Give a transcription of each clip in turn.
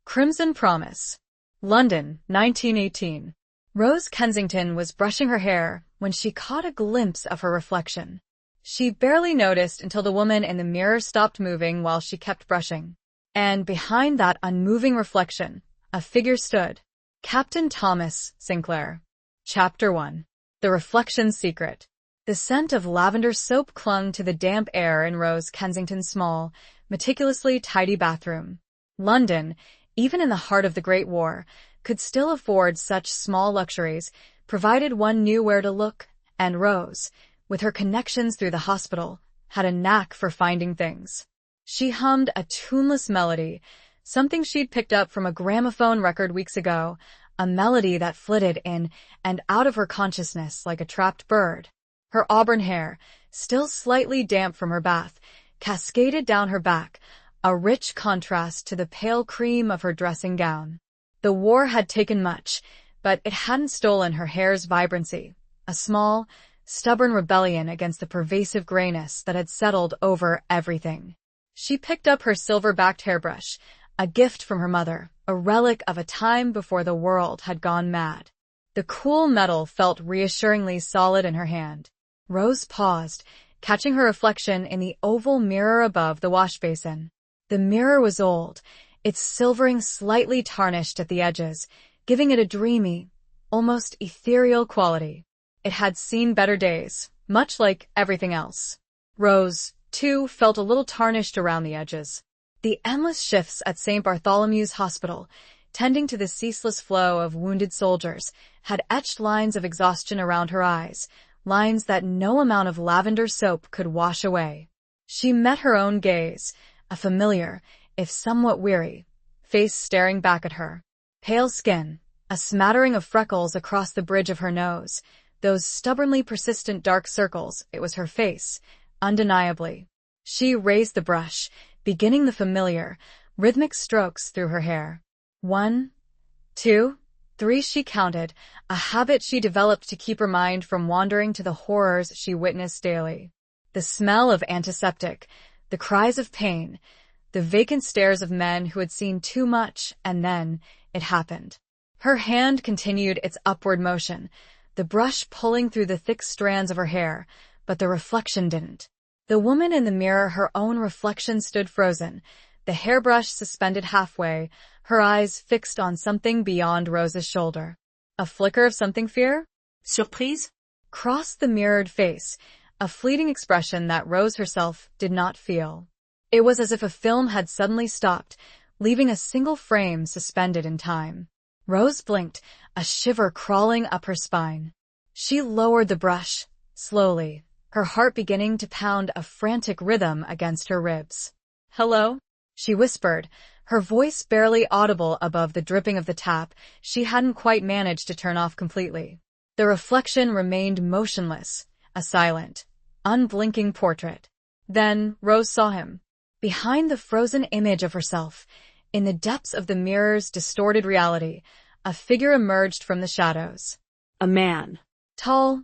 Crimson Promise. London, 1918. Rose Kensington was brushing her hair when she caught a glimpse of her reflection. She barely noticed until the woman in the mirror stopped moving while she kept brushing. And behind that unmoving reflection, a figure stood. Captain Thomas Sinclair. Chapter 1. The Reflection's Secret. The scent of lavender soap clung to the damp air in Rose Kensington's small, meticulously tidy bathroom. London, even in the heart of the Great War, could still afford such small luxuries, provided one knew where to look, and Rose, with her connections through the hospital, had a knack for finding things. She hummed a tuneless melody, something she'd picked up from a gramophone record weeks ago, a melody that flitted in and out of her consciousness like a trapped bird. Her auburn hair, still slightly damp from her bath, cascaded down her back, a rich contrast to the pale cream of her dressing gown. The war had taken much, but it hadn't stolen her hair's vibrancy, a small, stubborn rebellion against the pervasive grayness that had settled over everything. She picked up her silver-backed hairbrush, a gift from her mother, a relic of a time before the world had gone mad. The cool metal felt reassuringly solid in her hand. Rose paused, catching her reflection in the oval mirror above the wash basin. The mirror was old, its silvering slightly tarnished at the edges, giving it a dreamy, almost ethereal quality. It had seen better days, much like everything else. Rose, too, felt a little tarnished around the edges. The endless shifts at St. Bartholomew's Hospital, tending to the ceaseless flow of wounded soldiers, had etched lines of exhaustion around her eyes, lines that no amount of lavender soap could wash away. She met her own gaze, a familiar, if somewhat weary, face staring back at her. Pale skin, a smattering of freckles across the bridge of her nose, those stubbornly persistent dark circles, it was her face, undeniably. She raised the brush, beginning the familiar, rhythmic strokes through her hair. 1, 2, 3 she counted, a habit she developed to keep her mind from wandering to the horrors she witnessed daily. The smell of antiseptic, the cries of pain, the vacant stares of men who had seen too much, and then it happened. Her hand continued its upward motion, the brush pulling through the thick strands of her hair, but the reflection didn't. The woman in the mirror, her own reflection, stood frozen, the hairbrush suspended halfway, her eyes fixed on something beyond Rose's shoulder. A flicker of something fear? Surprise? Crossed the mirrored face, a fleeting expression that Rose herself did not feel. It was as if a film had suddenly stopped, leaving a single frame suspended in time. Rose blinked, a shiver crawling up her spine. She lowered the brush, slowly, her heart beginning to pound a frantic rhythm against her ribs. "Hello?" she whispered, her voice barely audible above the dripping of the tap she hadn't quite managed to turn off completely. The reflection remained motionless, a silent, unblinking portrait. Then Rose saw him. Behind the frozen image of herself, in the depths of the mirror's distorted reality, a figure emerged from the shadows. A man. Tall,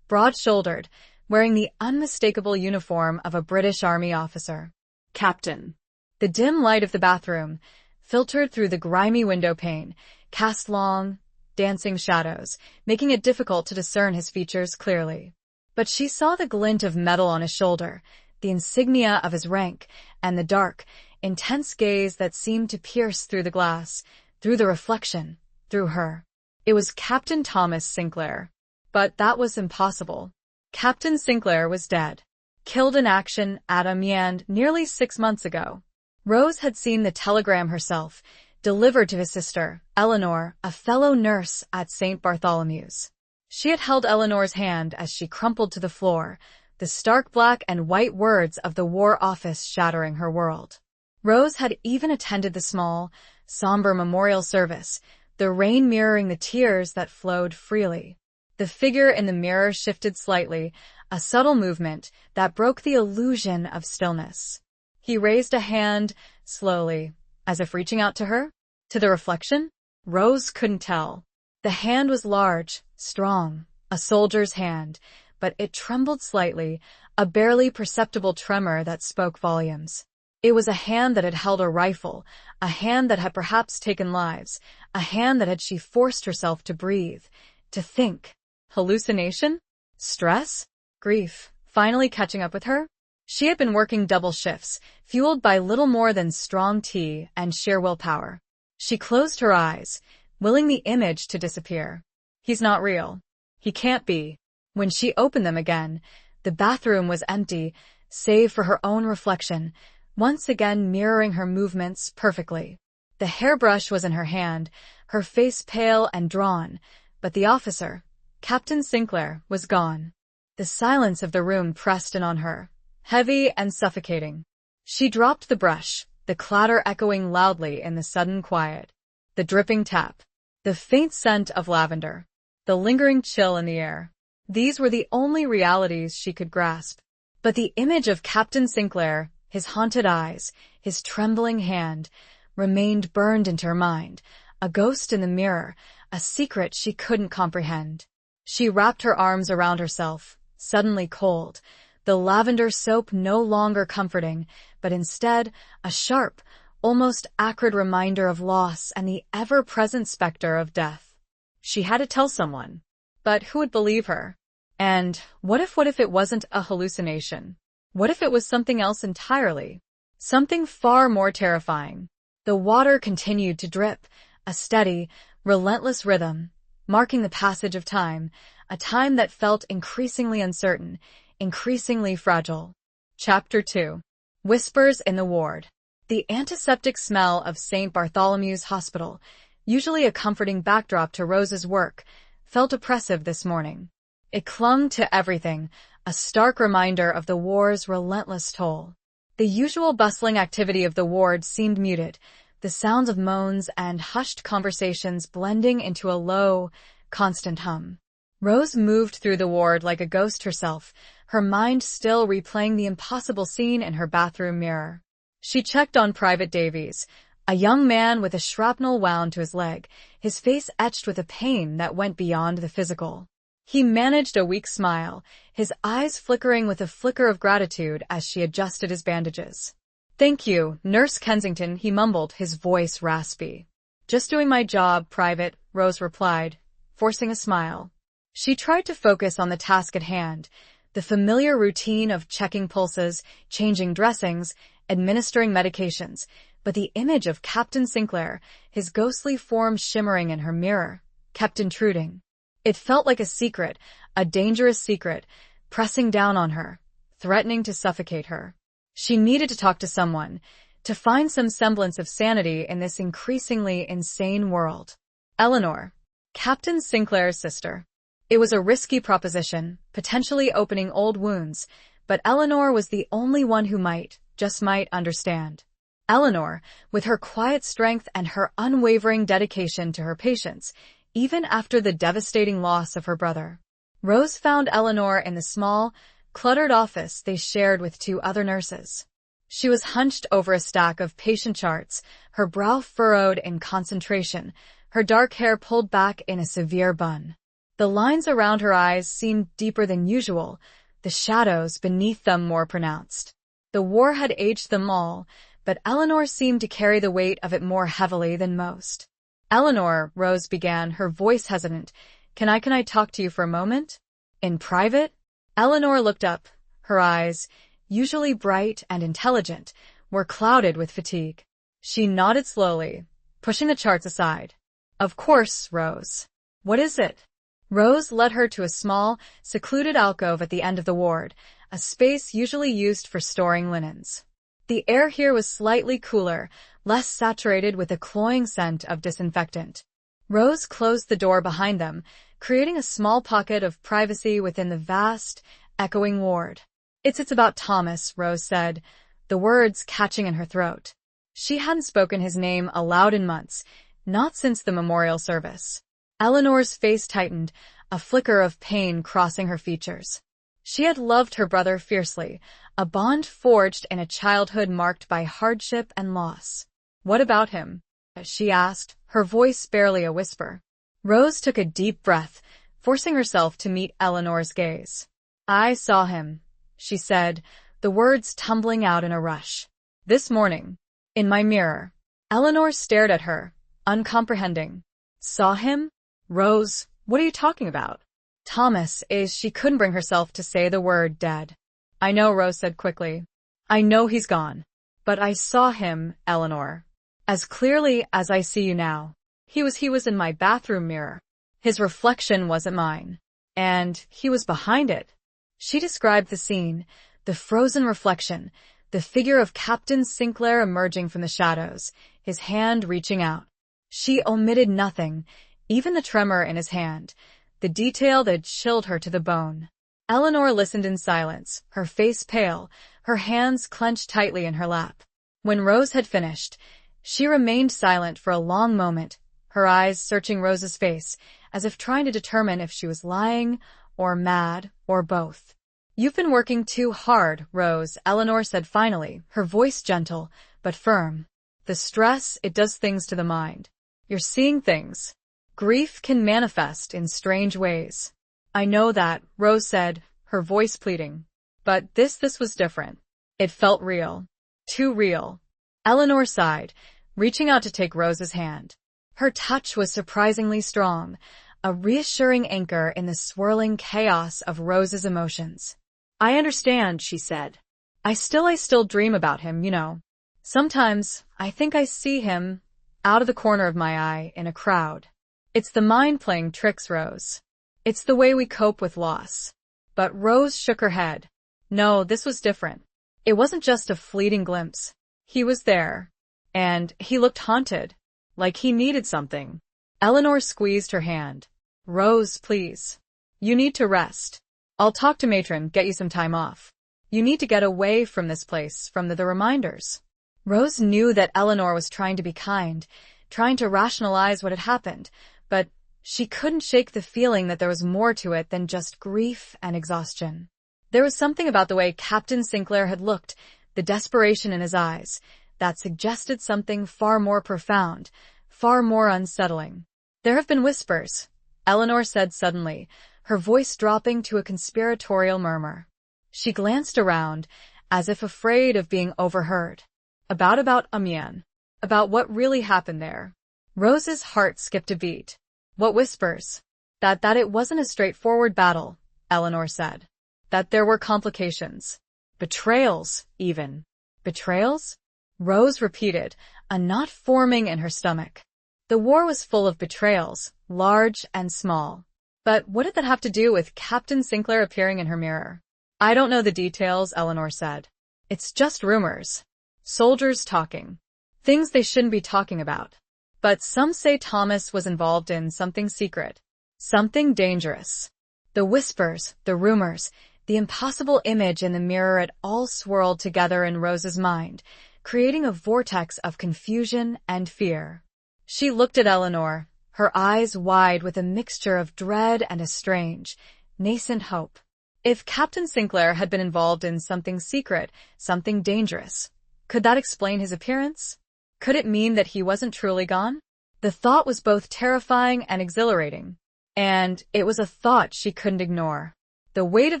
broad-shouldered, wearing the unmistakable uniform of a British Army officer. Captain. The dim light of the bathroom, filtered through the grimy window pane, cast long, dancing shadows, making it difficult to discern his features clearly. But she saw the glint of metal on his shoulder, the insignia of his rank, and the dark, intense gaze that seemed to pierce through the glass, through the reflection, through her. It was Captain Thomas Sinclair. But that was impossible. Captain Sinclair was dead. Killed in action at Amiens nearly 6 months ago. Rose had seen the telegram herself, delivered to his sister, Eleanor, a fellow nurse at St. Bartholomew's. She had held Eleanor's hand as she crumpled to the floor, the stark black and white words of the War Office shattering her world. Rose had even attended the small, somber memorial service, the rain mirroring the tears that flowed freely. The figure in the mirror shifted slightly, a subtle movement that broke the illusion of stillness. He raised a hand, slowly, as if reaching out to her. To the reflection? Rose couldn't tell. The hand was large, strong, a soldier's hand, but it trembled slightly, a barely perceptible tremor that spoke volumes. It was a hand that had held a rifle, a hand that had perhaps taken lives, a hand that had she forced herself to breathe, to think. Hallucination? Stress? Grief? Finally catching up with her? She had been working double shifts, fueled by little more than strong tea and sheer willpower. She closed her eyes, willing the image to disappear. He's not real. He can't be. When she opened them again, the bathroom was empty, save for her own reflection, once again mirroring her movements perfectly. The hairbrush was in her hand, her face pale and drawn, but the officer, Captain Sinclair, was gone. The silence of the room pressed in on her, heavy and suffocating. She dropped the brush, the clatter echoing loudly in the sudden quiet. The dripping tap, the faint scent of lavender, the lingering chill in the air. These were the only realities she could grasp. But the image of Captain Sinclair, his haunted eyes, his trembling hand, remained burned into her mind, a ghost in the mirror, a secret she couldn't comprehend. She wrapped her arms around herself, suddenly cold, the lavender soap no longer comforting, but instead a sharp, almost acrid reminder of loss and the ever-present specter of death. She had to tell someone. But who would believe her? And what if it wasn't a hallucination? What if it was something else entirely? Something far more terrifying. The water continued to drip, a steady, relentless rhythm, marking the passage of time, a time that felt increasingly uncertain, increasingly fragile. Chapter 2. Whispers in the Ward. The antiseptic smell of St. Bartholomew's Hospital, usually a comforting backdrop to Rose's work, felt oppressive this morning. It clung to everything, a stark reminder of the war's relentless toll. The usual bustling activity of the ward seemed muted, the sounds of moans and hushed conversations blending into a low, constant hum. Rose moved through the ward like a ghost herself, her mind still replaying the impossible scene in her bathroom mirror. She checked on Private Davies, a young man with a shrapnel wound to his leg, his face etched with a pain that went beyond the physical. He managed a weak smile, his eyes flickering with a flicker of gratitude as she adjusted his bandages. "Thank you, Nurse Kensington," he mumbled, his voice raspy. "Just doing my job, Private," Rose replied, forcing a smile. She tried to focus on the task at hand, the familiar routine of checking pulses, changing dressings, administering medications, but the image of Captain Sinclair, his ghostly form shimmering in her mirror, kept intruding. It felt like a secret, a dangerous secret, pressing down on her, threatening to suffocate her. She needed to talk to someone, to find some semblance of sanity in this increasingly insane world. Eleanor, Captain Sinclair's sister. It was a risky proposition, potentially opening old wounds, but Eleanor was the only one who might, just might, understand. Eleanor, with her quiet strength and her unwavering dedication to her patients, even after the devastating loss of her brother. Rose found Eleanor in the small, cluttered office they shared with two other nurses. She was hunched over a stack of patient charts, her brow furrowed in concentration, her dark hair pulled back in a severe bun. The lines around her eyes seemed deeper than usual, the shadows beneath them more pronounced. The war had aged them all, but Eleanor seemed to carry the weight of it more heavily than most. "Eleanor," Rose began, her voice hesitant, Can I talk to you for a moment? In private?" Eleanor looked up. Her eyes, usually bright and intelligent, were clouded with fatigue. She nodded slowly, pushing the charts aside. "Of course, Rose. What is it?" Rose led her to a small, secluded alcove at the end of the ward, a space usually used for storing linens. The air here was slightly cooler, less saturated with a cloying scent of disinfectant. Rose closed the door behind them, creating a small pocket of privacy within the vast, echoing ward. It's about Thomas," Rose said, the words catching in her throat. She hadn't spoken his name aloud in months, not since the memorial service. Eleanor's face tightened, a flicker of pain crossing her features. She had loved her brother fiercely, a bond forged in a childhood marked by hardship and loss. "What about him?" she asked, her voice barely a whisper. Rose took a deep breath, forcing herself to meet Eleanor's gaze. "I saw him," she said, the words tumbling out in a rush. This morning, in my mirror. Eleanor stared at her, uncomprehending. Saw him? Rose, what are you talking about? Thomas is she couldn't bring herself to say the word dead. I know, Rose said quickly. I know he's gone. But I saw him, Eleanor. As clearly as I see you now. He was in my bathroom mirror. His reflection wasn't mine. And he was behind it. She described the scene, the frozen reflection, the figure of Captain Sinclair emerging from the shadows, his hand reaching out. She omitted nothing, even the tremor in his hand, the detail that chilled her to the bone. Eleanor listened in silence, her face pale, her hands clenched tightly in her lap. When Rose had finished, she remained silent for a long moment, her eyes searching Rose's face, as if trying to determine if she was lying, or mad, or both. You've been working too hard, Rose, Eleanor said finally, her voice gentle, but firm. The stress, it does things to the mind. You're seeing things. Grief can manifest in strange ways. I know that, Rose said, her voice pleading. But this was different. It felt real. Too real. Eleanor sighed, reaching out to take Rose's hand. Her touch was surprisingly strong, a reassuring anchor in the swirling chaos of Rose's emotions. I understand, she said. I still dream about him, you know. Sometimes, I think I see him, out of the corner of my eye, in a crowd. It's the mind playing tricks, Rose. It's the way we cope with loss. But Rose shook her head. No, this was different. It wasn't just a fleeting glimpse. He was there. And he looked haunted. Like he needed something. Eleanor squeezed her hand. Rose, please. You need to rest. I'll talk to Matron, get you some time off. You need to get away from this place, from the reminders. Rose knew that Eleanor was trying to be kind, trying to rationalize what had happened, but she couldn't shake the feeling that there was more to it than just grief and exhaustion. There was something about the way Captain Sinclair had looked, the desperation in his eyes, that suggested something far more profound, far more unsettling. There have been whispers, Eleanor said suddenly, her voice dropping to a conspiratorial murmur. She glanced around, as if afraid of being overheard. About Amiens. About what really happened there. Rose's heart skipped a beat. What whispers? That it wasn't a straightforward battle, Eleanor said. That there were complications. Betrayals, even. Betrayals? Rose repeated, a knot forming in her stomach. The war was full of betrayals, large and small. But what did that have to do with Captain Sinclair appearing in her mirror? I don't know the details, Eleanor said. It's just rumors. Soldiers talking. Things they shouldn't be talking about. But some say Thomas was involved in something secret. Something dangerous. The whispers, the rumors, the impossible image in the mirror, it all swirled together in Rose's mind, creating a vortex of confusion and fear. She looked at Eleanor, her eyes wide with a mixture of dread and a strange, nascent hope. If Captain Sinclair had been involved in something secret, something dangerous, could that explain his appearance? Could it mean that he wasn't truly gone? The thought was both terrifying and exhilarating. And it was a thought she couldn't ignore. The weight of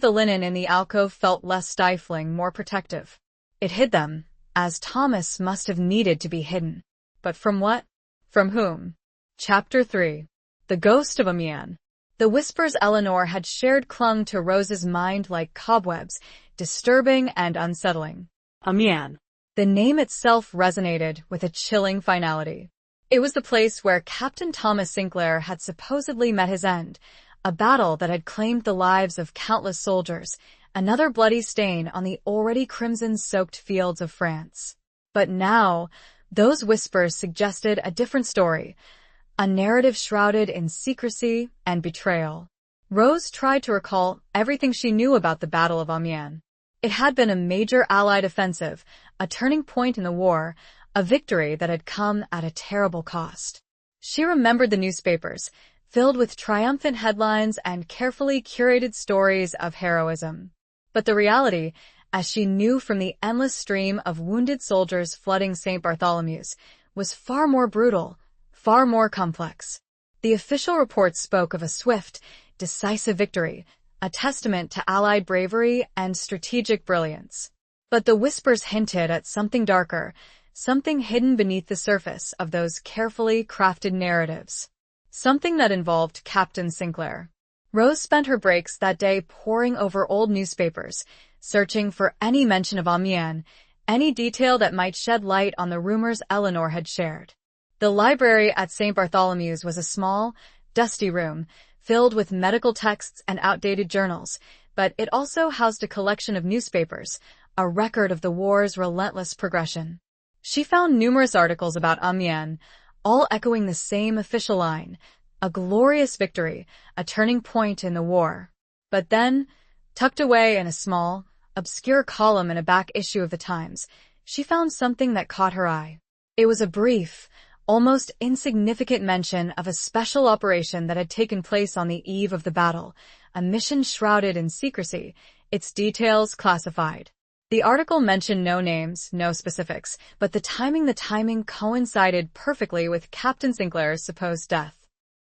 the linen in the alcove felt less stifling, more protective. It hid them, as Thomas must have needed to be hidden. But from what? From whom? Chapter 3. The Ghost of Amiens. The whispers Eleanor had shared clung to Rose's mind like cobwebs, disturbing and unsettling. Amiens. The name itself resonated with a chilling finality. It was the place where Captain Thomas Sinclair had supposedly met his end, a battle that had claimed the lives of countless soldiers, another bloody stain on the already crimson-soaked fields of France. But now, those whispers suggested a different story, a narrative shrouded in secrecy and betrayal. Rose tried to recall everything she knew about the Battle of Amiens. It had been a major Allied offensive, a turning point in the war, a victory that had come at a terrible cost. She remembered the newspapers, filled with triumphant headlines and carefully curated stories of heroism. But the reality, as she knew from the endless stream of wounded soldiers flooding St. Bartholomew's, was far more brutal, far more complex. The official reports spoke of a swift, decisive victory, a testament to Allied bravery and strategic brilliance. But the whispers hinted at something darker, something hidden beneath the surface of those carefully crafted narratives. Something that involved Captain Sinclair. Rose spent her breaks that day poring over old newspapers, searching for any mention of Amiens, any detail that might shed light on the rumors Eleanor had shared. The library at St. Bartholomew's was a small, dusty room, filled with medical texts and outdated journals, but it also housed a collection of newspapers, a record of the war's relentless progression. She found numerous articles about Amiens, all echoing the same official line, a glorious victory, a turning point in the war. But then, tucked away in a small, obscure column in a back issue of the Times, she found something that caught her eye. It was a brief, almost insignificant mention of a special operation that had taken place on the eve of the battle, a mission shrouded in secrecy, its details classified. The article mentioned no names, no specifics, but the timing coincided perfectly with Captain Sinclair's supposed death.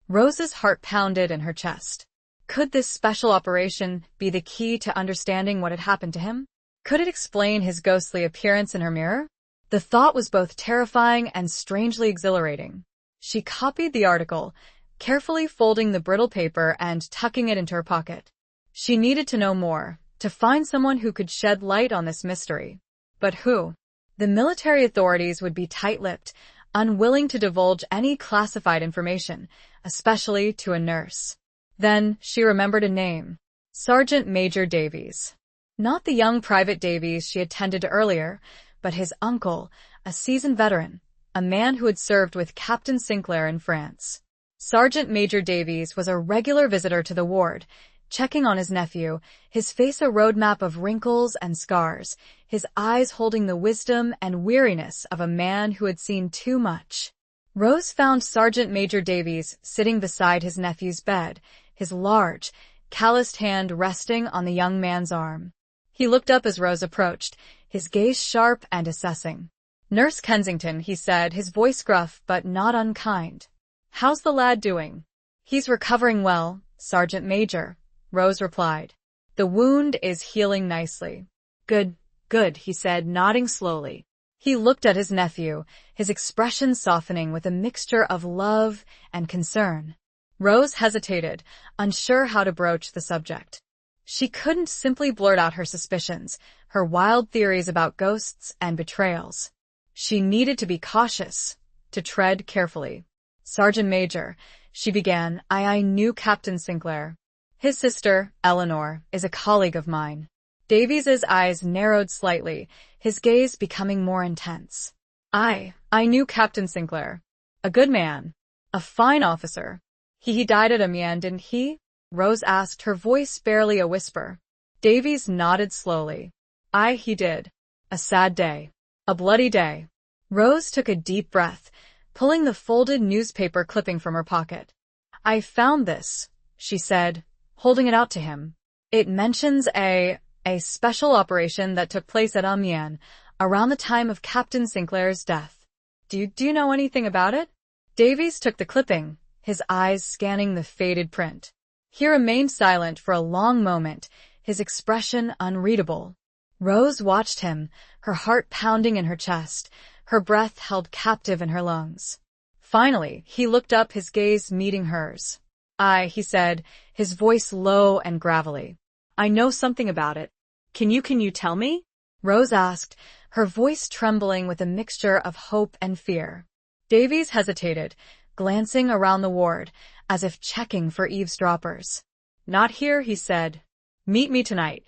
Rose's heart pounded in her chest. Could this special operation be the key to understanding what had happened to him? Could it explain his ghostly appearance in her mirror? The thought was both terrifying and strangely exhilarating. She copied the article, carefully folding the brittle paper and tucking it into her pocket. She needed to know more, to find someone who could shed light on this mystery. But who? The military authorities would be tight-lipped, unwilling to divulge any classified information, especially to a nurse. Then she remembered a name. Sergeant Major Davies. Not the young Private Davies she attended to earlier, but his uncle, a seasoned veteran, a man who had served with Captain Sinclair in France. Sergeant Major Davies was a regular visitor to the ward, checking on his nephew, his face a roadmap of wrinkles and scars, his eyes holding the wisdom and weariness of a man who had seen too much. Rose found Sergeant Major Davies sitting beside his nephew's bed, his large, calloused hand resting on the young man's arm. He looked up as Rose approached, his gaze sharp and assessing. "Nurse Kensington," he said, his voice gruff but not unkind. "How's the lad doing?" "He's recovering well, Sergeant Major," Rose replied. "The wound is healing nicely." Good, he said, nodding slowly. He looked at his nephew, his expression softening with a mixture of love and concern. Rose hesitated, unsure how to broach the subject. She couldn't simply blurt out her suspicions, her wild theories about ghosts and betrayals. She needed to be cautious, to tread carefully. "Sergeant Major," she began, I knew Captain Sinclair. His sister, Eleanor, is a colleague of mine." Davies's eyes narrowed slightly, his gaze becoming more intense. I knew Captain Sinclair. A good man. A fine officer. He died at Amiens, didn't he?" Rose asked, her voice barely a whisper. Davies nodded slowly. He did. A sad day. A bloody day." Rose took a deep breath, pulling the folded newspaper clipping from her pocket. "I found this," she said, holding it out to him. "It mentions a special operation that took place at Amiens around the time of Captain Sinclair's death. Do you know anything about it?" Davies took the clipping, his eyes scanning the faded print. He remained silent for a long moment, his expression unreadable. Rose watched him, her heart pounding in her chest, her breath held captive in her lungs. Finally, he looked up, his gaze meeting hers. He said, his voice low and gravelly. "I know something about it. Can you tell me?" Rose asked, her voice trembling with a mixture of hope and fear. Davies hesitated, glancing around the ward, as if checking for eavesdroppers. "Not here," he said. "Meet me tonight.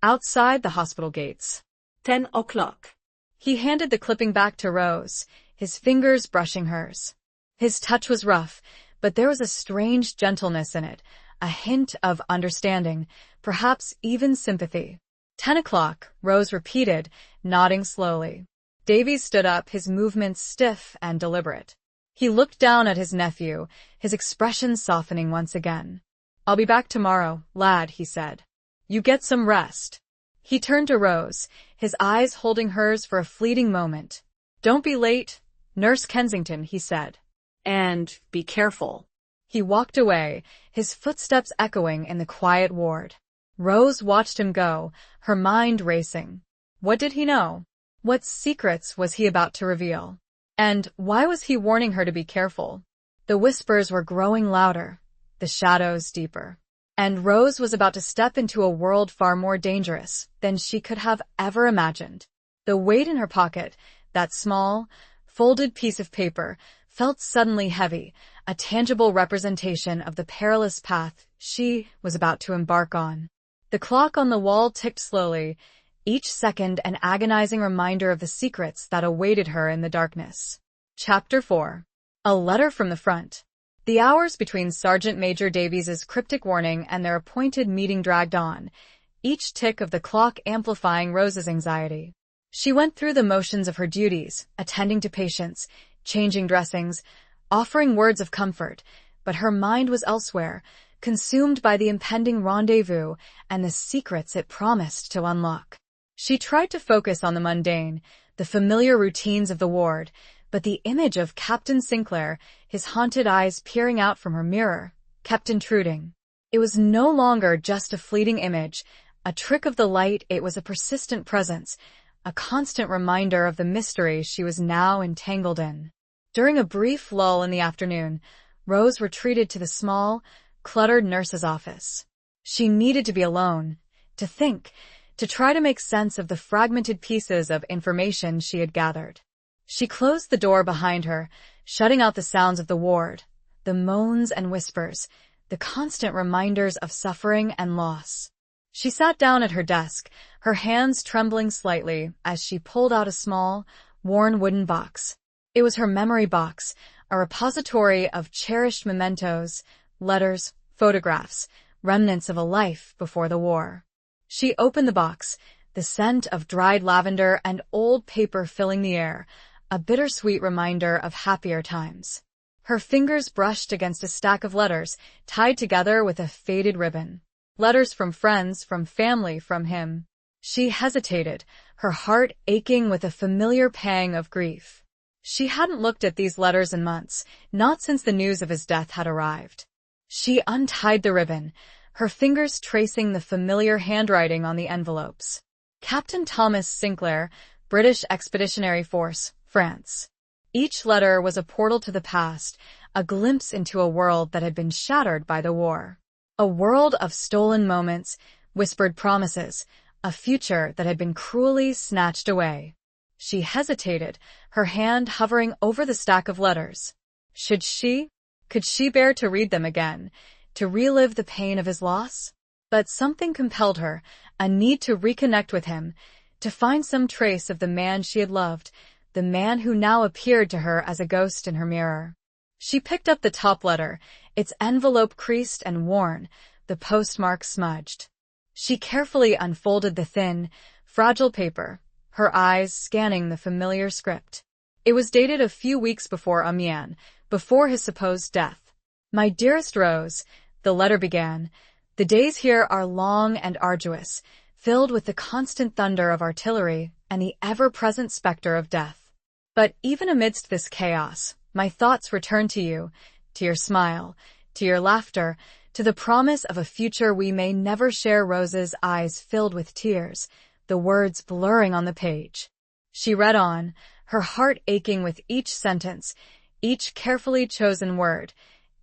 Outside the hospital gates. 10 o'clock. He handed the clipping back to Rose, his fingers brushing hers. His touch was rough, but there was a strange gentleness in it, a hint of understanding, perhaps even sympathy. 10 o'clock, Rose repeated, nodding slowly. Davies stood up, his movements stiff and deliberate. He looked down at his nephew, his expression softening once again. "I'll be back tomorrow, lad," he said. "You get some rest." He turned to Rose, his eyes holding hers for a fleeting moment. "Don't be late, Nurse Kensington," he said. "And be careful." He walked away, his footsteps echoing in the quiet ward. Rose watched him go, her mind racing. What did he know? What secrets was he about to reveal? And why was he warning her to be careful? The whispers were growing louder, the shadows deeper. And Rose was about to step into a world far more dangerous than she could have ever imagined. The weight in her pocket, that small, folded piece of paper, felt suddenly heavy, a tangible representation of the perilous path she was about to embark on. The clock on the wall ticked slowly, each second an agonizing reminder of the secrets that awaited her in the darkness. Chapter 4. A letter from the front. The hours between Sergeant Major Davies's cryptic warning and their appointed meeting dragged on, each tick of the clock amplifying Rose's anxiety. She went through the motions of her duties, attending to patients, changing dressings, offering words of comfort, but her mind was elsewhere, consumed by the impending rendezvous and the secrets it promised to unlock. She tried to focus on the mundane, the familiar routines of the ward, but the image of Captain Sinclair, his haunted eyes peering out from her mirror, kept intruding. It was no longer just a fleeting image, a trick of the light. It was a persistent presence, a constant reminder of the mystery she was now entangled in. During a brief lull in the afternoon, Rose retreated to the small, cluttered nurse's office. She needed to be alone, to think, to try to make sense of the fragmented pieces of information she had gathered. She closed the door behind her, shutting out the sounds of the ward, the moans and whispers, the constant reminders of suffering and loss. She sat down at her desk, her hands trembling slightly as she pulled out a small, worn wooden box. It was her memory box, a repository of cherished mementos, letters, photographs, remnants of a life before the war. She opened the box, the scent of dried lavender and old paper filling the air, a bittersweet reminder of happier times. Her fingers brushed against a stack of letters, tied together with a faded ribbon. Letters from friends, from family, from him. She hesitated, her heart aching with a familiar pang of grief. She hadn't looked at these letters in months, not since the news of his death had arrived. She untied the ribbon, her fingers tracing the familiar handwriting on the envelopes. Captain Thomas Sinclair, British Expeditionary Force, France. Each letter was a portal to the past, a glimpse into a world that had been shattered by the war. A world of stolen moments, whispered promises, a future that had been cruelly snatched away. She hesitated, her hand hovering over the stack of letters. Could she bear to read them again, to relive the pain of his loss? But something compelled her, a need to reconnect with him, to find some trace of the man she had loved, the man who now appeared to her as a ghost in her mirror. She picked up the top letter, its envelope creased and worn, the postmark smudged. She carefully unfolded the thin, fragile paper, her eyes scanning the familiar script. It was dated a few weeks before Amiens, before his supposed death. "My dearest Rose," the letter began, "the days here are long and arduous, filled with the constant thunder of artillery and the ever-present specter of death. But even amidst this chaos, my thoughts return to you, to your smile, to your laughter, to the promise of a future we may never share." Rose's eyes filled with tears, the words blurring on the page. She read on, her heart aching with each sentence, each carefully chosen word,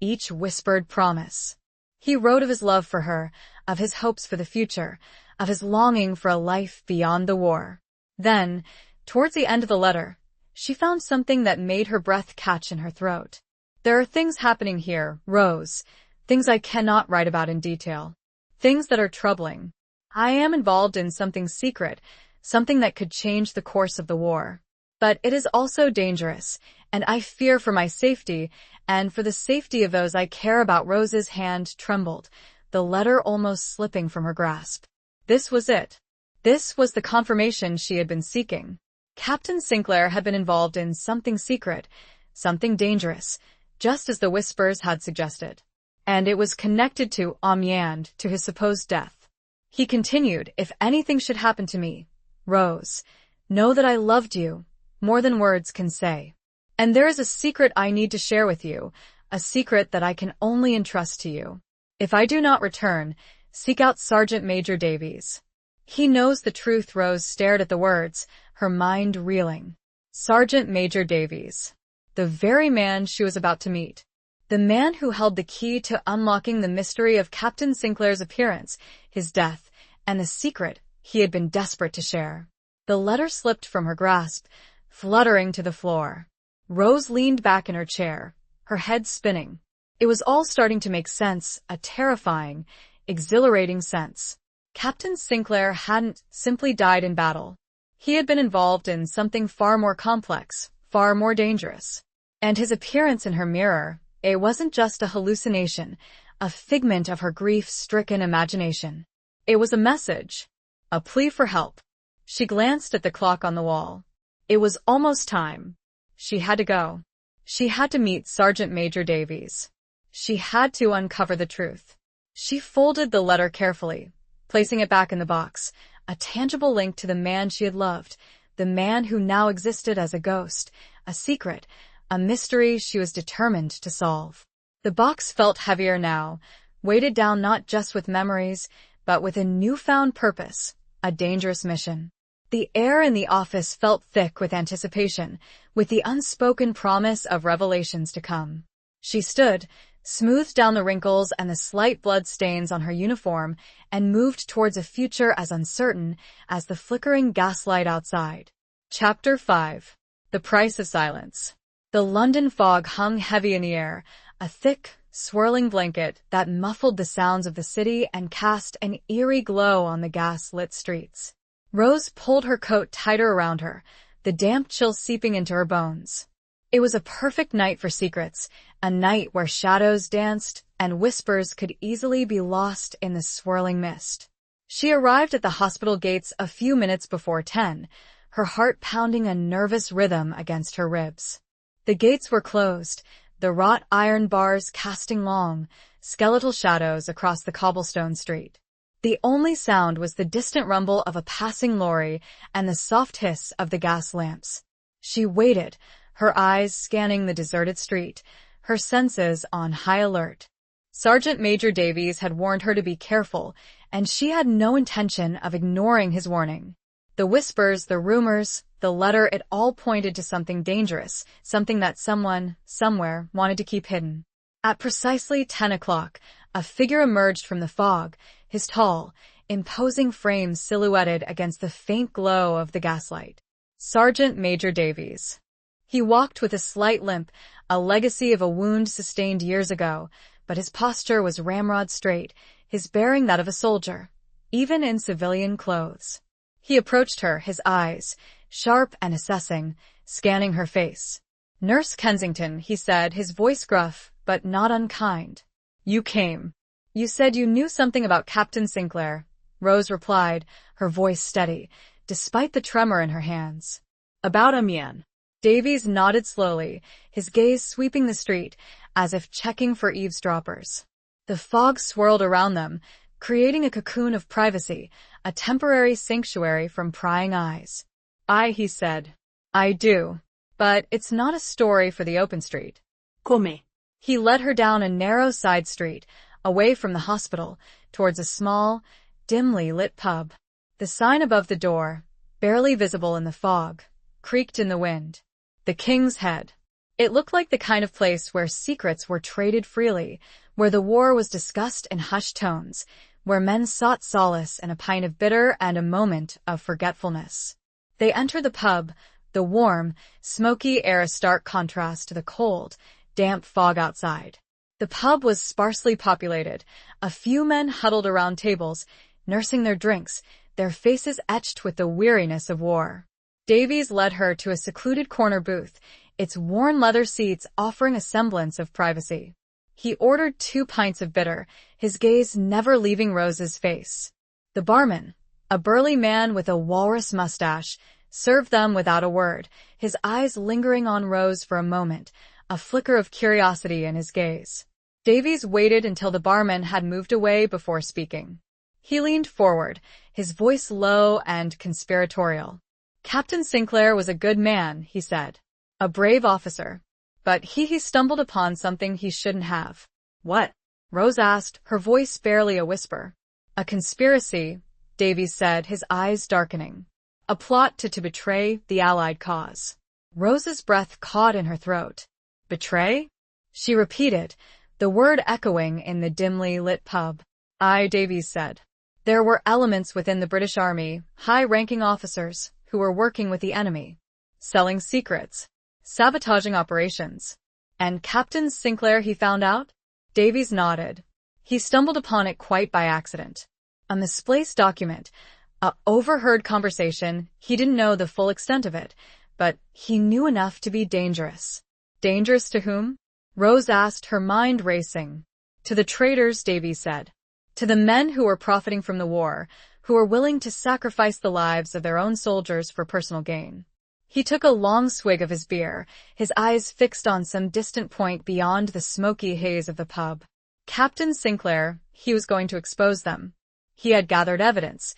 each whispered promise. He wrote of his love for her, of his hopes for the future, of his longing for a life beyond the war. Then, towards the end of the letter, she found something that made her breath catch in her throat. "There are things happening here, Rose, things I cannot write about in detail. Things that are troubling. I am involved in something secret, something that could change the course of the war. But it is also dangerous, and I fear for my safety, and for the safety of those I care about." Rose's hand trembled, the letter almost slipping from her grasp. This was it. This was the confirmation she had been seeking. Captain Sinclair had been involved in something secret, something dangerous, just as the whispers had suggested. And it was connected to Amiens, to his supposed death. He continued, "If anything should happen to me, Rose, know that I loved you, more than words can say. And there is a secret I need to share with you, a secret that I can only entrust to you. If I do not return, seek out Sergeant Major Davies. He knows the truth. Rose stared at the words, her mind reeling. Sergeant Major Davies. The very man she was about to meet. The man who held the key to unlocking the mystery of Captain Sinclair's appearance, his death, and the secret he had been desperate to share. The letter slipped from her grasp, fluttering to the floor. Rose leaned back in her chair, her head spinning. It was all starting to make sense, a terrifying, exhilarating sense. Captain Sinclair hadn't simply died in battle. He had been involved in something far more complex, far more dangerous. And his appearance in her mirror, it wasn't just a hallucination, a figment of her grief-stricken imagination. It was a message, a plea for help. She glanced at the clock on the wall. It was almost time. She had to go. She had to meet Sergeant Major Davies. She had to uncover the truth. She folded the letter carefully, placing it back in the box, a tangible link to the man she had loved, the man who now existed as a ghost, a secret, a mystery she was determined to solve. The box felt heavier now, weighted down not just with memories, but with a newfound purpose, a dangerous mission. The air in the office felt thick with anticipation, with the unspoken promise of revelations to come. She stood, smoothed down the wrinkles and the slight blood stains on her uniform, and moved towards a future as uncertain as the flickering gaslight outside. Chapter 5. The Price of Silence. The London fog hung heavy in the air, a thick, swirling blanket that muffled the sounds of the city and cast an eerie glow on the gas-lit streets. Rose pulled her coat tighter around her, the damp chill seeping into her bones. It was a perfect night for secrets, a night where shadows danced and whispers could easily be lost in the swirling mist. She arrived at the hospital gates a few minutes before 10, her heart pounding a nervous rhythm against her ribs. The gates were closed, the wrought iron bars casting long, skeletal shadows across the cobblestone street. The only sound was the distant rumble of a passing lorry and the soft hiss of the gas lamps. She waited, her eyes scanning the deserted street, her senses on high alert. Sergeant Major Davies had warned her to be careful, and she had no intention of ignoring his warning. The whispers, the rumors, the letter, it all pointed to something dangerous, something that someone, somewhere, wanted to keep hidden. At precisely 10 o'clock, a figure emerged from the fog, his tall, imposing frame silhouetted against the faint glow of the gaslight. Sergeant Major Davies. He walked with a slight limp, a legacy of a wound sustained years ago, but his posture was ramrod straight, his bearing that of a soldier, even in civilian clothes. He approached her, his eyes, sharp and assessing, scanning her face. "Nurse Kensington," he said, his voice gruff, but not unkind. "You came. You said you knew something about Captain Sinclair," Rose replied, her voice steady, despite the tremor in her hands. "About Amiens." Davies nodded slowly, his gaze sweeping the street, as if checking for eavesdroppers. The fog swirled around them, creating a cocoon of privacy, a temporary sanctuary from prying eyes. He said. "I do. But it's not a story for the open street." Come. He led her down a narrow side street, away from the hospital, towards a small, dimly lit pub. The sign above the door, barely visible in the fog, creaked in the wind. The King's Head. It looked like the kind of place where secrets were traded freely, where the war was discussed in hushed tones, where men sought solace in a pint of bitter and a moment of forgetfulness. They entered the pub, the warm, smoky air a stark contrast to the cold, damp fog outside. The pub was sparsely populated, a few men huddled around tables, nursing their drinks, their faces etched with the weariness of war. Davies led her to a secluded corner booth, its worn leather seats offering a semblance of privacy. He ordered 2 pints of bitter, his gaze never leaving Rose's face. The barman, a burly man with a walrus mustache, served them without a word, his eyes lingering on Rose for a moment, a flicker of curiosity in his gaze. Davies waited until the barman had moved away before speaking. He leaned forward, his voice low and conspiratorial. "Captain Sinclair was a good man," he said. "A brave officer. But he stumbled upon something he shouldn't have." "What?" Rose asked, her voice barely a whisper. "A conspiracy, Davies said, his eyes darkening. A plot to betray the Allied cause. Rose's breath caught in her throat. Betray? She repeated, the word echoing in the dimly lit pub. Aye, Davies said. There were elements within the British Army, high-ranking officers, who were working with the enemy. Selling secrets. Sabotaging operations. And Captain Sinclair, he found out? Davies nodded. He stumbled upon it quite by accident. A misplaced document. A overheard conversation. He didn't know the full extent of it, but he knew enough to be dangerous. Dangerous to whom? Rose asked, her mind racing. To the traitors, Davies said. To the men who were profiting from the war, who were willing to sacrifice the lives of their own soldiers for personal gain. He took a long swig of his beer, his eyes fixed on some distant point beyond the smoky haze of the pub. Captain Sinclair, he was going to expose them. He had gathered evidence,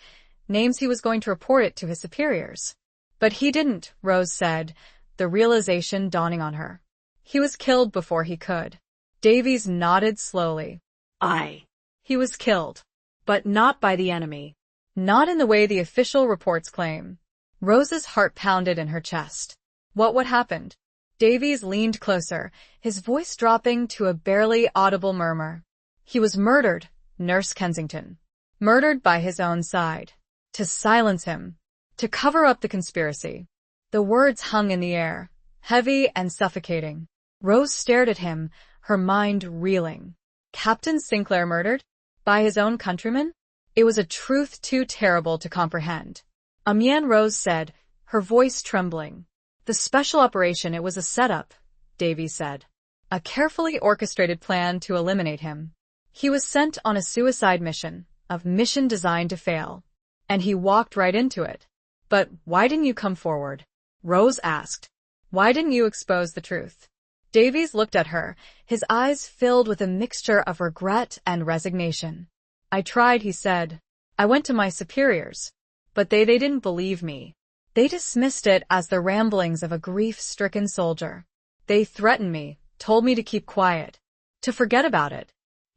names he was going to report it to his superiors. But he didn't, Rose said, the realization dawning on her. He was killed before he could. Davies nodded slowly. Aye. He was killed. But not by the enemy. Not in the way the official reports claim. Rose's heart pounded in her chest. What happened? Davies leaned closer, his voice dropping to a barely audible murmur. He was murdered, Nurse Kensington. Murdered by his own side. To silence him. To cover up the conspiracy. The words hung in the air, heavy and suffocating. Rose stared at him, her mind reeling. Captain Sinclair murdered? By his own countrymen? It was a truth too terrible to comprehend. Amiens, Rose said, her voice trembling. The special operation, it was a setup, Davies said. A carefully orchestrated plan to eliminate him. He was sent on a suicide mission, a mission designed to fail. And he walked right into it. But why didn't you come forward? Rose asked. Why didn't you expose the truth? Davies looked at her, his eyes filled with a mixture of regret and resignation. I tried, he said. I went to my superiors. But they didn't believe me. They dismissed it as the ramblings of a grief-stricken soldier. They threatened me, told me to keep quiet, to forget about it.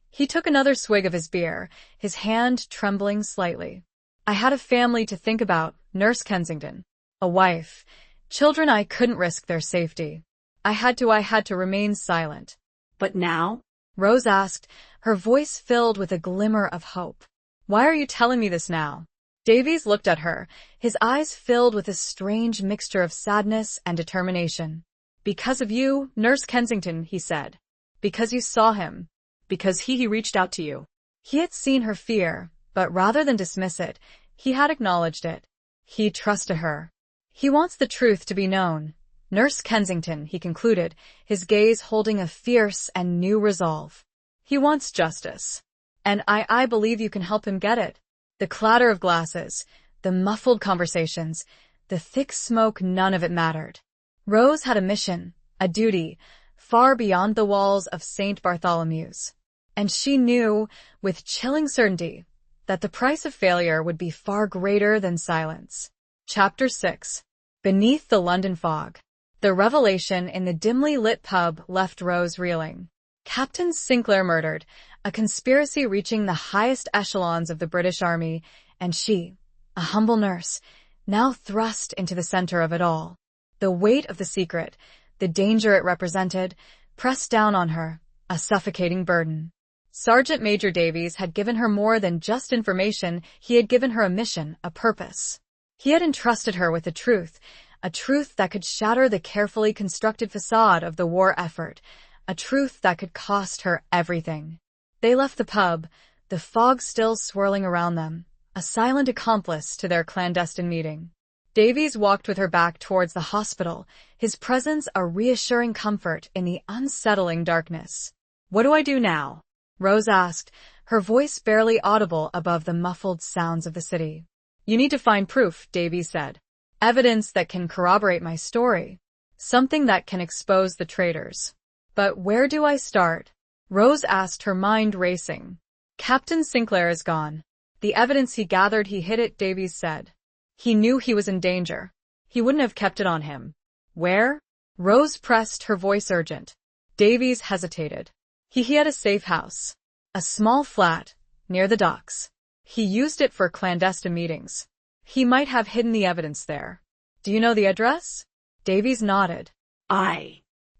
He took another swig of his beer, his hand trembling slightly. I had a family to think about, Nurse Kensington. A wife. Children, I couldn't risk their safety. I had to remain silent. But now? Rose asked, her voice filled with a glimmer of hope. Why are you telling me this now? Davies looked at her, his eyes filled with a strange mixture of sadness and determination. Because of you, Nurse Kensington, he said. Because you saw him. Because he reached out to you. He had seen her fear, but rather than dismiss it, he had acknowledged it. He trusted her. He wants the truth to be known. Nurse Kensington, he concluded, his gaze holding a fierce and new resolve. He wants justice. And I believe you can help him get it. The clatter of glasses, the muffled conversations, the thick smoke, none of it mattered. Rose had a mission, a duty, far beyond the walls of St. Bartholomew's. And she knew, with chilling certainty, that the price of failure would be far greater than silence. Chapter 6. Beneath the London fog. The revelation in the dimly lit pub left Rose reeling. Captain Sinclair murdered, a conspiracy reaching the highest echelons of the British Army, and she, a humble nurse, now thrust into the center of it all. The weight of the secret, the danger it represented, pressed down on her, a suffocating burden. Sergeant Major Davies had given her more than just information, he had given her a mission, a purpose. He had entrusted her with a truth that could shatter the carefully constructed facade of the war effort, a truth that could cost her everything. They left the pub, the fog still swirling around them, a silent accomplice to their clandestine meeting. Davies walked with her back towards the hospital, his presence a reassuring comfort in the unsettling darkness. What do I do now? Rose asked, her voice barely audible above the muffled sounds of the city. You need to find proof, Davies said. Evidence that can corroborate my story. Something that can expose the traitors. But where do I start? Rose asked, her mind racing. Captain Sinclair is gone. The evidence he gathered, he hid it, Davies said. He knew he was in danger. He wouldn't have kept it on him. Where? Rose pressed, her voice urgent. Davies hesitated. He had a safe house. A small flat, near the docks. He used it for clandestine meetings. He might have hidden the evidence there. Do you know the address? Davies nodded.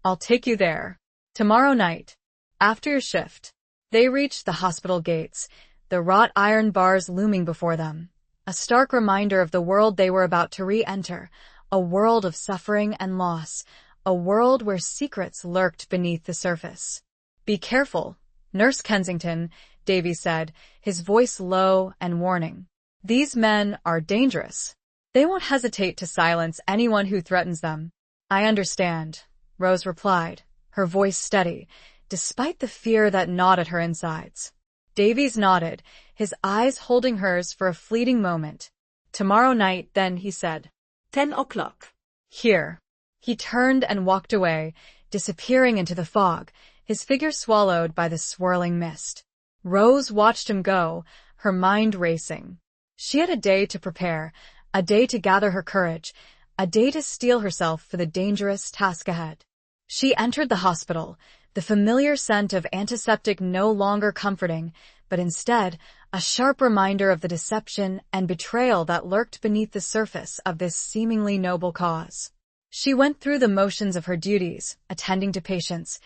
I'll take you there. Tomorrow night. After your shift. They reached the hospital gates, the wrought iron bars looming before them. A stark reminder of the world they were about to re-enter, a world of suffering and loss, a world where secrets lurked beneath the surface. Be careful, Nurse Kensington, Davies said, his voice low and warning. These men are dangerous. They won't hesitate to silence anyone who threatens them. I understand, Rose replied, her voice steady, despite the fear that gnawed at her insides. Davies nodded, his eyes holding hers for a fleeting moment. Tomorrow night, then, he said. 10 o'clock. Here. He turned and walked away, disappearing into the fog, his figure swallowed by the swirling mist. Rose watched him go, her mind racing. She had a day to prepare, a day to gather her courage, a day to steel herself for the dangerous task ahead. She entered the hospital, the familiar scent of antiseptic no longer comforting, but instead a sharp reminder of the deception and betrayal that lurked beneath the surface of this seemingly noble cause. She went through the motions of her duties, attending to patients,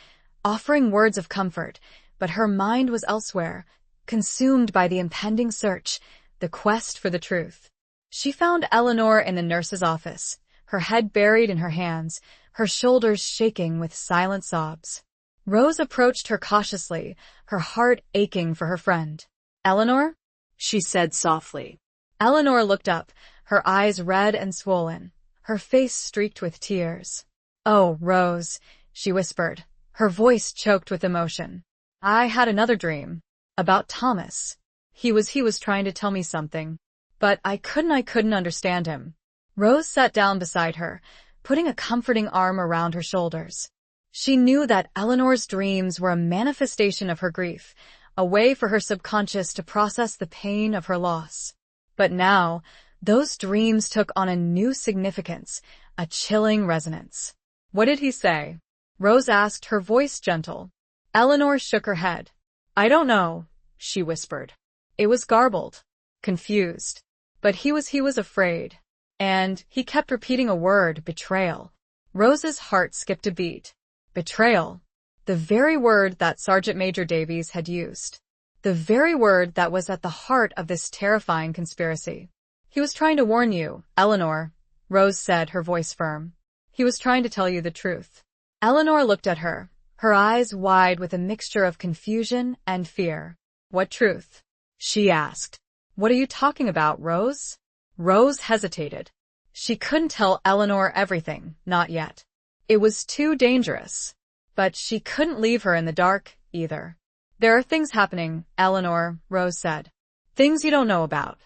offering words of comfort, but her mind was elsewhere, consumed by the impending search, the quest for the truth. She found Eleanor in the nurse's office, her head buried in her hands, her shoulders shaking with silent sobs. Rose approached her cautiously, her heart aching for her friend. Eleanor? She said softly. Eleanor looked up, her eyes red and swollen, her face streaked with tears. Oh, Rose, she whispered, her voice choked with emotion. I had another dream. About Thomas. He was trying to tell me something. But I couldn't understand him. Rose sat down beside her, putting a comforting arm around her shoulders. She knew that Eleanor's dreams were a manifestation of her grief, a way for her subconscious to process the pain of her loss. But now, those dreams took on a new significance, a chilling resonance. What did he say? Rose asked, her voice gentle. Eleanor shook her head. I don't know, she whispered. It was garbled, confused. But he was afraid. And he kept repeating a word, betrayal. Rose's heart skipped a beat. Betrayal. The very word that Sergeant Major Davies had used. The very word that was at the heart of this terrifying conspiracy. He was trying to warn you, Eleanor, Rose said, her voice firm. He was trying to tell you the truth. Eleanor looked at her, her eyes wide with a mixture of confusion and fear. What truth? She asked. What are you talking about, Rose? Rose hesitated. She couldn't tell Eleanor everything, not yet. It was too dangerous. But she couldn't leave her in the dark, either. There are things happening, Eleanor, Rose said. Things you don't know about.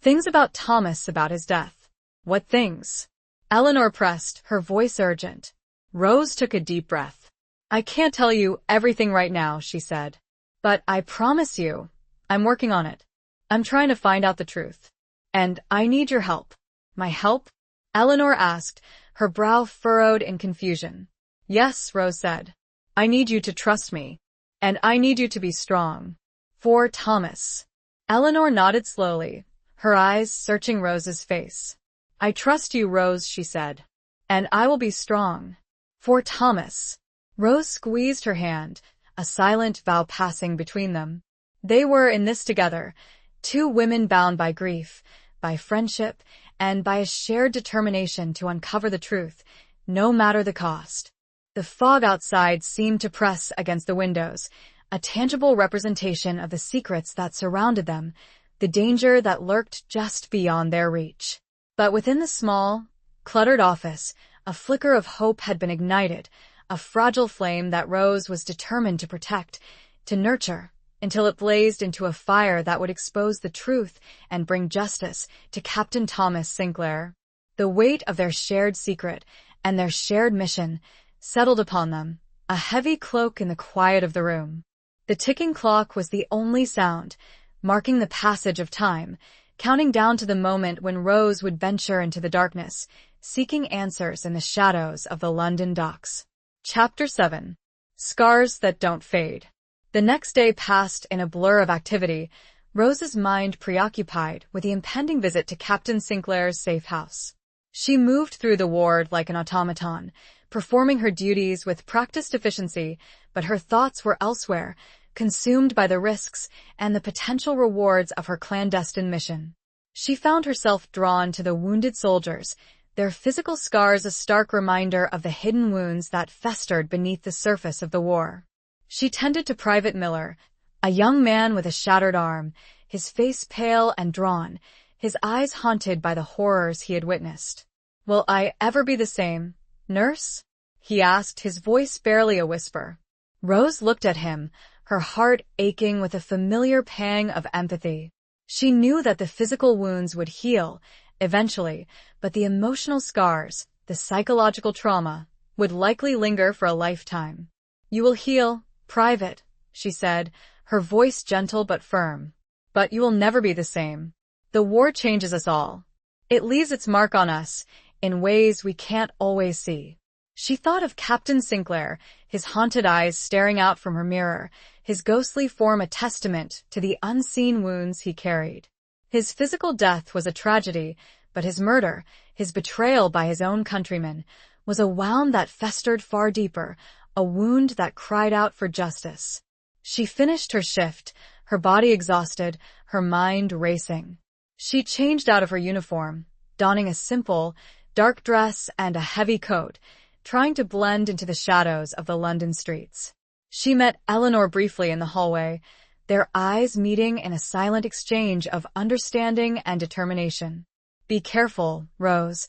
Things about Thomas, about his death. What things? Eleanor pressed, her voice urgent. Rose took a deep breath. I can't tell you everything right now, she said. But I promise you, I'm working on it. I'm trying to find out the truth. And I need your help. My help? Eleanor asked, her brow furrowed in confusion. Yes, Rose said. I need you to trust me. And I need you to be strong. For Thomas. Eleanor nodded slowly, her eyes searching Rose's face. I trust you, Rose, she said. And I will be strong. For Thomas. Rose squeezed her hand, a silent vow passing between them. They were in this together, two women bound by grief, by friendship, and by a shared determination to uncover the truth, no matter the cost. The fog outside seemed to press against the windows, a tangible representation of the secrets that surrounded them, the danger that lurked just beyond their reach. But within the small, cluttered office, a flicker of hope had been ignited, a fragile flame that Rose was determined to protect, to nurture, until it blazed into a fire that would expose the truth and bring justice to Captain Thomas Sinclair. The weight of their shared secret and their shared mission settled upon them, a heavy cloak in the quiet of the room. The ticking clock was the only sound, marking the passage of time, counting down to the moment when Rose would venture into the darkness, seeking answers in the shadows of the London docks. Chapter 7. Scars That Don't Fade. The next day passed in a blur of activity, Rose's mind preoccupied with the impending visit to Captain Sinclair's safe house. She moved through the ward like an automaton, performing her duties with practiced efficiency, but her thoughts were elsewhere, consumed by the risks and the potential rewards of her clandestine mission. She found herself drawn to the wounded soldiers, their physical scars a stark reminder of the hidden wounds that festered beneath the surface of the war. She tended to Private Miller, a young man with a shattered arm, his face pale and drawn, his eyes haunted by the horrors he had witnessed. "Will I ever be the same, nurse?" he asked, his voice barely a whisper. Rose looked at him, her heart aching with a familiar pang of empathy. She knew that the physical wounds would heal, eventually, but the emotional scars, the psychological trauma, would likely linger for a lifetime. "You will heal, Private," she said, her voice gentle but firm. "But you will never be the same. The war changes us all. It leaves its mark on us, in ways we can't always see." She thought of Captain Sinclair, his haunted eyes staring out from her mirror, his ghostly form a testament to the unseen wounds he carried. His physical death was a tragedy, but his murder, his betrayal by his own countrymen, was a wound that festered far deeper, a wound that cried out for justice. She finished her shift, her body exhausted, her mind racing. She changed out of her uniform, donning a simple, dark dress and a heavy coat, trying to blend into the shadows of the London streets. She met Eleanor briefly in the hallway, their eyes meeting in a silent exchange of understanding and determination. "Be careful, Rose,"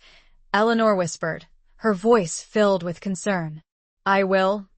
Eleanor whispered, her voice filled with concern. "I will,"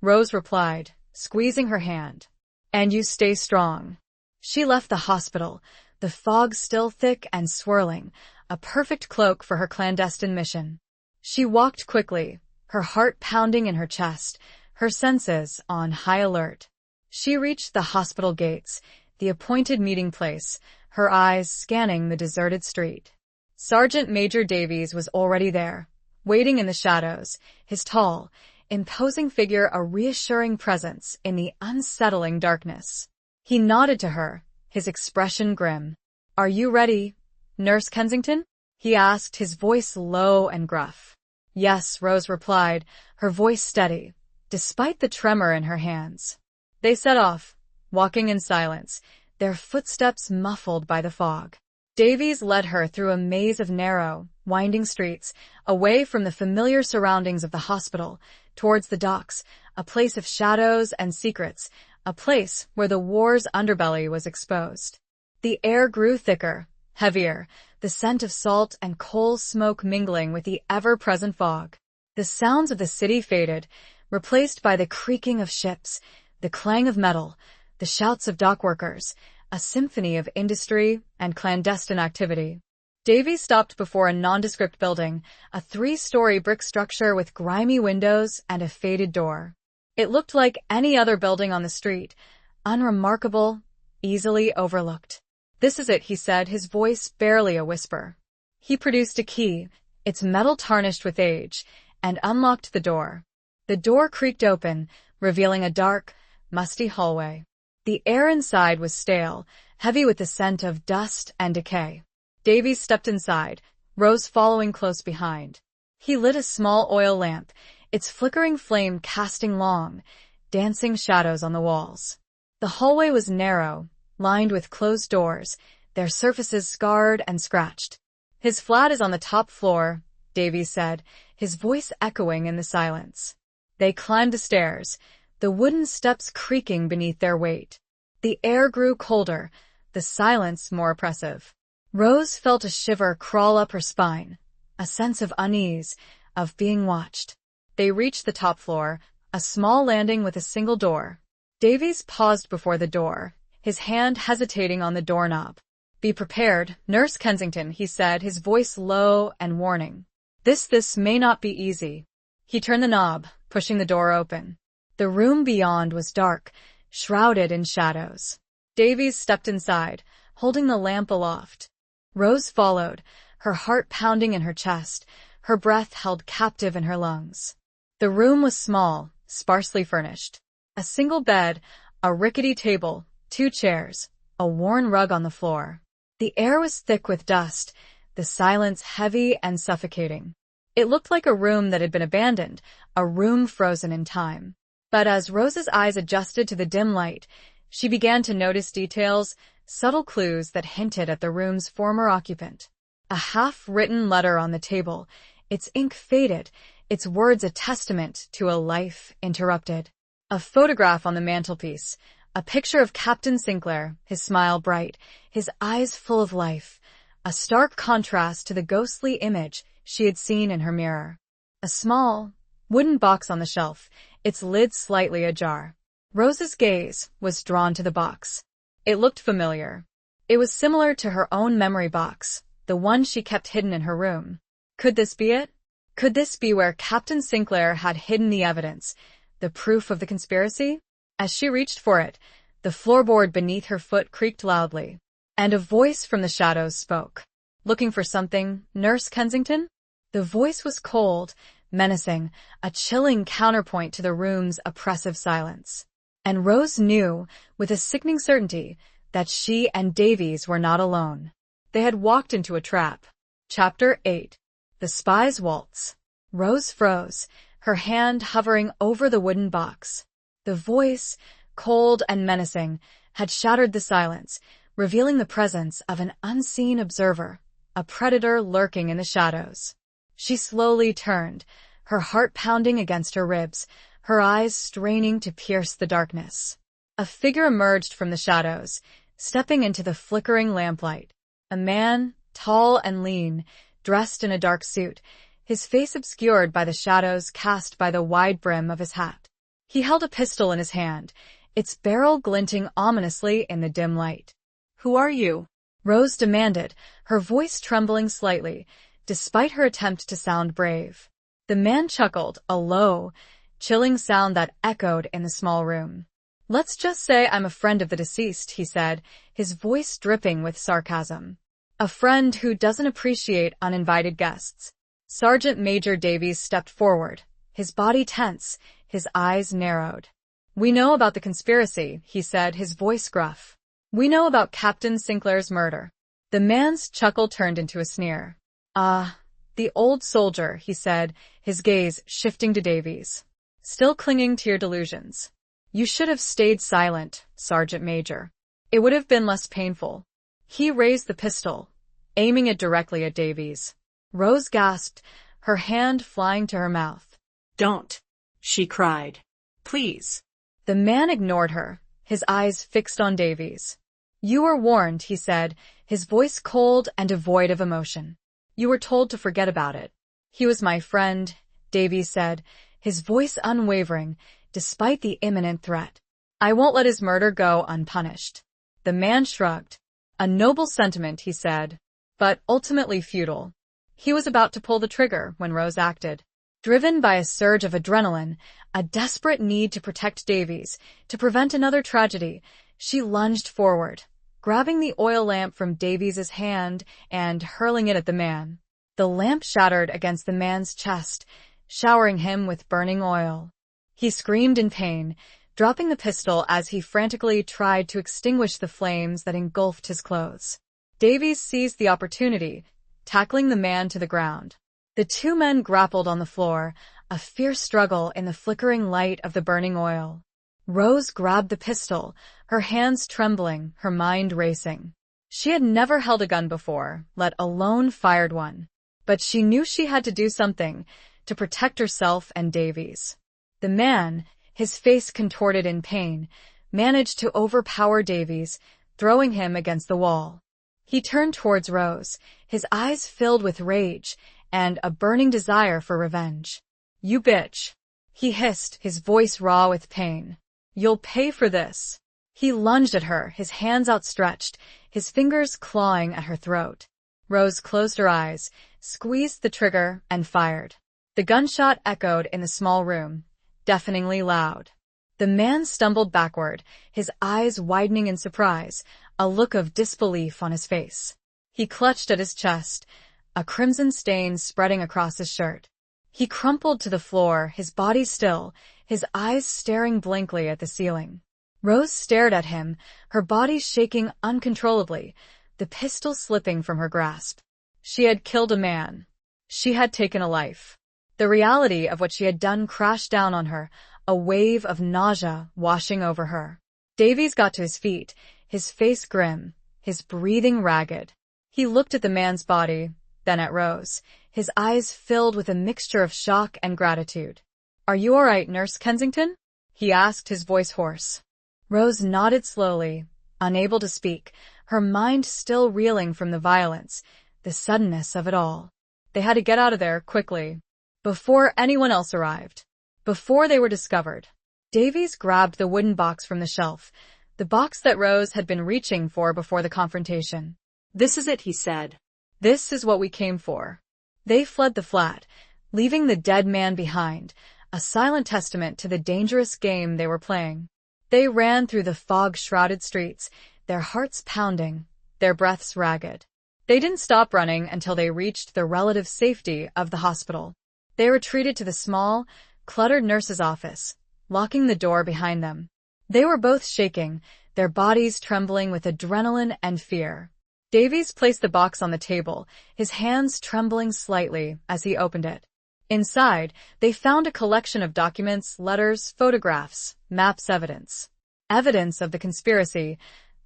Rose replied, squeezing her hand. "And you stay strong." She left the hospital, the fog still thick and swirling, a perfect cloak for her clandestine mission. She walked quickly, her heart pounding in her chest, her senses on high alert. She reached the hospital gates, the appointed meeting place, her eyes scanning the deserted street. Sergeant Major Davies was already there, waiting in the shadows, his tall, imposing figure a reassuring presence in the unsettling darkness. He nodded to her, his expression grim. "Are you ready, Nurse Kensington?" he asked, his voice low and gruff. "Yes," Rose replied, her voice steady, despite the tremor in her hands. They set off, walking in silence, their footsteps muffled by the fog. Davies led her through a maze of narrow, winding streets, away from the familiar surroundings of the hospital, towards the docks, a place of shadows and secrets, a place where the war's underbelly was exposed. The air grew thicker, heavier, the scent of salt and coal smoke mingling with the ever-present fog. The sounds of the city faded, replaced by the creaking of ships, the clang of metal, the shouts of dockworkers, a symphony of industry and clandestine activity. Davies stopped before a nondescript building, a 3-story brick structure with grimy windows and a faded door. It looked like any other building on the street, unremarkable, easily overlooked. "This is it," he said, his voice barely a whisper. He produced a key, its metal tarnished with age, and unlocked the door. The door creaked open, revealing a dark, musty hallway. The air inside was stale, heavy with the scent of dust and decay. Davies stepped inside, Rose following close behind. He lit a small oil lamp, its flickering flame casting long, dancing shadows on the walls. The hallway was narrow, lined with closed doors, their surfaces scarred and scratched. "His flat is on the top floor," Davies said, his voice echoing in the silence. They climbed the stairs, the wooden steps creaking beneath their weight. The air grew colder, the silence more oppressive. Rose felt a shiver crawl up her spine, a sense of unease, of being watched. They reached the top floor, a small landing with a single door. Davies paused before the door, his hand hesitating on the doorknob. "Be prepared, Nurse Kensington," he said, his voice low and warning. This may not be easy." He turned the knob, pushing the door open. The room beyond was dark, shrouded in shadows. Davies stepped inside, holding the lamp aloft. Rose followed, her heart pounding in her chest, her breath held captive in her lungs. The room was small, sparsely furnished. A single bed, a rickety table, 2 chairs, a worn rug on the floor. The air was thick with dust, the silence heavy and suffocating. It looked like a room that had been abandoned, a room frozen in time. But as Rose's eyes adjusted to the dim light, she began to notice details, subtle clues that hinted at the room's former occupant. A half-written letter on the table, its ink faded, its words a testament to a life interrupted. A photograph on the mantelpiece, a picture of Captain Sinclair, his smile bright, his eyes full of life, a stark contrast to the ghostly image she had seen in her mirror. A small, wooden box on the shelf, its lid slightly ajar. Rose's gaze was drawn to the box. It looked familiar. It was similar to her own memory box, the one she kept hidden in her room. Could this be it? Could this be where Captain Sinclair had hidden the evidence, the proof of the conspiracy? As she reached for it, the floorboard beneath her foot creaked loudly, and a voice from the shadows spoke. "Looking for something, Nurse Kensington?" The voice was cold, menacing, a chilling counterpoint to the room's oppressive silence. And Rose knew, with a sickening certainty, that she and Davies were not alone. They had walked into a trap. Chapter 8. The Spy's Waltz. Rose froze, her hand hovering over the wooden box. The voice, cold and menacing, had shattered the silence, revealing the presence of an unseen observer, a predator lurking in the shadows. She slowly turned, her heart pounding against her ribs, her eyes straining to pierce the darkness. A figure emerged from the shadows, stepping into the flickering lamplight. A man, tall and lean, dressed in a dark suit, his face obscured by the shadows cast by the wide brim of his hat. He held a pistol in his hand, its barrel glinting ominously in the dim light. "Who are you?" Rose demanded, her voice trembling slightly, despite her attempt to sound brave. The man chuckled, a low, chilling sound that echoed in the small room. "Let's just say I'm a friend of the deceased," he said, his voice dripping with sarcasm. "A friend who doesn't appreciate uninvited guests." Sergeant Major Davies stepped forward, his body tense, his eyes narrowed. "We know about the conspiracy," he said, his voice gruff. "We know about Captain Sinclair's murder." The man's chuckle turned into a sneer. "Ah, the old soldier," he said, his gaze shifting to Davies. "Still clinging to your delusions. You should have stayed silent, Sergeant Major. It would have been less painful." He raised the pistol, aiming it directly at Davies. Rose gasped, her hand flying to her mouth. "Don't," she cried. "Please." The man ignored her, his eyes fixed on Davies. "You were warned," he said, his voice cold and devoid of emotion. "You were told to forget about it." "He was my friend," Davies said, his voice unwavering, despite the imminent threat. "I won't let his murder go unpunished." The man shrugged. "A noble sentiment," he said, "but ultimately futile." He was about to pull the trigger when Rose acted. Driven by a surge of adrenaline, a desperate need to protect Davies, to prevent another tragedy, she lunged forward, grabbing the oil lamp from Davies's hand and hurling it at the man. The lamp shattered against the man's chest, showering him with burning oil. He screamed in pain, dropping the pistol as he frantically tried to extinguish the flames that engulfed his clothes. Davies seized the opportunity, tackling the man to the ground. The two men grappled on the floor, a fierce struggle in the flickering light of the burning oil. Rose grabbed the pistol, her hands trembling, her mind racing. She had never held a gun before, let alone fired one. But she knew she had to do something to protect herself and Davies. The man, his face contorted in pain, managed to overpower Davies, throwing him against the wall. He turned towards Rose, his eyes filled with rage and a burning desire for revenge. "You bitch," he hissed, his voice raw with pain. "You'll pay for this." He lunged at her, his hands outstretched, his fingers clawing at her throat. Rose closed her eyes, squeezed the trigger, and fired. The gunshot echoed in the small room, deafeningly loud. The man stumbled backward, his eyes widening in surprise, a look of disbelief on his face. He clutched at his chest, a crimson stain spreading across his shirt. He crumpled to the floor, his body still, his eyes staring blankly at the ceiling. Rose stared at him, her body shaking uncontrollably, the pistol slipping from her grasp. She had killed a man. She had taken a life. The reality of what she had done crashed down on her, a wave of nausea washing over her. Davies got to his feet, his face grim, his breathing ragged. He looked at the man's body, then at Rose, his eyes filled with a mixture of shock and gratitude. "Are you all right, Nurse Kensington?" he asked, his voice hoarse. Rose nodded slowly, unable to speak, her mind still reeling from the violence, the suddenness of it all. They had to get out of there quickly, before anyone else arrived, before they were discovered. Davies grabbed the wooden box from the shelf, the box that Rose had been reaching for before the confrontation. "This is it," he said. "This is what we came for." They fled the flat, leaving the dead man behind, a silent testament to the dangerous game they were playing. They ran through the fog-shrouded streets, their hearts pounding, their breaths ragged. They didn't stop running until they reached the relative safety of the hospital. They retreated to the small, cluttered nurse's office, locking the door behind them. They were both shaking, their bodies trembling with adrenaline and fear. Davies placed the box on the table, his hands trembling slightly as he opened it. Inside, they found a collection of documents, letters, photographs, maps, evidence. Evidence of the conspiracy,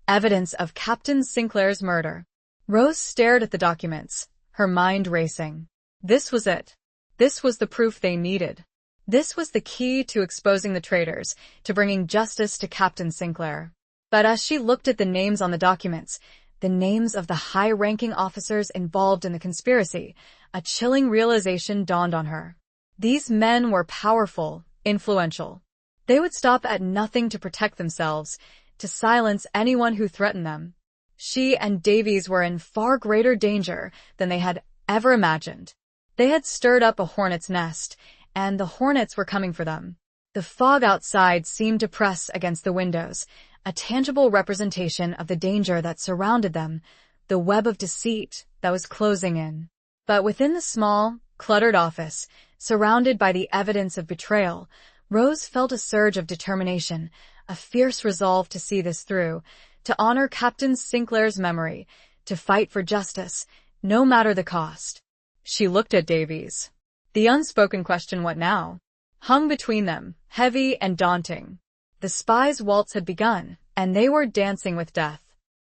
evidence of Captain Sinclair's murder. Rose stared at the documents, her mind racing. This was it. This was the proof they needed. This was the key to exposing the traitors, to bringing justice to Captain Sinclair. But as she looked at the names on the documents, the names of the high-ranking officers involved in the conspiracy, a chilling realization dawned on her. These men were powerful, influential. They would stop at nothing to protect themselves, to silence anyone who threatened them. She and Davies were in far greater danger than they had ever imagined. They had stirred up a hornet's nest, and the hornets were coming for them. The fog outside seemed to press against the windows, a tangible representation of the danger that surrounded them, the web of deceit that was closing in. But within the small, cluttered office, surrounded by the evidence of betrayal, Rose felt a surge of determination, a fierce resolve to see this through, to honor Captain Sinclair's memory, to fight for justice, no matter the cost. She looked at Davies. The unspoken question, "What now?" hung between them, heavy and daunting. The spies' waltz had begun, and they were dancing with death.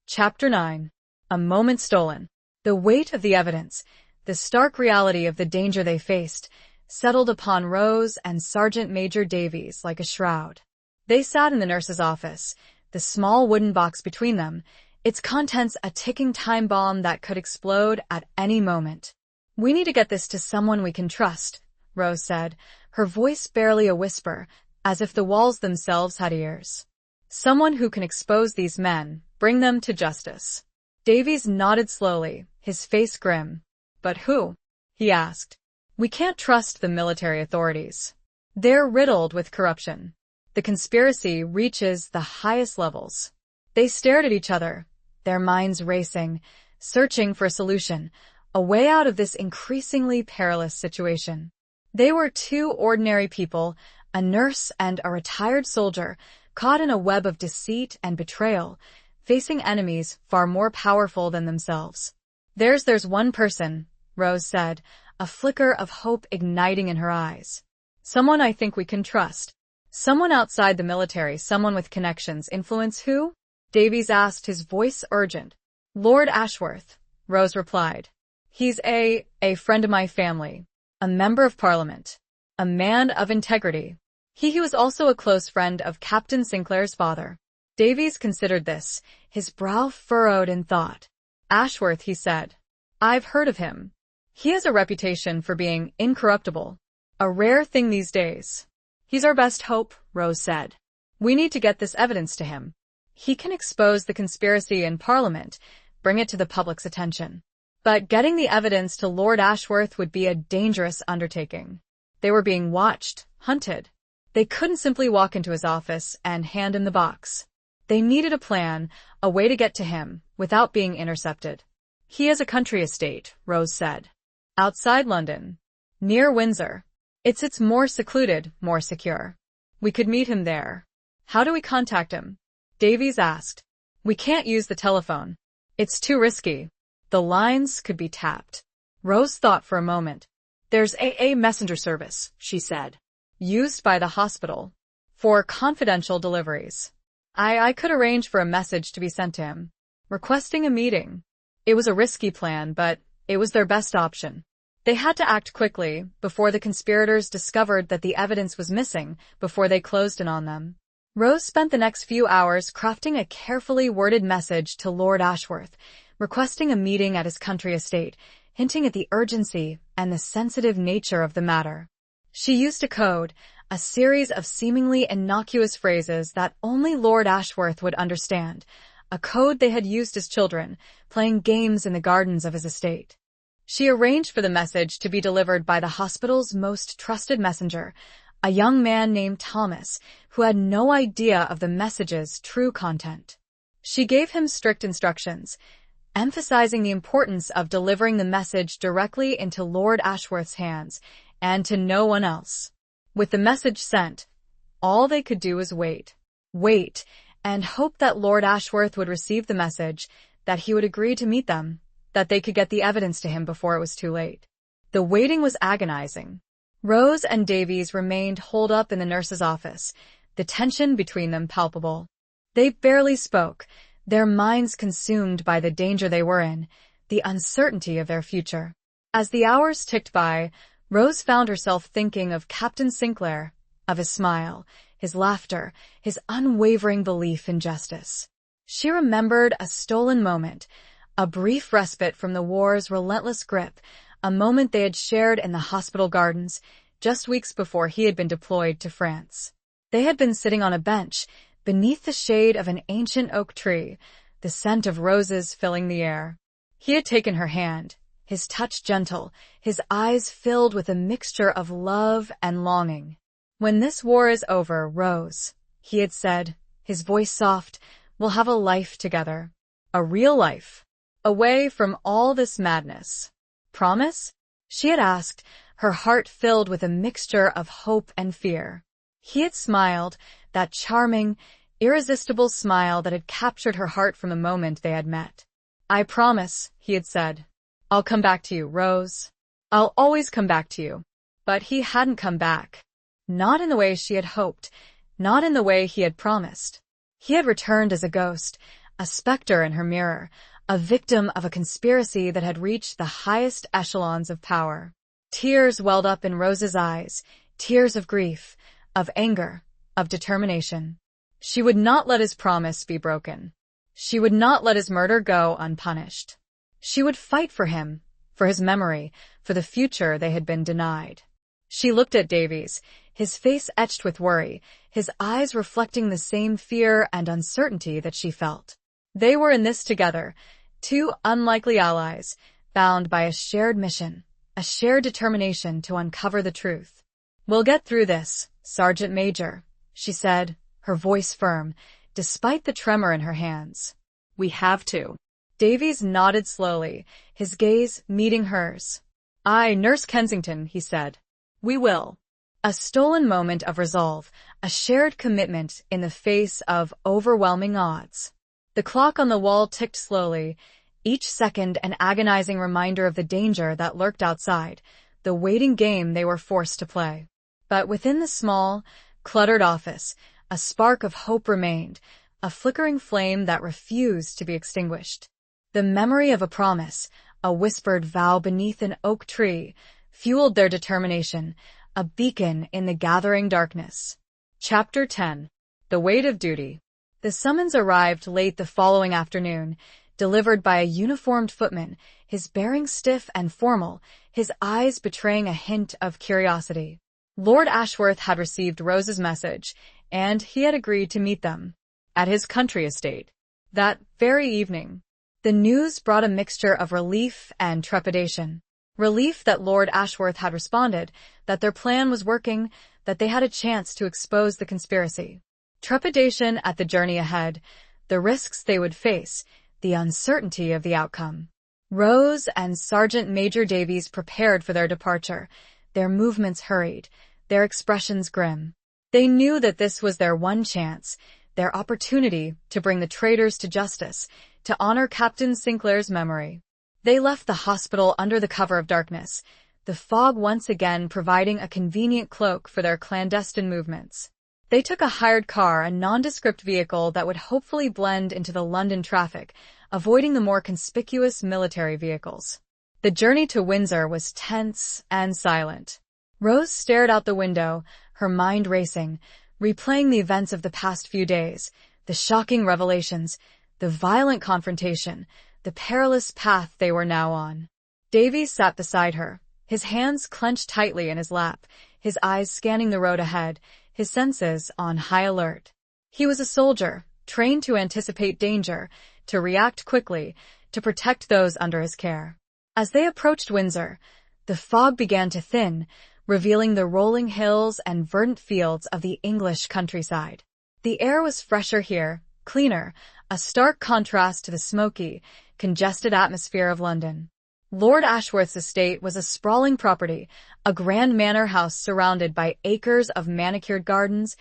Chapter 9. A moment stolen. The weight of the evidence, the stark reality of the danger they faced, settled upon Rose and Sergeant Major Davies like a shroud. They sat in the nurse's office, the small wooden box between them, its contents a ticking time bomb that could explode at any moment. "We need to get this to someone we can trust," Rose said, her voice barely a whisper, as if the walls themselves had ears. "Someone who can expose these men, bring them to justice." Davies nodded slowly, his face grim. "But who?" he asked. "We can't trust the military authorities. They're riddled with corruption. The conspiracy reaches the highest levels." They stared at each other, their minds racing, searching for a solution, a way out of this increasingly perilous situation. They were two ordinary people, a nurse and a retired soldier, caught in a web of deceit and betrayal, facing enemies far more powerful than themselves. There's one person," Rose said, a flicker of hope igniting in her eyes. "Someone I think we can trust. Someone outside the military, someone with connections, influence." "Who?" Davies asked, his voice urgent. "Lord Ashworth," Rose replied. "He's a friend of my family, a member of Parliament, a man of integrity. He was also a close friend of Captain Sinclair's father." Davies considered this, his brow furrowed in thought. "Ashworth," he said. "I've heard of him. He has a reputation for being incorruptible, a rare thing these days." "He's our best hope," Rose said. "We need to get this evidence to him. He can expose the conspiracy in Parliament, bring it to the public's attention. But getting the evidence to Lord Ashworth would be a dangerous undertaking. They were being watched, hunted. They couldn't simply walk into his office and hand him the box. They needed a plan, a way to get to him, without being intercepted. He has a country estate, Rose said. Outside London. Near Windsor. It's more secluded, more secure. We could meet him there. How do we contact him? Davies asked. We can't use the telephone. It's too risky. The lines could be tapped. Rose thought for a moment. There's a messenger service, she said. Used by the hospital. For confidential deliveries. I could arrange for a message to be sent to him. Requesting a meeting. It was a risky plan, but it was their best option. They had to act quickly before the conspirators discovered that the evidence was missing before they closed in on them. Rose spent the next few hours crafting a carefully worded message to Lord Ashworth, requesting a meeting at his country estate, hinting at the urgency and the sensitive nature of the matter. She used a code, a series of seemingly innocuous phrases that only Lord Ashworth would understand, a code they had used as children, playing games in the gardens of his estate. She arranged for the message to be delivered by the hospital's most trusted messenger, a young man named Thomas, who had no idea of the message's true content. She gave him strict instructions, emphasizing the importance of delivering the message directly into Lord Ashworth's hands, and to no one else. With the message sent, all they could do was wait, and hope that Lord Ashworth would receive the message, that he would agree to meet them, that they could get the evidence to him before it was too late. The waiting was agonizing. Rose and Davies remained holed up in the nurse's office, the tension between them palpable. They barely spoke, their minds consumed by the danger they were in, the uncertainty of their future. As the hours ticked by, Rose found herself thinking of Captain Sinclair, of his smile, his laughter, his unwavering belief in justice. She remembered a stolen moment, a brief respite from the war's relentless grip, a moment they had shared in the hospital gardens, just weeks before he had been deployed to France. They had been sitting on a bench, beneath the shade of an ancient oak tree, the scent of roses filling the air. He had taken her hand, his touch gentle, his eyes filled with a mixture of love and longing. When this war is over, Rose, he had said, his voice soft, we'll have a life together. A real life. Away from all this madness. Promise? She had asked, her heart filled with a mixture of hope and fear. He had smiled, that charming, irresistible smile that had captured her heart from the moment they had met. I promise, he had said. I'll come back to you, Rose. I'll always come back to you. But he hadn't come back. Not in the way she had hoped, not in the way he had promised. He had returned as a ghost, a specter in her mirror, a victim of a conspiracy that had reached the highest echelons of power. Tears welled up in Rose's eyes, tears of grief, of anger, of determination. She would not let his promise be broken. She would not let his murder go unpunished. She would fight for him, for his memory, for the future they had been denied. She looked at Davies, his face etched with worry, his eyes reflecting the same fear and uncertainty that she felt. They were in this together, two unlikely allies, bound by a shared mission, a shared determination to uncover the truth. We'll get through this, Sergeant Major, she said, her voice firm, despite the tremor in her hands. We have to. Davies nodded slowly, his gaze meeting hers. Aye, Nurse Kensington, he said. We will. A stolen moment of resolve, a shared commitment in the face of overwhelming odds. The clock on the wall ticked slowly, each second an agonizing reminder of the danger that lurked outside, the waiting game they were forced to play. But within the small, cluttered office, a spark of hope remained, a flickering flame that refused to be extinguished. The memory of a promise, a whispered vow beneath an oak tree, fueled their determination, a beacon in the gathering darkness. Chapter 10. The Weight of Duty. The summons arrived late the following afternoon, delivered by a uniformed footman, his bearing stiff and formal, his eyes betraying a hint of curiosity. Lord Ashworth had received Rose's message, and he had agreed to meet them at his country estate that very evening. The news brought a mixture of relief and trepidation. Relief that Lord Ashworth had responded, that their plan was working, that they had a chance to expose the conspiracy. Trepidation at the journey ahead, the risks they would face, the uncertainty of the outcome. Rose and Sergeant Major Davies prepared for their departure, their movements hurried, their expressions grim. They knew that this was their one chance, their opportunity to bring the traitors to justice, to honor Captain Sinclair's memory. They left the hospital under the cover of darkness, the fog once again providing a convenient cloak for their clandestine movements. They took a hired car, a nondescript vehicle that would hopefully blend into the London traffic, avoiding the more conspicuous military vehicles. The journey to Windsor was tense and silent. Rose stared out the window, her mind racing, replaying the events of the past few days, the shocking revelations, the violent confrontation, the perilous path they were now on. Davies sat beside her, his hands clenched tightly in his lap, his eyes scanning the road ahead, his senses on high alert. He was a soldier, trained to anticipate danger, to react quickly, to protect those under his care. As they approached Windsor, the fog began to thin, revealing the rolling hills and verdant fields of the English countryside. The air was fresher here, cleaner, a stark contrast to the smoky, congested atmosphere of London. Lord Ashworth's estate was a sprawling property, a grand manor house surrounded by acres of manicured gardens,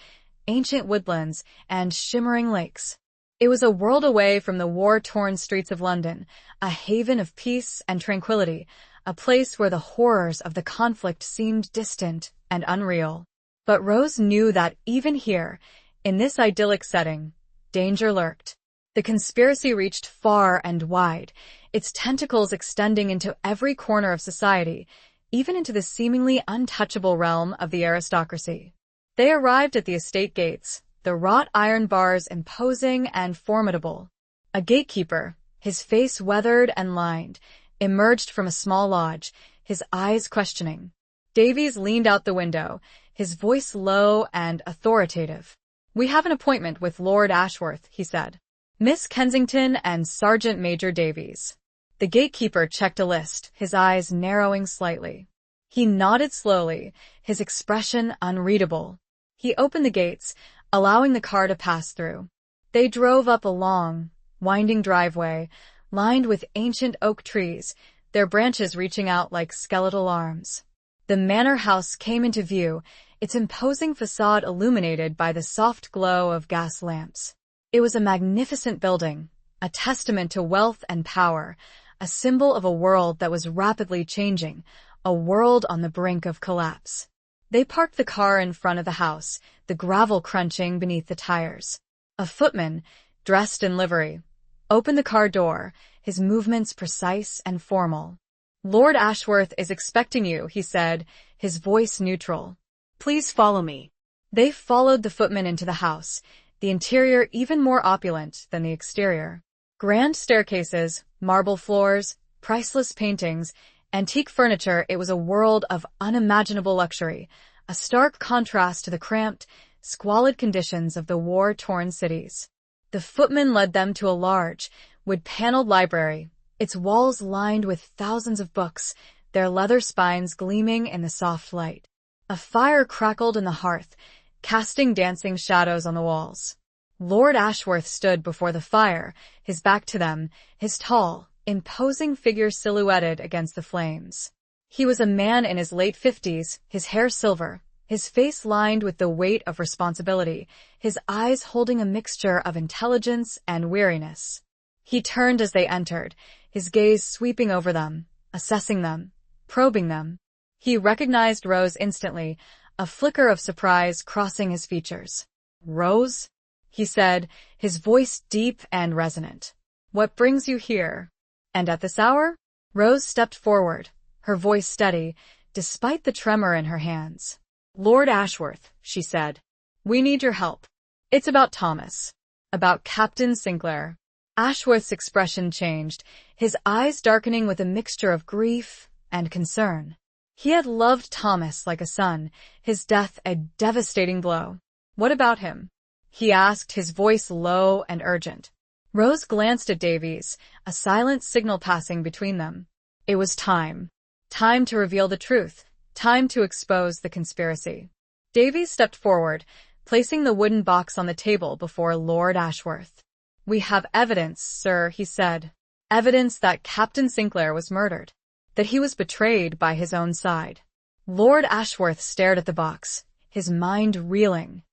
ancient woodlands, and shimmering lakes. It was a world away from the war-torn streets of London, a haven of peace and tranquility, a place where the horrors of the conflict seemed distant and unreal. But Rose knew that even here, in this idyllic setting, danger lurked. The conspiracy reached far and wide, its tentacles extending into every corner of society, even into the seemingly untouchable realm of the aristocracy. They arrived at the estate gates, the wrought iron bars imposing and formidable. A gatekeeper, his face weathered and lined, emerged from a small lodge, his eyes questioning. Davies leaned out the window, his voice low and authoritative. "We have an appointment with Lord Ashworth," he said. "Miss Kensington and Sergeant Major Davies." The gatekeeper checked a list, his eyes narrowing slightly. He nodded slowly, his expression unreadable. He opened the gates, allowing the car to pass through. They drove up a long, winding driveway, lined with ancient oak trees, their branches reaching out like skeletal arms. The manor house came into view, its imposing facade illuminated by the soft glow of gas lamps. It was a magnificent building, a testament to wealth and power, a symbol of a world that was rapidly changing, a world on the brink of collapse. They parked the car in front of the house, the gravel crunching beneath the tires. A footman, dressed in livery, opened the car door, his movements precise and formal. "Lord Ashworth is expecting you," he said, his voice neutral. "Please follow me." They followed the footman into the house, the interior even more opulent than the exterior. Grand staircases, marble floors, priceless paintings, antique furniture, it was a world of unimaginable luxury, a stark contrast to the cramped, squalid conditions of the war-torn cities. The footman led them to a large, wood-paneled library, its walls lined with thousands of books, their leather spines gleaming in the soft light. A fire crackled in the hearth, casting dancing shadows on the walls. Lord Ashworth stood before the fire, his back to them, his tall, imposing figure silhouetted against the flames. He was a man in his late 50s, his hair silver, his face lined with the weight of responsibility, his eyes holding a mixture of intelligence and weariness. He turned as they entered, his gaze sweeping over them, assessing them, probing them. He recognized Rose instantly, a flicker of surprise crossing his features. "Rose?" he said, his voice deep and resonant. "What brings you here? And at this hour?" Rose stepped forward, her voice steady, despite the tremor in her hands. "Lord Ashworth," she said, "we need your help. It's about Thomas. About Captain Sinclair." Ashworth's expression changed, his eyes darkening with a mixture of grief and concern. He had loved Thomas like a son, his death a devastating blow. "What about him?" he asked, his voice low and urgent. Rose glanced at Davies, a silent signal passing between them. It was time. Time to reveal the truth. Time to expose the conspiracy. Davies stepped forward, placing the wooden box on the table before Lord Ashworth. "We have evidence, sir," he said. "Evidence that Captain Sinclair was murdered. That he was betrayed by his own side." Lord Ashworth stared at the box, his mind reeling.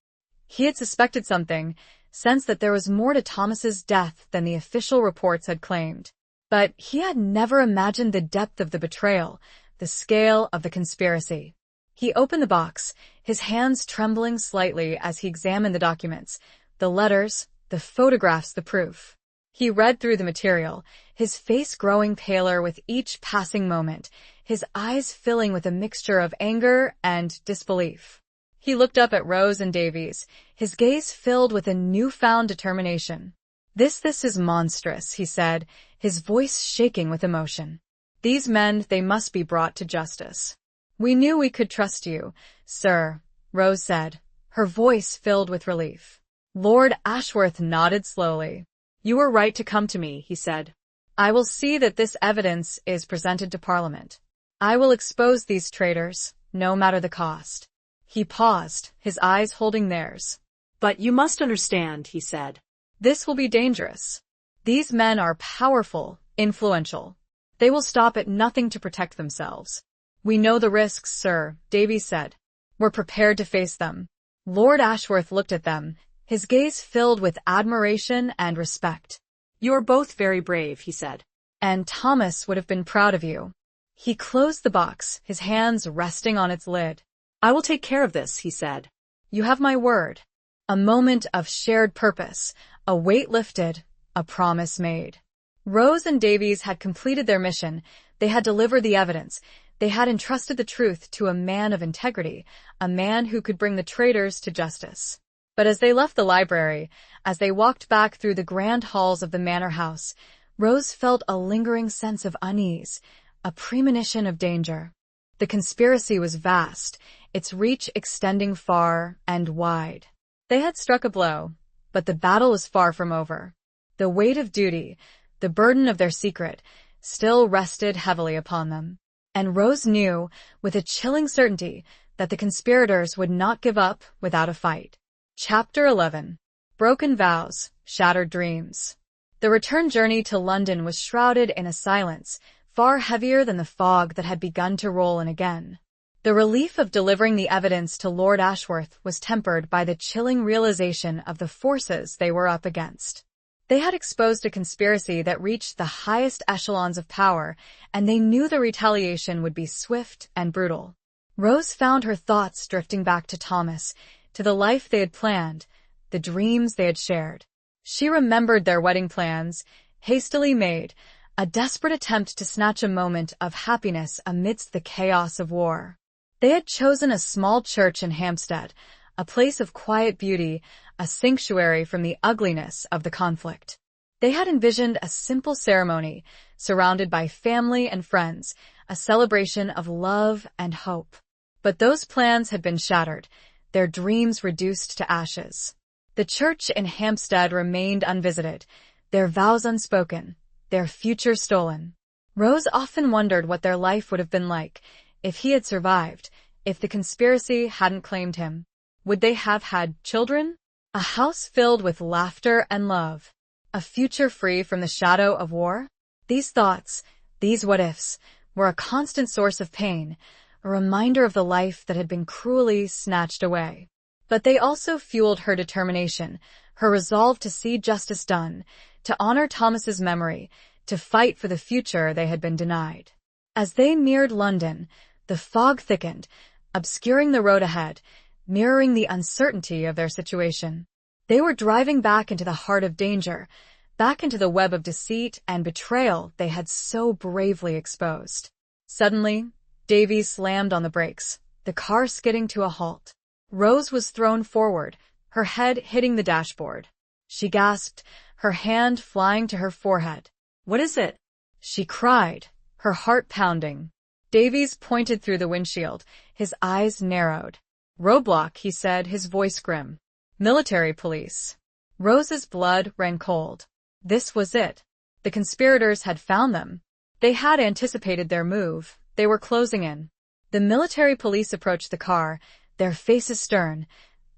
He had suspected something, sensed that there was more to Thomas's death than the official reports had claimed. But he had never imagined the depth of the betrayal, the scale of the conspiracy. He opened the box, his hands trembling slightly as he examined the documents, the letters, the photographs, the proof. He read through the material, his face growing paler with each passing moment, his eyes filling with a mixture of anger and disbelief. He looked up at Rose and Davies, his gaze filled with a newfound determination. This is monstrous, he said, his voice shaking with emotion. These men, they must be brought to justice. We knew we could trust you, sir, Rose said, her voice filled with relief. Lord Ashworth nodded slowly. You were right to come to me, he said. I will see that this evidence is presented to Parliament. I will expose these traitors, no matter the cost. He paused, his eyes holding theirs. But you must understand, he said. This will be dangerous. These men are powerful, influential. They will stop at nothing to protect themselves. We know the risks, sir, Davies said. We're prepared to face them. Lord Ashworth looked at them, his gaze filled with admiration and respect. You're both very brave, he said. And Thomas would have been proud of you. He closed the box, his hands resting on its lid. I will take care of this, he said. You have my word. A moment of shared purpose, a weight lifted, a promise made. Rose and Davies had completed their mission. They had delivered the evidence. They had entrusted the truth to a man of integrity, a man who could bring the traitors to justice. But as they left the library, as they walked back through the grand halls of the manor house, Rose felt a lingering sense of unease, a premonition of danger. The conspiracy was vast, its reach extending far and wide. They had struck a blow, but the battle was far from over. The weight of duty, the burden of their secret, still rested heavily upon them. And Rose knew, with a chilling certainty, that the conspirators would not give up without a fight. Chapter 11. Broken Vows, Shattered Dreams. The return journey to London was shrouded in a silence, far heavier than the fog that had begun to roll in again. The relief of delivering the evidence to Lord Ashworth was tempered by the chilling realization of the forces they were up against. They had exposed a conspiracy that reached the highest echelons of power, and they knew the retaliation would be swift and brutal. Rose found her thoughts drifting back to Thomas, to the life they had planned, the dreams they had shared. She remembered their wedding plans, hastily made, a desperate attempt to snatch a moment of happiness amidst the chaos of war. They had chosen a small church in Hampstead, a place of quiet beauty, a sanctuary from the ugliness of the conflict. They had envisioned a simple ceremony, surrounded by family and friends, a celebration of love and hope. But those plans had been shattered, their dreams reduced to ashes. The church in Hampstead remained unvisited, their vows unspoken, their future stolen. Rose often wondered what their life would have been like if he had survived, if the conspiracy hadn't claimed him. Would they have had children? A house filled with laughter and love? A future free from the shadow of war? These thoughts, these what-ifs, were a constant source of pain, a reminder of the life that had been cruelly snatched away. But they also fueled her determination, her resolve to see justice done, to honor Thomas's memory, to fight for the future they had been denied. As they neared London, the fog thickened, obscuring the road ahead, mirroring the uncertainty of their situation. They were driving back into the heart of danger, back into the web of deceit and betrayal they had so bravely exposed. Suddenly, Davies slammed on the brakes, the car skidding to a halt. Rose was thrown forward, her head hitting the dashboard. She gasped, her hand flying to her forehead. What is it? She cried, her heart pounding. Davies pointed through the windshield, his eyes narrowed. Roadblock, he said, his voice grim. Military police. Rose's blood ran cold. This was it. The conspirators had found them. They had anticipated their move. They were closing in. The military police approached the car, their faces stern,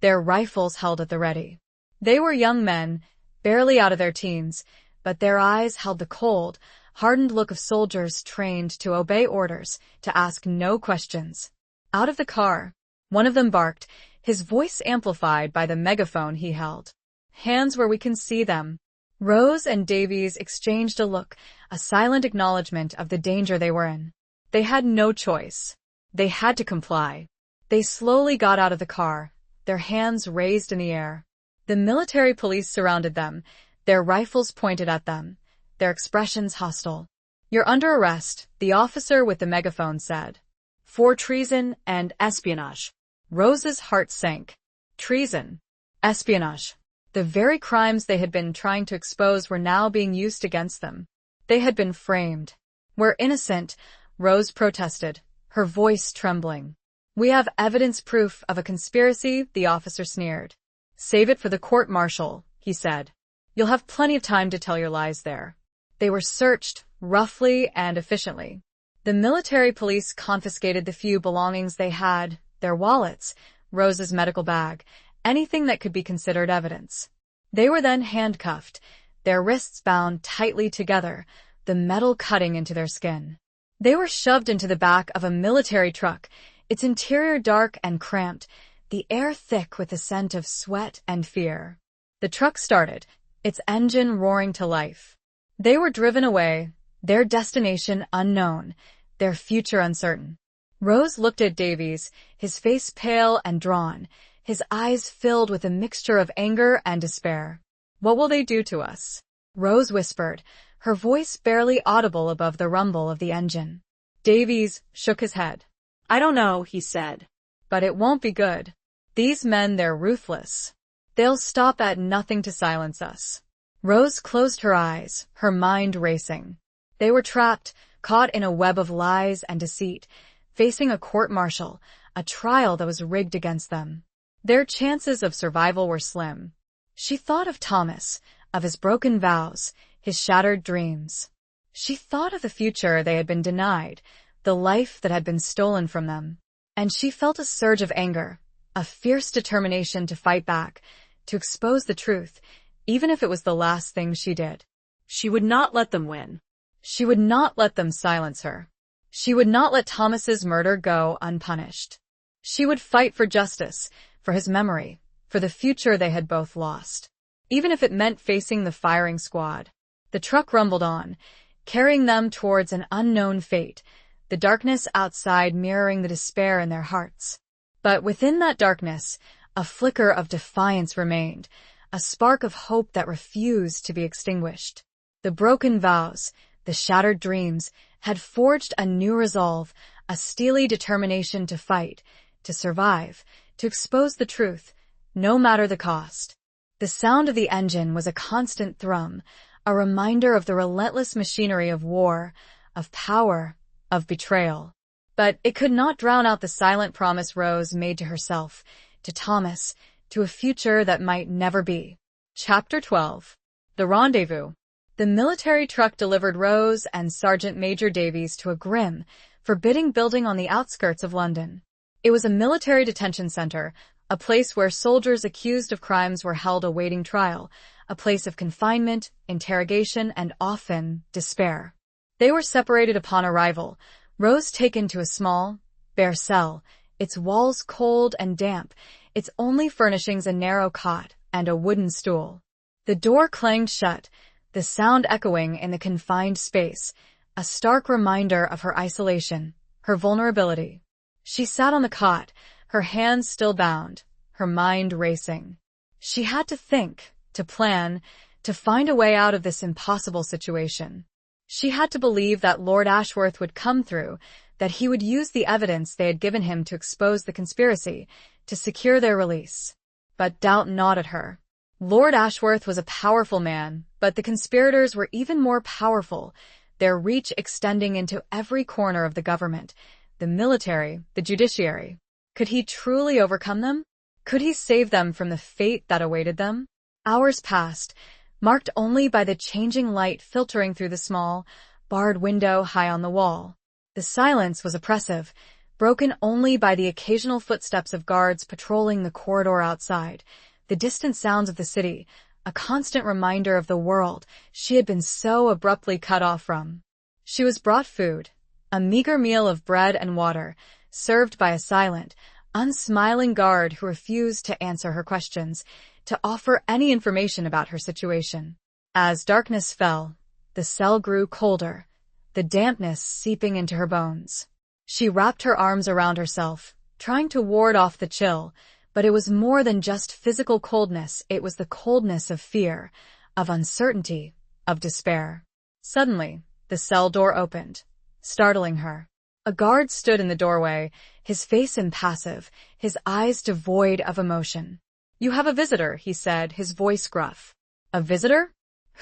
their rifles held at the ready. They were young men, barely out of their teens, but their eyes held the cold, hardened look of soldiers trained to obey orders, to ask no questions. Out of the car, one of them barked, his voice amplified by the megaphone he held. Hands where we can see them. Rose and Davies exchanged a look, a silent acknowledgement of the danger they were in. They had no choice. They had to comply. They slowly got out of the car, their hands raised in the air. The military police surrounded them, their rifles pointed at them, their expressions hostile. "You're under arrest," the officer with the megaphone said. "For treason and espionage." Rose's heart sank. Treason. Espionage. The very crimes they had been trying to expose were now being used against them. They had been framed. "We're innocent," Rose protested, her voice trembling. "We have evidence proof of a conspiracy," the officer sneered. "Save it for the court-martial," he said. "You'll have plenty of time to tell your lies there." They were searched, roughly and efficiently. The military police confiscated the few belongings they had, their wallets, Rose's medical bag, anything that could be considered evidence. They were then handcuffed, their wrists bound tightly together, the metal cutting into their skin. They were shoved into the back of a military truck, its interior dark and cramped, the air thick with the scent of sweat and fear. The truck started, its engine roaring to life. They were driven away, their destination unknown, their future uncertain. Rose looked at Davies, his face pale and drawn, his eyes filled with a mixture of anger and despair. "What will they do to us?" Rose whispered, her voice barely audible above the rumble of the engine. Davies shook his head. "I don't know," he said. "But it won't be good. These men, they're ruthless. They'll stop at nothing to silence us." Rose closed her eyes, her mind racing. They were trapped, caught in a web of lies and deceit, facing a court-martial, a trial that was rigged against them. Their chances of survival were slim. She thought of Thomas, of his broken vows, his shattered dreams. She thought of the future they had been denied, the life that had been stolen from them. And she felt a surge of anger, a fierce determination to fight back, to expose the truth, even if it was the last thing she did. She would not let them win. She would not let them silence her. She would not let Thomas's murder go unpunished. She would fight for justice, for his memory, for the future they had both lost, even if it meant facing the firing squad. The truck rumbled on, carrying them towards an unknown fate, the darkness outside mirroring the despair in their hearts. But within that darkness, a flicker of defiance remained, a spark of hope that refused to be extinguished. The broken vows, the shattered dreams, had forged a new resolve, a steely determination to fight, to survive, to expose the truth, no matter the cost. The sound of the engine was a constant thrum, a reminder of the relentless machinery of war, of power, of betrayal. But it could not drown out the silent promise Rose made to herself, to Thomas, to a future that might never be. Chapter 12. The Rendezvous. The military truck delivered Rose and Sergeant Major Davies to a grim, forbidding building on the outskirts of London. It was a military detention center, a place where soldiers accused of crimes were held awaiting trial, a place of confinement, interrogation, and often despair. They were separated upon arrival, Rose taken to a small, bare cell, its walls cold and damp, its only furnishings a narrow cot and a wooden stool. The door clanged shut, the sound echoing in the confined space, a stark reminder of her isolation, her vulnerability. She sat on the cot, her hands still bound, her mind racing. She had to think, to plan, to find a way out of this impossible situation. She had to believe that Lord Ashworth would come through, that he would use the evidence they had given him to expose the conspiracy, to secure their release. But doubt gnawed at her. Lord Ashworth was a powerful man, but the conspirators were even more powerful, their reach extending into every corner of the government, the military, the judiciary. Could he truly overcome them? Could he save them from the fate that awaited them? Hours passed, marked only by the changing light filtering through the small, barred window high on the wall. The silence was oppressive, broken only by the occasional footsteps of guards patrolling the corridor outside, the distant sounds of the city, a constant reminder of the world she had been so abruptly cut off from. She was brought food, a meager meal of bread and water, served by a silent, unsmiling guard who refused to answer her questions, to offer any information about her situation. As darkness fell, the cell grew colder, the dampness seeping into her bones. She wrapped her arms around herself, trying to ward off the chill, but it was more than just physical coldness. It was the coldness of fear, of uncertainty, of despair. Suddenly, the cell door opened, startling her. A guard stood in the doorway, his face impassive, his eyes devoid of emotion. "You have a visitor," he said, his voice gruff. A visitor?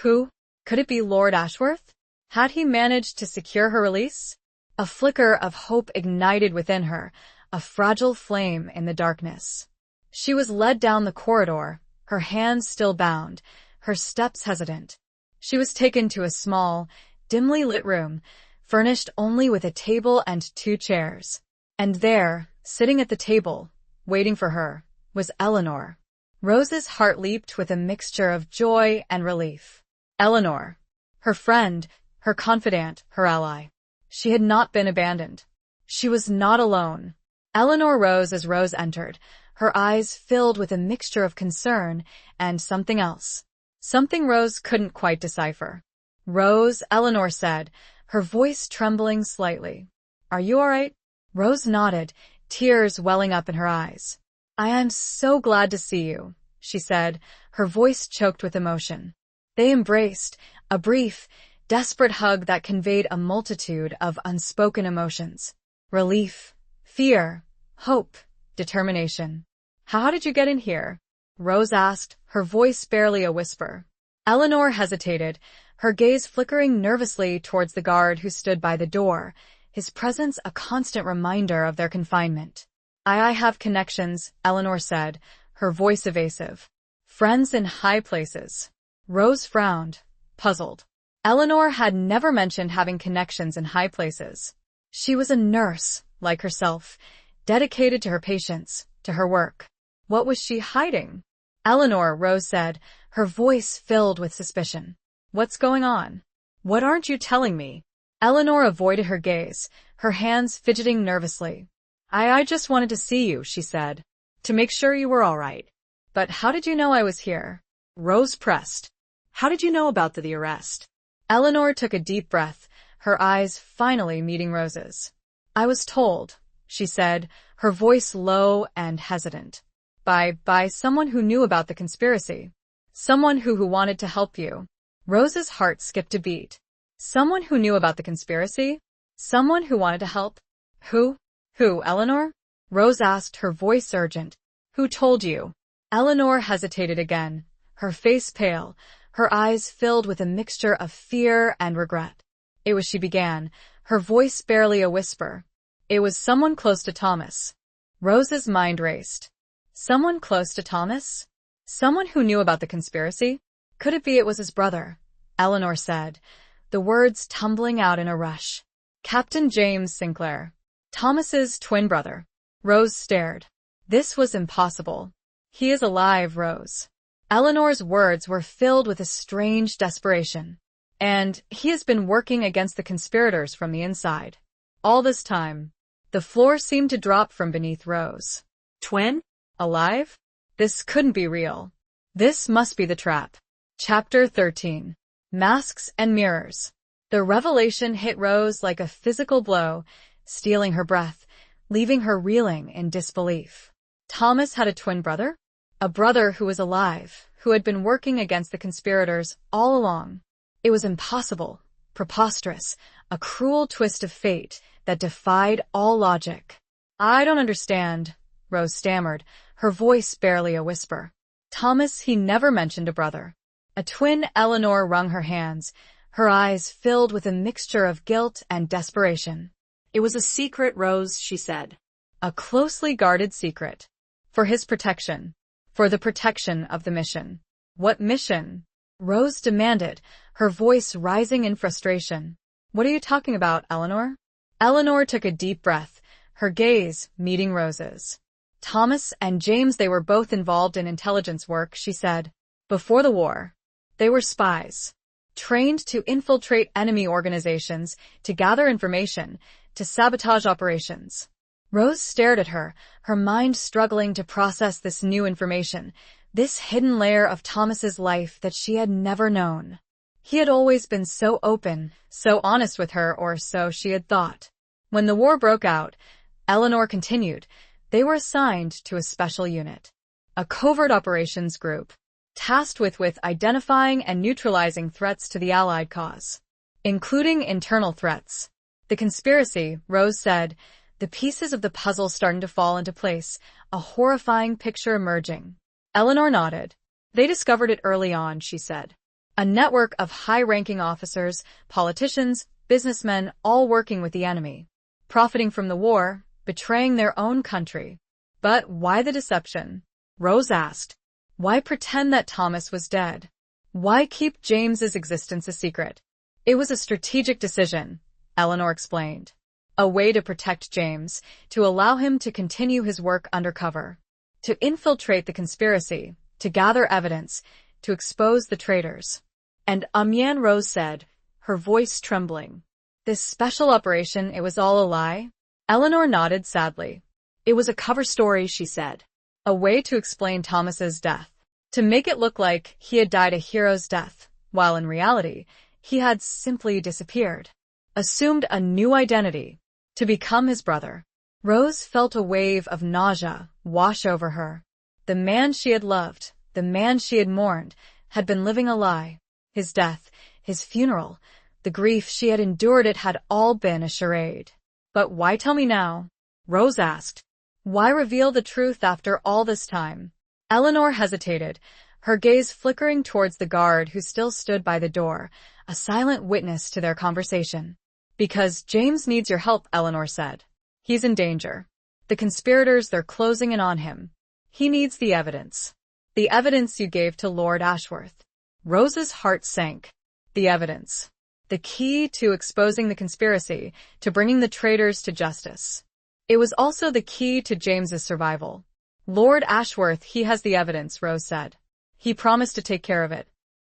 Who? Could it be Lord Ashworth? Had he managed to secure her release? A flicker of hope ignited within her, a fragile flame in the darkness. She was led down the corridor, her hands still bound, her steps hesitant. She was taken to a small, dimly lit room, furnished only with a table and 2 chairs. And there, sitting at the table, waiting for her, was Eleanor. Rose's heart leaped with a mixture of joy and relief. Eleanor. Her friend, her confidant, her ally. She had not been abandoned. She was not alone. Eleanor rose as Rose entered, her eyes filled with a mixture of concern and something else. Something Rose couldn't quite decipher. "Rose," Eleanor said, her voice trembling slightly. "Are you all right?" Rose nodded, tears welling up in her eyes. "I am so glad to see you," she said, her voice choked with emotion. They embraced, a brief, desperate hug that conveyed a multitude of unspoken emotions. Relief, fear, hope, determination. "How did you get in here?" Rose asked, her voice barely a whisper. Eleanor hesitated, her gaze flickering nervously towards the guard who stood by the door, his presence a constant reminder of their confinement. I have connections," Eleanor said, her voice evasive. "Friends in high places." Rose frowned, puzzled. Eleanor had never mentioned having connections in high places. She was a nurse, like herself, dedicated to her patients, to her work. What was she hiding? "Eleanor," Rose said, her voice filled with suspicion. "What's going on? What aren't you telling me?" Eleanor avoided her gaze, her hands fidgeting nervously. I just wanted to see you," she said, "to make sure you were all right." "But how did you know I was here?" Rose pressed. "How did you know about the arrest?" Eleanor took a deep breath, her eyes finally meeting Rose's. "I was told," she said, her voice low and hesitant. By someone who knew about the conspiracy. Someone who wanted to help you." Rose's heart skipped a beat. Someone who knew about the conspiracy? Someone who wanted to help? Who? Who, Eleanor? Rose asked, her voice urgent. "Who told you?" Eleanor hesitated again, her face pale, her eyes filled with a mixture of fear and regret. "It was," she began, her voice barely a whisper. "It was someone close to Thomas." Rose's mind raced. Someone close to Thomas? Someone who knew about the conspiracy? Could it be it was his brother? Eleanor said, the words tumbling out in a rush. Captain James Sinclair. Thomas's twin brother. Rose stared. This was impossible. "He is alive, Rose." Eleanor's words were filled with a strange desperation. "And he has been working against the conspirators from the inside. All this time." The floor seemed to drop from beneath Rose. Twin? Alive? This couldn't be real. This must be the trap. Chapter 13. Masks and Mirrors. The revelation hit Rose like a physical blow, stealing her breath, leaving her reeling in disbelief. Thomas had a twin brother? A brother who was alive, who had been working against the conspirators all along. It was impossible, preposterous, a cruel twist of fate that defied all logic. "I don't understand," Rose stammered, her voice barely a whisper. "Thomas, he never mentioned a brother." A twin. Eleanor wrung her hands, her eyes filled with a mixture of guilt and desperation. "It was a secret, Rose," she said. A closely guarded secret. For his protection. For the protection of the mission. What mission? Rose demanded, her voice rising in frustration. "What are you talking about, Eleanor?" Eleanor took a deep breath, her gaze meeting Rose's. "Thomas and James, they were both involved in intelligence work," she said. "Before the war. They were spies. Trained to infiltrate enemy organizations, to gather information, to sabotage operations." Rose stared at her, her mind struggling to process this new information, this hidden layer of Thomas's life that she had never known. He had always been so open, so honest with her, or so she had thought. When the war broke out, Eleanor continued, they were assigned to a special unit, a covert operations group, tasked with identifying and neutralizing threats to the Allied cause, including internal threats. The conspiracy, Rose said, the pieces of the puzzle starting to fall into place, a horrifying picture emerging. Eleanor nodded. They discovered it early on, she said. A network of high-ranking officers, politicians, businessmen, all working with the enemy, profiting from the war, betraying their own country. But why the deception? Rose asked. Why pretend that Thomas was dead? Why keep James's existence a secret? It was a strategic decision, Eleanor explained. A way to protect James, to allow him to continue his work undercover, to infiltrate the conspiracy, to gather evidence, to expose the traitors. And Rose said, her voice trembling. This special operation, it was all a lie? Eleanor nodded sadly. It was a cover story, she said. A way to explain Thomas's death. To make it look like he had died a hero's death, while in reality, he had simply disappeared. Assumed a new identity. To become his brother. Rose felt a wave of nausea wash over her. The man she had loved, the man she had mourned, had been living a lie. His death, his funeral, the grief she had endured, it had all been a charade. But why tell me now? Rose asked. Why reveal the truth after all this time? Eleanor hesitated, her gaze flickering towards the guard who still stood by the door, a silent witness to their conversation. Because James needs your help, Eleanor said. He's in danger. The conspirators, they're closing in on him. He needs the evidence. The evidence you gave to Lord Ashworth. Rose's heart sank. The evidence. The key to exposing the conspiracy, to bringing the traitors to justice. It was also the key to James's survival. Lord Ashworth, he has the evidence, Rose said. He promised to take care of it.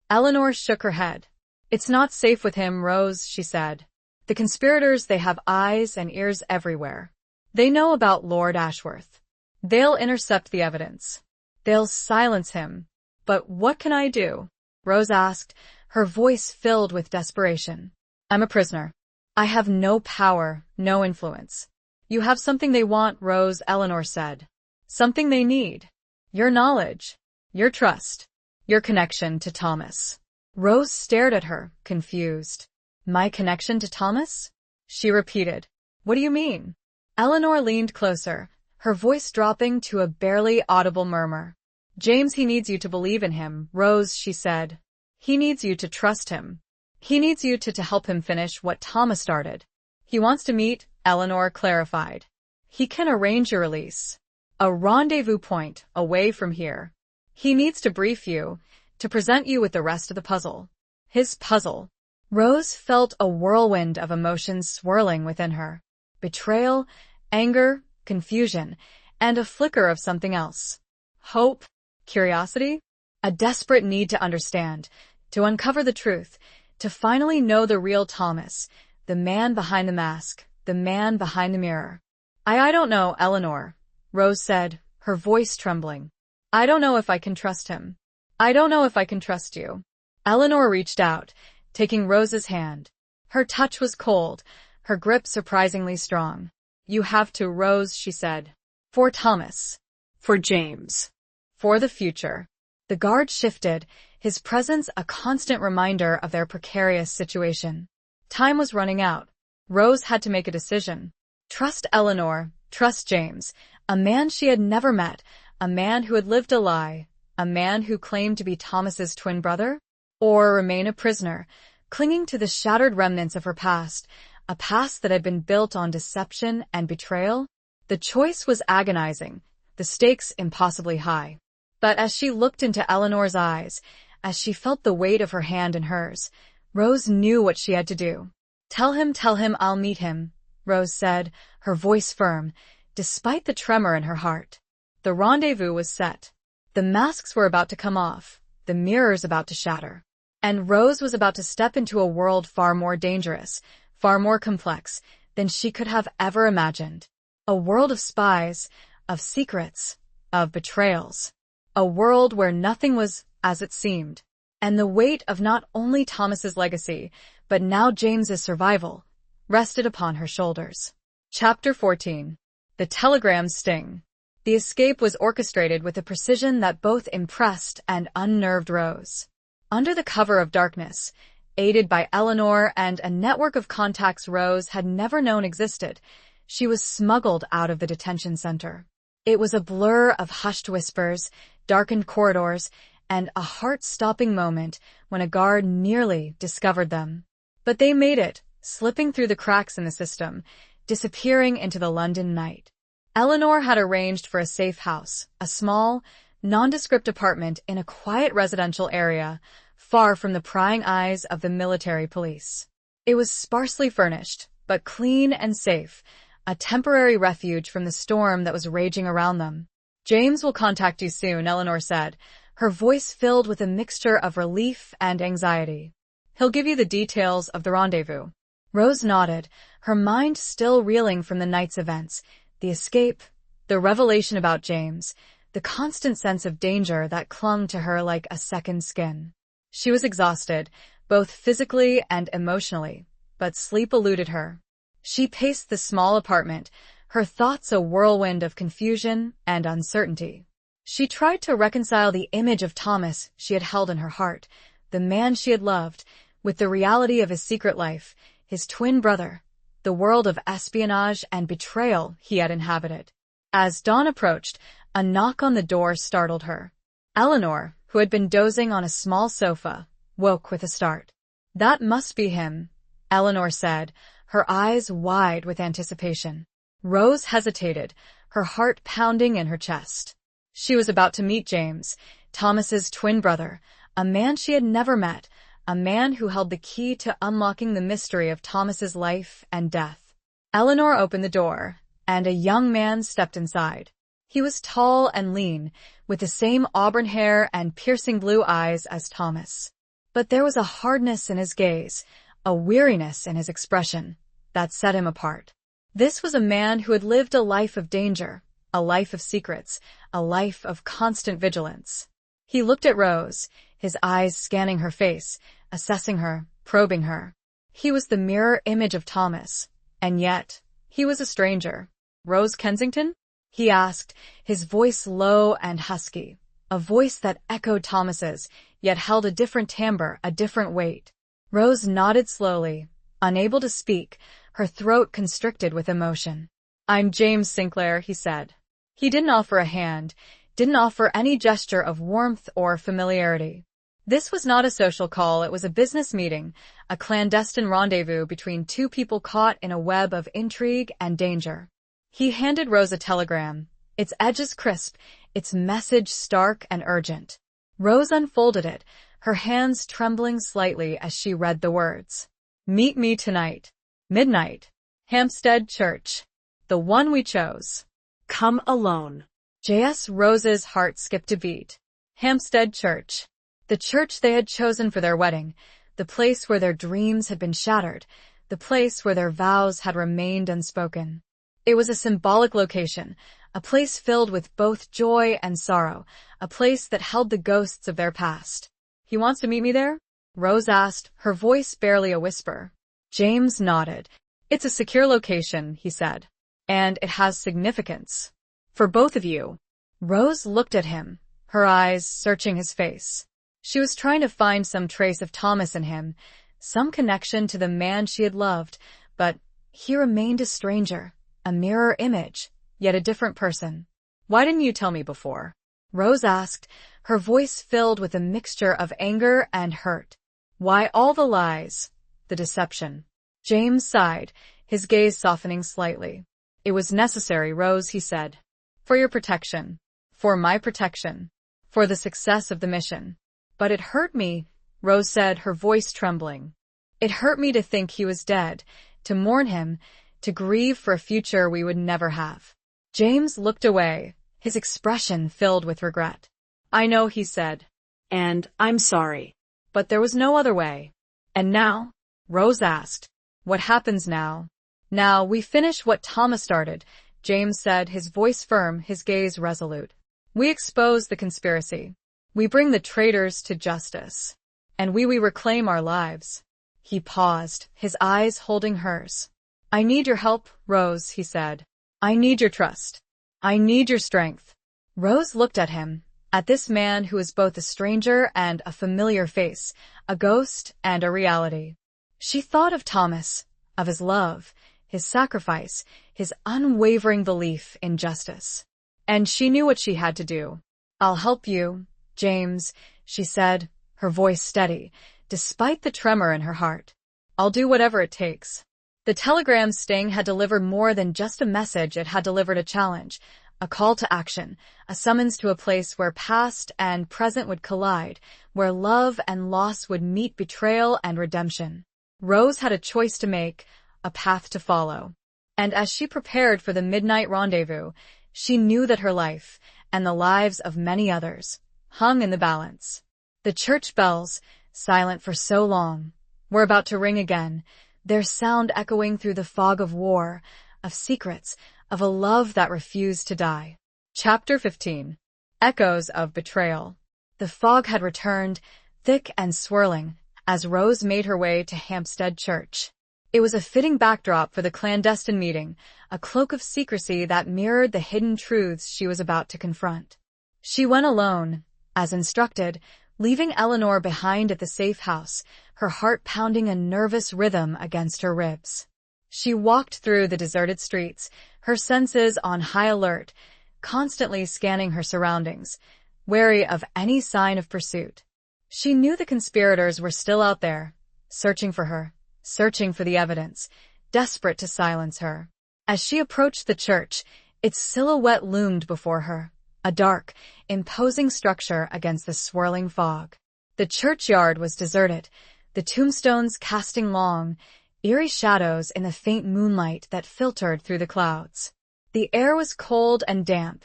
Eleanor shook her head. It's not safe with him, Rose, she said. The conspirators, they have eyes and ears everywhere. They know about Lord Ashworth. They'll intercept the evidence. They'll silence him. But what can I do? Rose asked, her voice filled with desperation. I'm a prisoner. I have no power, no influence. You have something they want, Rose, Eleanor said. Something they need. Your knowledge. Your trust. Your connection to Thomas. Rose stared at her, confused. My connection to Thomas? She repeated. What do you mean? Eleanor leaned closer, her voice dropping to a barely audible murmur. James, he needs you to believe in him, Rose, she said. He needs you to trust him. He needs you to help him finish what Thomas started. He wants to meet, Eleanor clarified. He can arrange your release. A rendezvous point away from here. He needs to brief you, to present you with the rest of the puzzle. His puzzle. Rose felt a whirlwind of emotions swirling within her. Betrayal, anger, confusion, and a flicker of something else. Hope, curiosity, a desperate need to understand, to uncover the truth, to finally know the real Thomas, the man behind the mask, the man behind the mirror. I don't know, Eleanor, Rose said, her voice trembling. I don't know if I can trust him. I don't know if I can trust you. Eleanor reached out, taking Rose's hand. Her touch was cold, her grip surprisingly strong. You have to, Rose, she said. For Thomas. For James. For the future. The guard shifted, his presence a constant reminder of their precarious situation. Time was running out. Rose had to make a decision. Trust Eleanor, trust James, a man she had never met, a man who had lived a lie, a man who claimed to be Thomas's twin brother? Or remain a prisoner, clinging to the shattered remnants of her past, a past that had been built on deception and betrayal? The choice was agonizing, the stakes impossibly high. But as she looked into Eleanor's eyes, as she felt the weight of her hand in hers, Rose knew what she had to do. Tell him, I'll meet him, Rose said, her voice firm, despite the tremor in her heart. The rendezvous was set. The masks were about to come off, the mirrors about to shatter. And Rose was about to step into a world far more dangerous, far more complex than she could have ever imagined. A world of spies, of secrets, of betrayals. a world where nothing was as it seemed, and the weight of not only Thomas's legacy, but now James's survival, rested upon her shoulders. Chapter 14. The Telegram's Sting. The escape was orchestrated with a precision that both impressed and unnerved Rose. Under the cover of darkness, aided by Eleanor and a network of contacts Rose had never known existed, she was smuggled out of the detention center. It was a blur of hushed whispers, darkened corridors, and a heart-stopping moment when a guard nearly discovered them. But they made it, slipping through the cracks in the system, disappearing into the London night. Eleanor had arranged for a safe house, a small, nondescript apartment in a quiet residential area, far from the prying eyes of the military police. It was sparsely furnished, but clean and safe, a temporary refuge from the storm that was raging around them. "James will contact you soon," Eleanor said, her voice filled with a mixture of relief and anxiety. "He'll give you the details of the rendezvous." Rose nodded, her mind still reeling from the night's events, the escape, the revelation about James, the constant sense of danger that clung to her like a second skin. She was exhausted, both physically and emotionally, but sleep eluded her. She paced the small apartment, her thoughts a whirlwind of confusion and uncertainty. She tried to reconcile the image of Thomas she had held in her heart, the man she had loved, with the reality of his secret life, his twin brother, the world of espionage and betrayal he had inhabited. As dawn approached, a knock on the door startled her. Eleanor, who had been dozing on a small sofa, woke with a start. "That must be him," Eleanor said, her eyes wide with anticipation. Rose hesitated, her heart pounding in her chest. She was about to meet James, Thomas's twin brother, a man she had never met, a man who held the key to unlocking the mystery of Thomas's life and death. Eleanor opened the door, and a young man stepped inside. He was tall and lean, with the same auburn hair and piercing blue eyes as Thomas. But there was a hardness in his gaze, a weariness in his expression, that set him apart. This was a man who had lived a life of danger, a life of secrets, a life of constant vigilance. He looked at Rose, his eyes scanning her face, assessing her, probing her. He was the mirror image of Thomas, and yet he was a stranger. "Rose Kensington?" he asked, his voice low and husky, a voice that echoed Thomas's, yet held a different timbre, a different weight. Rose nodded slowly, unable to speak, her throat constricted with emotion. "I'm James Sinclair," he said. He didn't offer a hand, didn't offer any gesture of warmth or familiarity. This was not a social call, it was a business meeting, a clandestine rendezvous between two people caught in a web of intrigue and danger. He handed Rose a telegram, its edges crisp, its message stark and urgent. Rose unfolded it, her hands trembling slightly as she read the words. "Meet me tonight. Midnight. Hampstead Church. The one we chose. Come alone." J.S. Rose's heart skipped a beat. Hampstead Church. The church they had chosen for their wedding, the place where their dreams had been shattered, the place where their vows had remained unspoken. It was a symbolic location, a place filled with both joy and sorrow, a place that held the ghosts of their past. "He wants to meet me there?" Rose asked, her voice barely a whisper. James nodded. "It's a secure location," he said. "And it has significance. For both of you." Rose looked at him, her eyes searching his face. She was trying to find some trace of Thomas in him, some connection to the man she had loved, but he remained a stranger, a mirror image, yet a different person. "Why didn't you tell me before?" Rose asked, her voice filled with a mixture of anger and hurt. "Why all the lies, the deception?" James sighed, his gaze softening slightly. "It was necessary, Rose," he said. "For your protection. For my protection. For the success of the mission. But it hurt me," Rose said, her voice trembling. "It hurt me to think he was dead, to mourn him, to grieve for a future we would never have." James looked away, his expression filled with regret. "I know," he said. "And I'm sorry." But there was no other way. "And now?" Rose asked. "What happens now?" "Now we finish what Thomas started," James said, his voice firm, his gaze resolute. We expose the conspiracy. We bring the traitors to justice. And we reclaim our lives. He paused, his eyes holding hers. I need your help, Rose, he said. I need your trust. I need your strength. Rose looked at him, at this man who was both a stranger and a familiar face, a ghost and a reality. She thought of Thomas, of his love, his sacrifice, his unwavering belief in justice. And she knew what she had to do. I'll help you, James, she said, her voice steady, despite the tremor in her heart. I'll do whatever it takes. The telegram's sting had delivered more than just a message. It had delivered a challenge, a call to action, a summons to a place where past and present would collide, where love and loss would meet betrayal and redemption. Rose had a choice to make, a path to follow. And as she prepared for the midnight rendezvous, she knew that her life, and the lives of many others, hung in the balance. The church bells, silent for so long, were about to ring again, their sound echoing through the fog of war, of secrets, of a love that refused to die. Chapter 15. Echoes of Betrayal. The fog had returned, thick and swirling, as Rose made her way to Hampstead Church. It was a fitting backdrop for the clandestine meeting, a cloak of secrecy that mirrored the hidden truths she was about to confront. She went alone, as instructed, leaving Eleanor behind at the safe house, her heart pounding a nervous rhythm against her ribs. She walked through the deserted streets, her senses on high alert, constantly scanning her surroundings, wary of any sign of pursuit. She knew the conspirators were still out there, searching for her, searching for the evidence, desperate to silence her. As she approached the church, its silhouette loomed before her, a dark, imposing structure against the swirling fog. The churchyard was deserted, the tombstones casting long, eerie shadows in the faint moonlight that filtered through the clouds. The air was cold and damp,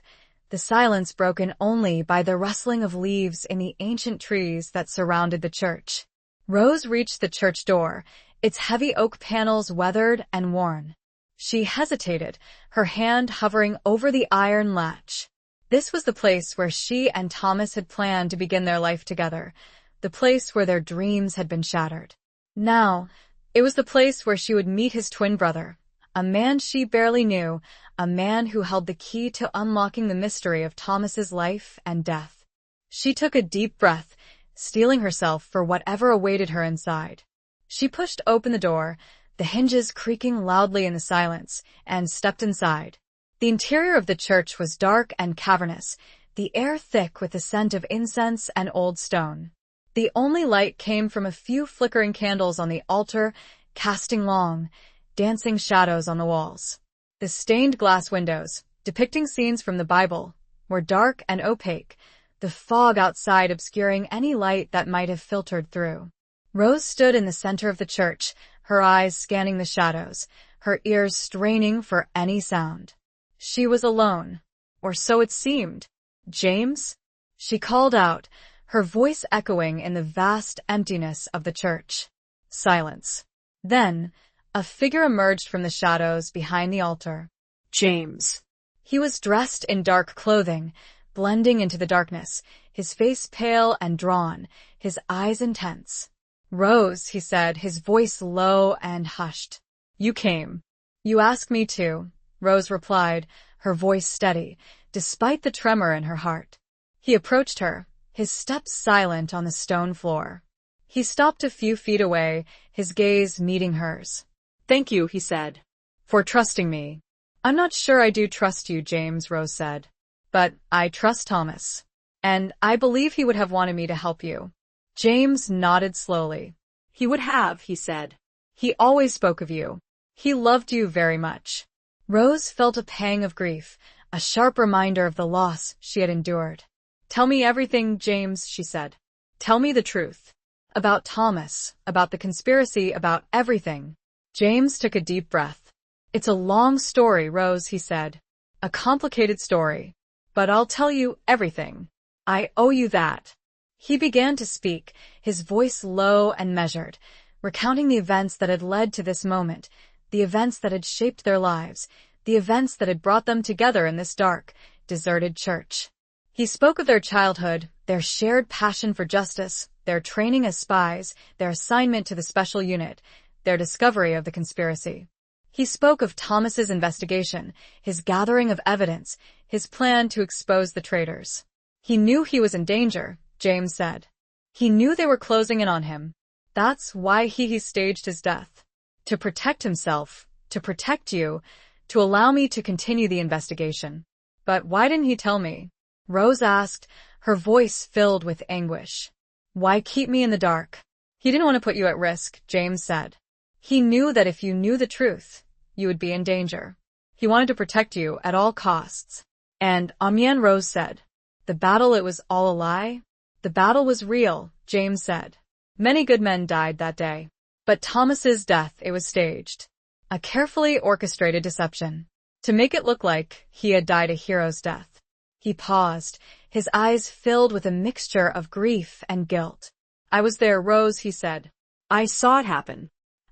the silence broken only by the rustling of leaves in the ancient trees that surrounded the church. Rose reached the church door, its heavy oak panels weathered and worn. She hesitated, her hand hovering over the iron latch. This was the place where she and Thomas had planned to begin their life together, the place where their dreams had been shattered. Now, it was the place where she would meet his twin brother, a man she barely knew, a man who held the key to unlocking the mystery of Thomas's life and death. She took a deep breath, steeling herself for whatever awaited her inside. She pushed open the door, the hinges creaking loudly in the silence, and stepped inside. The interior of the church was dark and cavernous, the air thick with the scent of incense and old stone. The only light came from a few flickering candles on the altar, casting long, dancing shadows on the walls. The stained glass windows, depicting scenes from the Bible, were dark and opaque, the fog outside obscuring any light that might have filtered through. Rose stood in the center of the church, her eyes scanning the shadows, her ears straining for any sound. She was alone, or so it seemed. James? She called out, her voice echoing in the vast emptiness of the church. Silence. Then, a figure emerged from the shadows behind the altar. James. He was dressed in dark clothing, blending into the darkness, his face pale and drawn, his eyes intense. Rose, he said, his voice low and hushed. You came. You asked me to, Rose replied, her voice steady, despite the tremor in her heart. He approached her, his steps silent on the stone floor. He stopped a few feet away, his gaze meeting hers. Thank you, he said. For trusting me. I'm not sure I do trust you, James, Rose said. But I trust Thomas. And I believe he would have wanted me to help you. James nodded slowly. He would have, he said. He always spoke of you. He loved you very much. Rose felt a pang of grief, a sharp reminder of the loss she had endured. Tell me everything, James, she said. Tell me the truth. About Thomas, about the conspiracy, about everything. James took a deep breath. It's a long story, Rose, he said. A complicated story. But I'll tell you everything. I owe you that. He began to speak, his voice low and measured, recounting the events that had led to this moment, the events that had shaped their lives, the events that had brought them together in this dark, deserted church. He spoke of their childhood, their shared passion for justice, their training as spies, their assignment to the special unit, their discovery of the conspiracy. He spoke of Thomas's investigation, his gathering of evidence, his plan to expose the traitors. He knew he was in danger, James said. He knew they were closing in on him. That's why he staged his death. To protect himself, to protect you, to allow me to continue the investigation. But why didn't he tell me? Rose asked, her voice filled with anguish. Why keep me in the dark? He didn't want to put you at risk, James said. He knew that if you knew the truth, you would be in danger. He wanted to protect you at all costs. And, Rose said. The battle, it was all a lie? The battle was real, James said. Many good men died that day. But Thomas's death, it was staged. A carefully orchestrated deception. To make it look like he had died a hero's death. He paused, his eyes filled with a mixture of grief and guilt. I was there, Rose, he said. I saw it happen.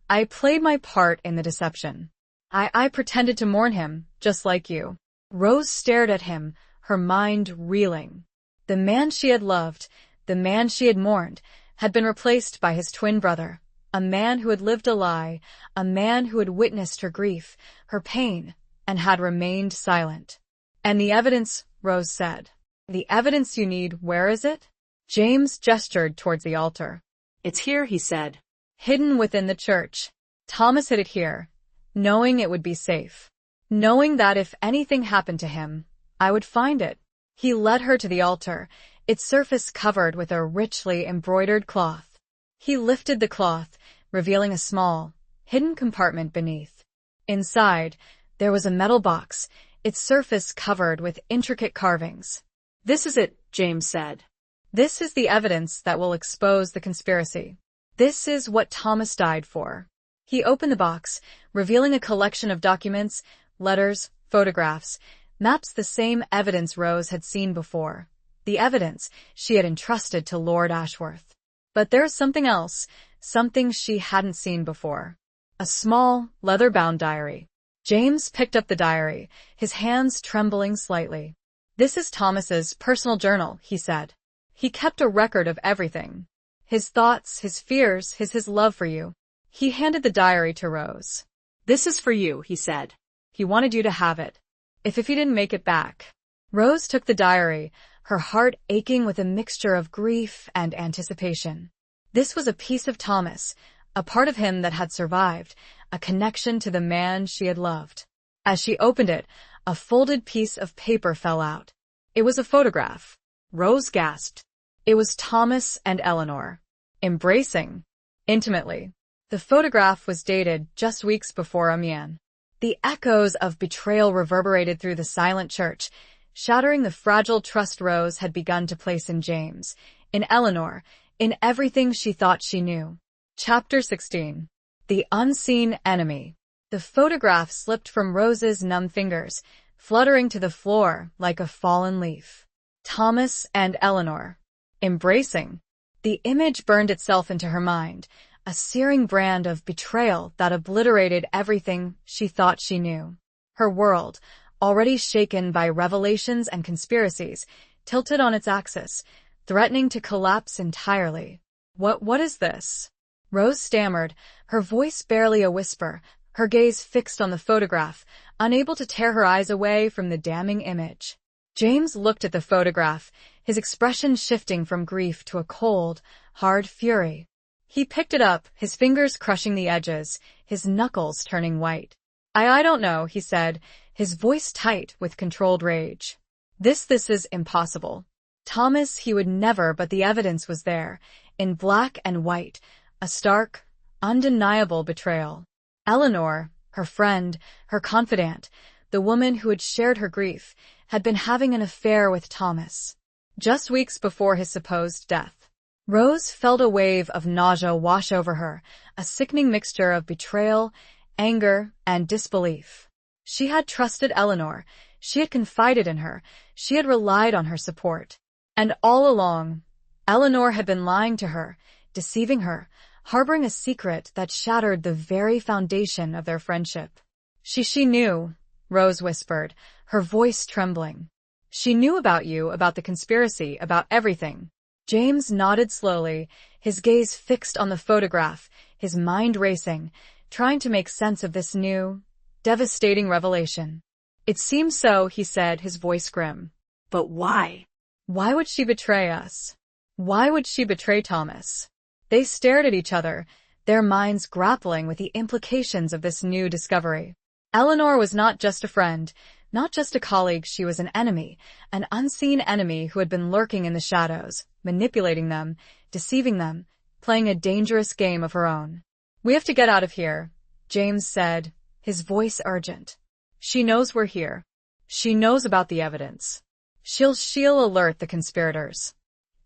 I played my part in the deception. I pretended to mourn him, just like you. Rose stared at him, her mind reeling. The man she had loved, the man she had mourned, had been replaced by his twin brother, a man who had lived a lie, a man who had witnessed her grief, her pain, and had remained silent. And the evidence, Rose said. The evidence you need, where is it? James gestured towards the altar. It's here, he said. Hidden within the church. Thomas hid it here, knowing it would be safe. Knowing that if anything happened to him, I would find it. He led her to the altar, its surface covered with a richly embroidered cloth. He lifted the cloth, revealing a small, hidden compartment beneath. Inside, there was a metal box, its surface covered with intricate carvings. This is it, James said. This is the evidence that will expose the conspiracy. This is what Thomas died for. He opened the box, revealing a collection of documents, letters, photographs, maps, the same evidence Rose had seen before. The evidence she had entrusted to Lord Ashworth. But there's something else, something she hadn't seen before. A small, leather-bound diary. James picked up the diary, his hands trembling slightly. This is Thomas's personal journal, he said. He kept a record of everything. His thoughts, his fears, his love for you. He handed the diary to Rose. This is for you, he said. He wanted you to have it. If he didn't make it back. Rose took the diary, her heart aching with a mixture of grief and anticipation. This was a piece of Thomas, a part of him that had survived, a connection to the man she had loved. As she opened it, a folded piece of paper fell out. It was a photograph. Rose gasped. It was Thomas and Eleanor. Embracing. Intimately. The photograph was dated just weeks before Amiens. The echoes of betrayal reverberated through the silent church, shattering the fragile trust Rose had begun to place in James, in Eleanor, in everything she thought she knew. Chapter 16. The Unseen Enemy. The photograph slipped from Rose's numb fingers, fluttering to the floor like a fallen leaf. Thomas and Eleanor. Embracing. The image burned itself into her mind, a searing brand of betrayal that obliterated everything she thought she knew. Her world, already shaken by revelations and conspiracies, tilted on its axis, threatening to collapse entirely. What is this? Rose stammered, her voice barely a whisper, her gaze fixed on the photograph, unable to tear her eyes away from the damning image. James looked at the photograph, his expression shifting from grief to a cold, hard fury. He picked it up, his fingers crushing the edges, his knuckles turning white. I don't know, he said, his voice tight with controlled rage. This is impossible. Thomas, he would never, but the evidence was there, in black and white, a stark, undeniable betrayal. Eleanor, her friend, her confidant, the woman who had shared her grief, had been having an affair with Thomas. Just weeks before his supposed death. Rose felt a wave of nausea wash over her, a sickening mixture of betrayal, anger, and disbelief. She had trusted Eleanor, she had confided in her, she had relied on her support. And all along, Eleanor had been lying to her, deceiving her, harboring a secret that shattered the very foundation of their friendship. She knew, Rose whispered, her voice trembling. She knew about you, about the conspiracy, about everything. James nodded slowly, his gaze fixed on the photograph, his mind racing, trying to make sense of this new, devastating revelation. It seems so, he said, his voice grim. But why? Why would she betray us? Why would she betray Thomas? They stared at each other, their minds grappling with the implications of this new discovery. Eleanor was not just a friend, not just a colleague, she was an enemy, an unseen enemy who had been lurking in the shadows, manipulating them, deceiving them, playing a dangerous game of her own. We have to get out of here, James said, his voice urgent. She knows we're here. She knows about the evidence. She'll alert the conspirators.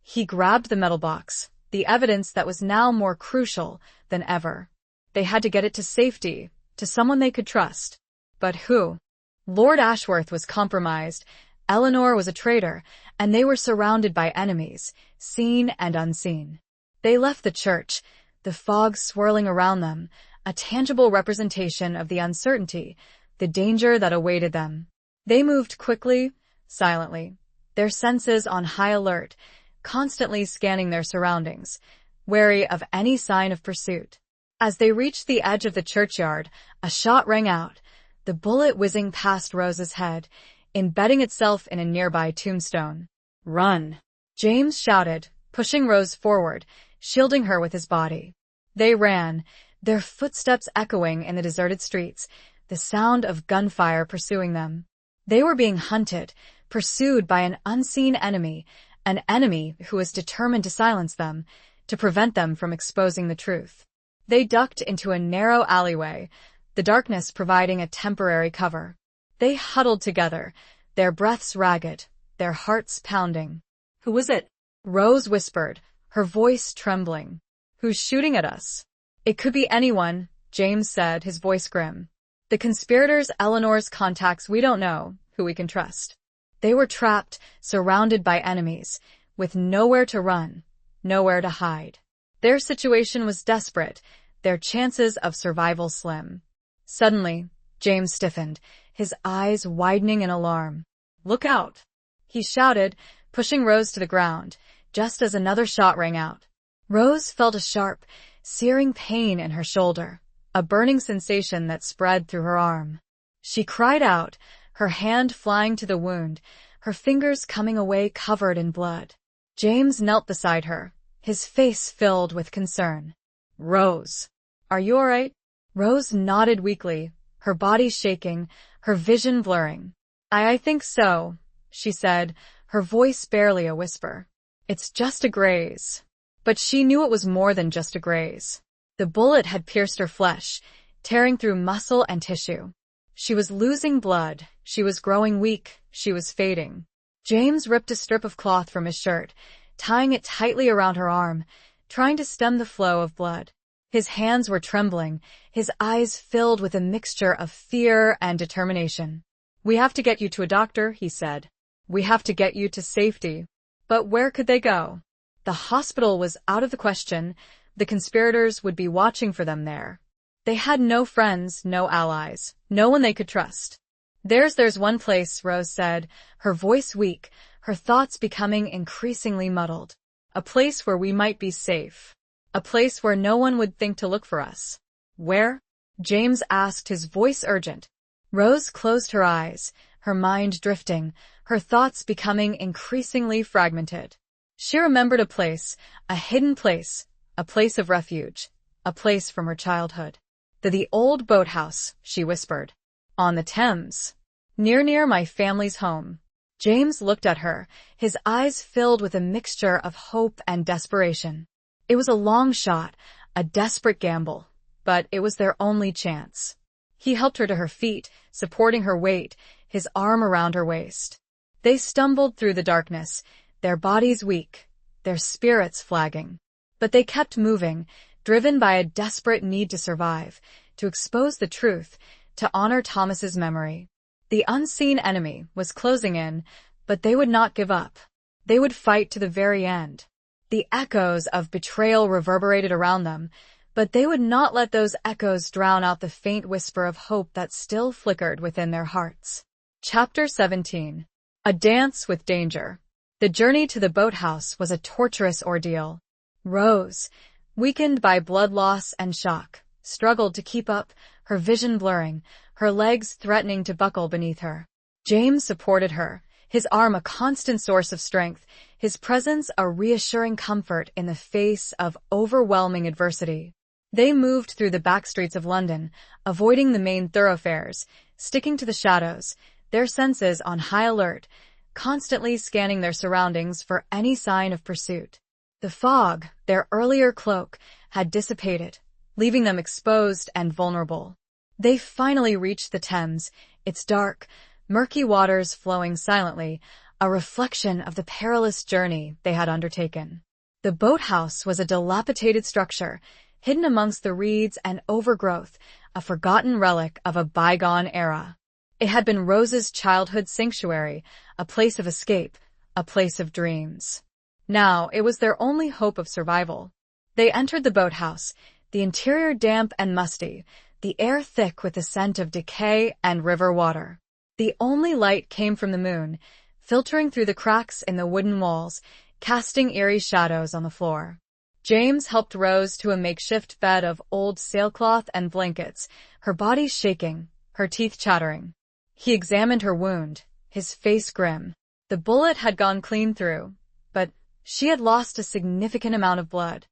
He grabbed the metal box, the evidence that was now more crucial than ever. They had to get it to safety, to someone they could trust. But who? Lord Ashworth was compromised, Eleanor was a traitor, and they were surrounded by enemies, seen and unseen. They left the church, the fog swirling around them, a tangible representation of the uncertainty, the danger that awaited them. They moved quickly, silently, their senses on high alert, constantly scanning their surroundings, wary of any sign of pursuit. As they reached the edge of the churchyard, a shot rang out, the bullet whizzing past Rose's head, embedding itself in a nearby tombstone. "Run!" James shouted, pushing Rose forward, shielding her with his body. They ran, their footsteps echoing in the deserted streets, the sound of gunfire pursuing them. They were being hunted, pursued by an unseen enemy, an enemy who was determined to silence them, to prevent them from exposing the truth. They ducked into a narrow alleyway, the darkness providing a temporary cover. They huddled together, their breaths ragged, their hearts pounding. Who was it? Rose whispered, her voice trembling. Who's shooting at us? It could be anyone, James said, his voice grim. The conspirators, Eleanor's contacts, we don't know who we can trust. They were trapped, surrounded by enemies, with nowhere to run, nowhere to hide. Their situation was desperate, their chances of survival slim. Suddenly, James stiffened, his eyes widening in alarm. "Look out!" he shouted, pushing Rose to the ground, just as another shot rang out. Rose felt a sharp, searing pain in her shoulder, a burning sensation that spread through her arm. She cried out, her hand flying to the wound, her fingers coming away covered in blood. James knelt beside her, his face filled with concern. "Rose, are you all right?" Rose nodded weakly, her body shaking, her vision blurring. I think so, she said, her voice barely a whisper. "It's just a graze." But she knew it was more than just a graze. The bullet had pierced her flesh, tearing through muscle and tissue. She was losing blood, she was growing weak, she was fading. James ripped a strip of cloth from his shirt, tying it tightly around her arm, trying to stem the flow of blood. His hands were trembling, his eyes filled with a mixture of fear and determination. "We have to get you to a doctor," he said. "We have to get you to safety." But where could they go? The hospital was out of the question. The conspirators would be watching for them there. They had no friends, no allies, no one they could trust. There's one place," Rose said, her voice weak, her thoughts becoming increasingly muddled. "A place where we might be safe. A place where no one would think to look for us." "Where?" James asked, his voice urgent. Rose closed her eyes, her mind drifting, her thoughts becoming increasingly fragmented. She remembered a place, a hidden place, a place of refuge, a place from her childhood. The old boathouse, she whispered. "On the Thames. Near my family's home." James looked at her, his eyes filled with a mixture of hope and desperation. It was a long shot, a desperate gamble, but it was their only chance. He helped her to her feet, supporting her weight, his arm around her waist. They stumbled through the darkness, their bodies weak, their spirits flagging. But they kept moving, driven by a desperate need to survive, to expose the truth, to honor Thomas's memory. The unseen enemy was closing in, but they would not give up. They would fight to the very end. The echoes of betrayal reverberated around them, but they would not let those echoes drown out the faint whisper of hope that still flickered within their hearts. Chapter 17. A dance with danger. The journey to the boathouse was a torturous ordeal. Rose, weakened by blood loss and shock, struggled to keep up, her vision blurring, her legs threatening to buckle beneath her. James supported her, his arm a constant source of strength, his presence a reassuring comfort in the face of overwhelming adversity. They moved through the back streets of London, avoiding the main thoroughfares, sticking to the shadows, their senses on high alert, constantly scanning their surroundings for any sign of pursuit. The fog, their earlier cloak, had dissipated, leaving them exposed and vulnerable. They finally reached the Thames, its dark, murky waters flowing silently, a reflection of the perilous journey they had undertaken. The boathouse was a dilapidated structure, hidden amongst the reeds and overgrowth, a forgotten relic of a bygone era. It had been Rose's childhood sanctuary, a place of escape, a place of dreams. Now it was their only hope of survival. They entered the boathouse, the interior damp and musty, the air thick with the scent of decay and river water. The only light came from the moon, filtering through the cracks in the wooden walls, casting eerie shadows on the floor. James helped Rose to a makeshift bed of old sailcloth and blankets, her body shaking, her teeth chattering. He examined her wound, his face grim. The bullet had gone clean through, but she had lost a significant amount of blood.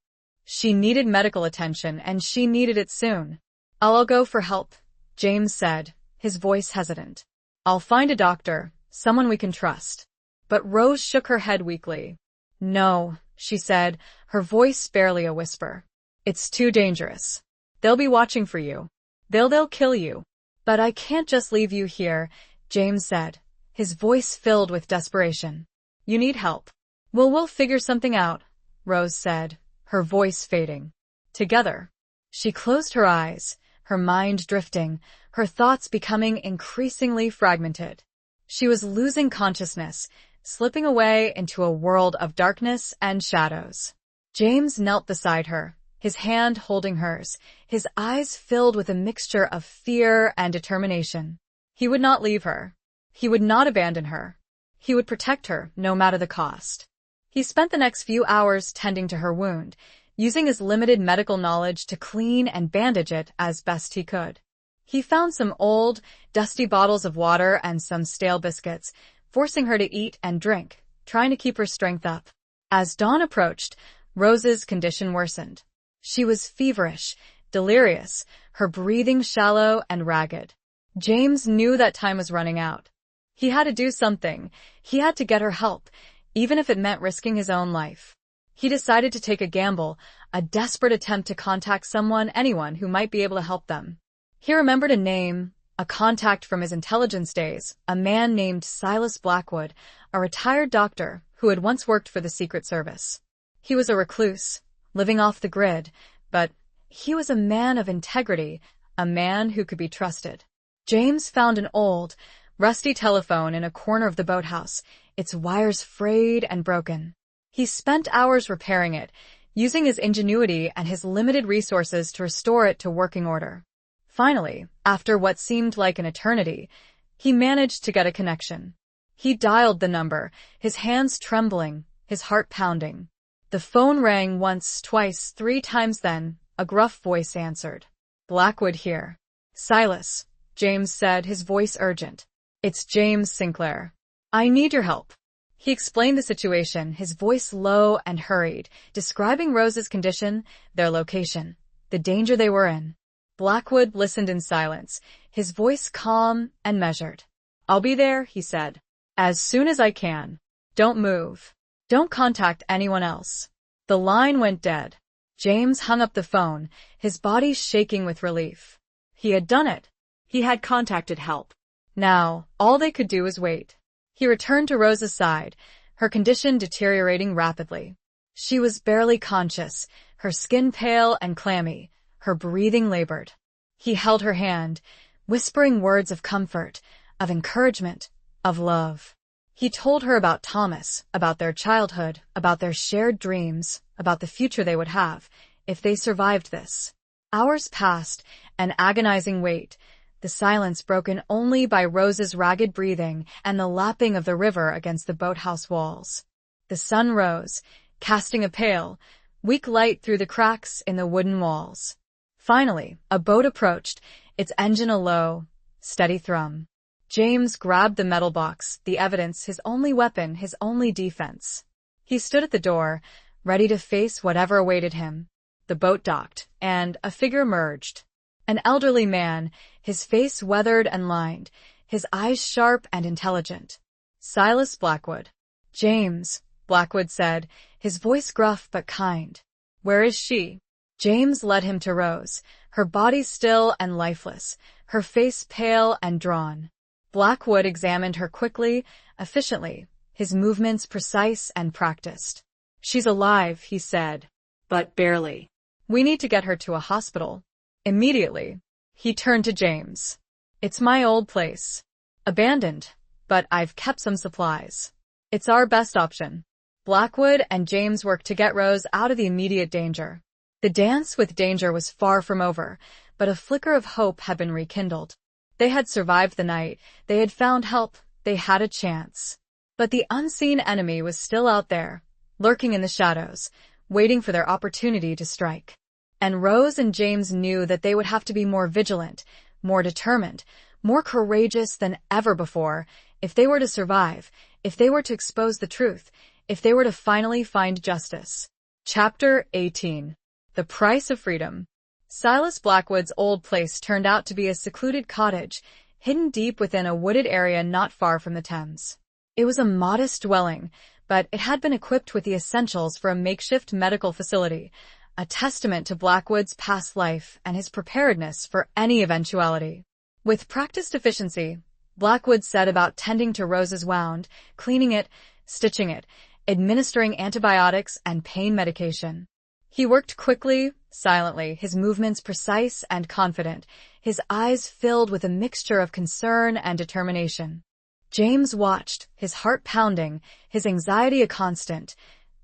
She needed medical attention, and she needed it soon. "I'll go for help," James said, his voice hesitant. "I'll find a doctor, someone we can trust." But Rose shook her head weakly. "No," she said, her voice barely a whisper. "It's too dangerous. They'll be watching for you. They'll kill you." "But I can't just leave you here," James said, his voice filled with desperation. "You need help." We'll figure something out," Rose said, her voice fading. "Together." She closed her eyes, her mind drifting, her thoughts becoming increasingly fragmented. She was losing consciousness, slipping away into a world of darkness and shadows. James knelt beside her, his hand holding hers, his eyes filled with a mixture of fear and determination. He would not leave her. He would not abandon her. He would protect her, no matter the cost. He spent the next few hours tending to her wound, using his limited medical knowledge to clean and bandage it as best he could. He found some old, dusty bottles of water and some stale biscuits, forcing her to eat and drink, trying to keep her strength up. As dawn approached, Rose's condition worsened. She was feverish, delirious, her breathing shallow and ragged. James knew that time was running out. He had to do something. He had to get her help, even if it meant risking his own life. He decided to take a gamble, a desperate attempt to contact anyone who might be able to help them. He remembered a name, a contact from his intelligence days, a man named Silas Blackwood, a retired doctor who had once worked for the Secret Service. He was a recluse, living off the grid, but he was a man of integrity, a man who could be trusted. James found an old, rusty telephone in a corner of the boathouse, its wires frayed and broken. He spent hours repairing it, using his ingenuity and his limited resources to restore it to working order. Finally, after what seemed like an eternity, he managed to get a connection. He dialed the number, his hands trembling, his heart pounding. The phone rang once, twice, 3 times, then a gruff voice answered. "Blackwood here." "Silas," James said, his voice urgent. "It's James Sinclair. I need your help." He explained the situation, his voice low and hurried, describing Rose's condition, their location, the danger they were in. Blackwood listened in silence, his voice calm and measured. "I'll be there," he said. "As soon as I can. Don't move. Don't contact anyone else." The line went dead. James hung up the phone, his body shaking with relief. He had done it. He had contacted help. Now, all they could do was wait. He returned to Rose's side, her condition deteriorating rapidly. She was barely conscious, her skin pale and clammy, her breathing labored. He held her hand, whispering words of comfort, of encouragement, of love. He told her about Thomas, about their childhood, about their shared dreams, about the future they would have, if they survived this. Hours passed, an agonizing wait, the silence broken only by Rose's ragged breathing and the lapping of the river against the boathouse walls. The sun rose, casting a pale, weak light through the cracks in the wooden walls. Finally, a boat approached, its engine a low, steady thrum. James grabbed the metal box, the evidence, his only weapon, his only defense. He stood at the door, ready to face whatever awaited him. The boat docked, and a figure emerged. An elderly man, his face weathered and lined, his eyes sharp and intelligent. Silas Blackwood. James, Blackwood said, his voice gruff but kind. Where is she? James led him to Rose, her body still and lifeless, her face pale and drawn. Blackwood examined her quickly, efficiently, his movements precise and practiced. She's alive, he said. But barely. We need to get her to a hospital. Immediately. He turned to James. It's my old place. Abandoned, but I've kept some supplies. It's our best option. Blackwood and James worked to get Rose out of the immediate danger. The dance with danger was far from over, but a flicker of hope had been rekindled. They had survived the night, they had found help, they had a chance. But the unseen enemy was still out there, lurking in the shadows, waiting for their opportunity to strike. And Rose and James knew that they would have to be more vigilant, more determined, more courageous than ever before, if they were to survive, if they were to expose the truth, if they were to finally find justice. Chapter 18. The Price of Freedom. Silas Blackwood's old place turned out to be a secluded cottage, hidden deep within a wooded area not far from the Thames. It was a modest dwelling, but it had been equipped with the essentials for a makeshift medical facility, a testament to Blackwood's past life and his preparedness for any eventuality. With practiced efficiency, Blackwood set about tending to Rose's wound, cleaning it, stitching it, administering antibiotics and pain medication. He worked quickly, silently, his movements precise and confident, his eyes filled with a mixture of concern and determination. James watched, his heart pounding, his anxiety a constant,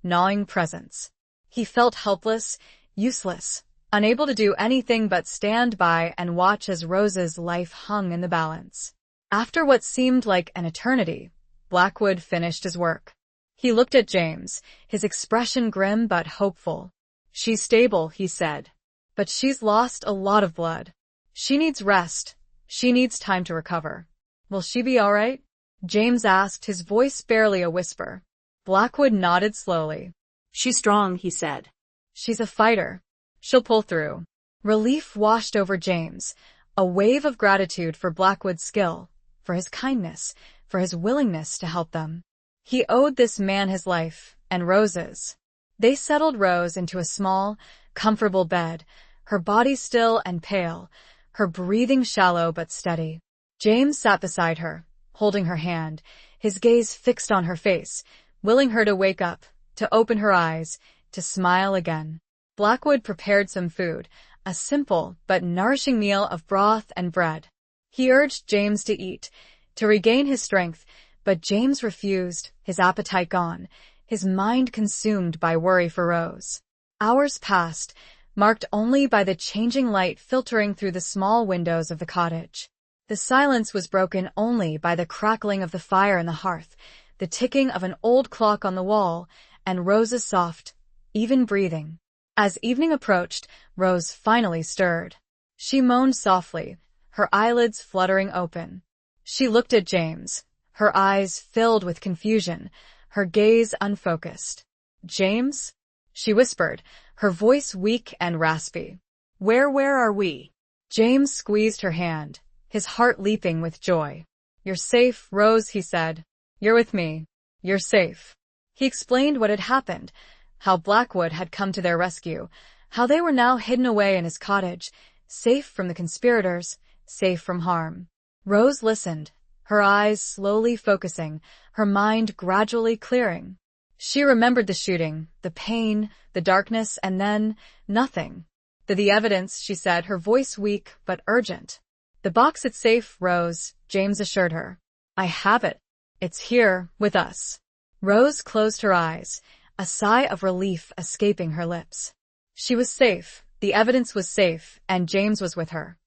gnawing presence. He felt helpless, useless, unable to do anything but stand by and watch as Rose's life hung in the balance. After what seemed like an eternity, Blackwood finished his work. He looked at James, his expression grim but hopeful. She's stable, he said. But she's lost a lot of blood. She needs rest. She needs time to recover. Will she be all right? James asked, his voice barely a whisper. Blackwood nodded slowly. She's strong, he said. She's a fighter. She'll pull through. Relief washed over James, a wave of gratitude for Blackwood's skill, for his kindness, for his willingness to help them. He owed this man his life, and Rose's. They settled Rose into a small, comfortable bed, her body still and pale, her breathing shallow but steady. James sat beside her, holding her hand, his gaze fixed on her face, willing her to wake up, to open her eyes, to smile again. Blackwood prepared some food, a simple but nourishing meal of broth and bread. He urged James to eat, to regain his strength, but James refused, his appetite gone, his mind consumed by worry for Rose. Hours passed, marked only by the changing light filtering through the small windows of the cottage. The silence was broken only by the crackling of the fire in the hearth, the ticking of an old clock on the wall, and Rose's soft, even breathing. As evening approached, Rose finally stirred. She moaned softly, her eyelids fluttering open. She looked at James, her eyes filled with confusion, her gaze unfocused. James? She whispered, her voice weak and raspy. Where are we? James squeezed her hand, his heart leaping with joy. You're safe, Rose, he said. You're with me. You're safe. He explained what had happened, how Blackwood had come to their rescue, how they were now hidden away in his cottage, safe from the conspirators, safe from harm. Rose listened, her eyes slowly focusing, her mind gradually clearing. She remembered the shooting, the pain, the darkness, and then nothing. The evidence, she said, her voice weak but urgent. The box, it's safe, Rose, James assured her. I have it. It's here, with us. Rose closed her eyes, a sigh of relief escaping her lips. She was safe, the evidence was safe, and James was with her.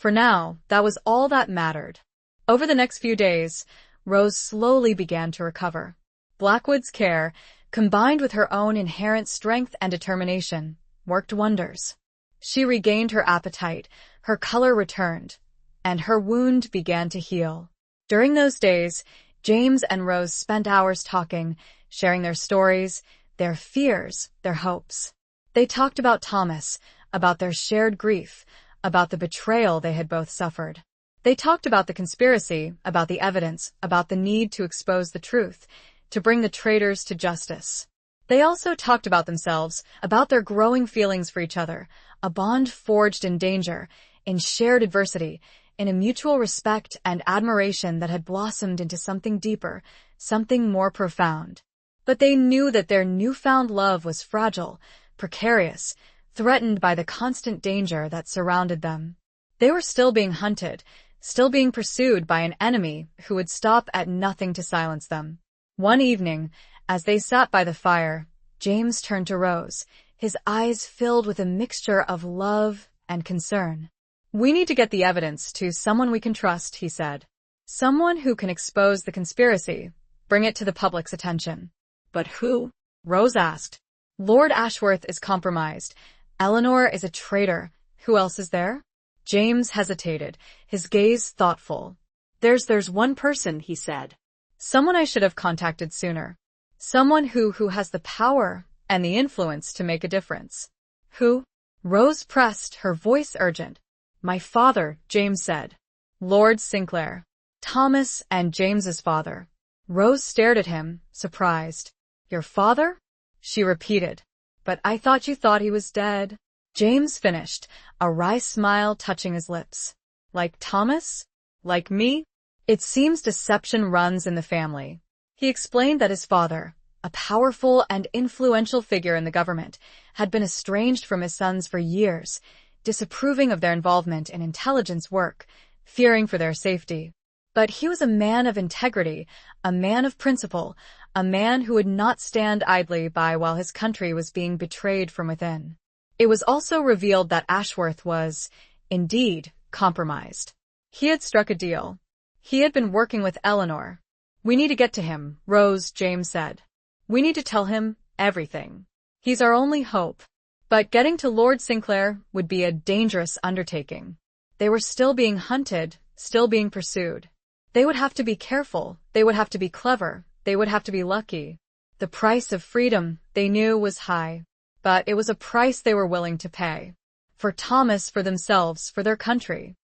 For now, that was all that mattered. Over the next few days, Rose slowly began to recover. Blackwood's care, combined with her own inherent strength and determination, worked wonders. She regained her appetite, her color returned, and her wound began to heal. During those days, James and Rose spent hours talking, sharing their stories, their fears, their hopes. They talked about Thomas, about their shared grief, about the betrayal they had both suffered. They talked about the conspiracy, about the evidence, about the need to expose the truth, to bring the traitors to justice. They also talked about themselves, about their growing feelings for each other, a bond forged in danger, in shared adversity, in a mutual respect and admiration that had blossomed into something deeper, something more profound. But they knew that their newfound love was fragile, precarious, threatened by the constant danger that surrounded them. They were still being hunted, still being pursued by an enemy who would stop at nothing to silence them. One evening, as they sat by the fire, James turned to Rose, his eyes filled with a mixture of love and concern. "We need to get the evidence to someone we can trust," he said. "Someone who can expose the conspiracy, bring it to the public's attention." "But who?" Rose asked. "Lord Ashworth is compromised. Eleanor is a traitor. Who else is there?" James hesitated, his gaze thoughtful. There's one person," he said. "Someone I should have contacted sooner. Someone who has the power and the influence to make a difference." "Who?" Rose pressed, her voice urgent. "My father," James said. "Lord Sinclair." Thomas and James's father. Rose stared at him, surprised. "Your father?" she repeated. "But I thought you thought he was dead." James finished, a wry smile touching his lips. "Like Thomas? Like me? It seems deception runs in the family." He explained that his father, a powerful and influential figure in the government, had been estranged from his sons for years, disapproving of their involvement in intelligence work, fearing for their safety. But he was a man of integrity, a man of principle, a man who would not stand idly by while his country was being betrayed from within. It was also revealed that Ashworth was, indeed, compromised. He had struck a deal. He had been working with Eleanor. "We need to get to him," Rose, James said. "We need to tell him everything. He's our only hope." But getting to Lord Sinclair would be a dangerous undertaking. They were still being hunted, still being pursued. They would have to be careful, they would have to be clever, they would have to be lucky. The price of freedom, they knew, was high. But it was a price they were willing to pay. For Thomas, for themselves, for their country.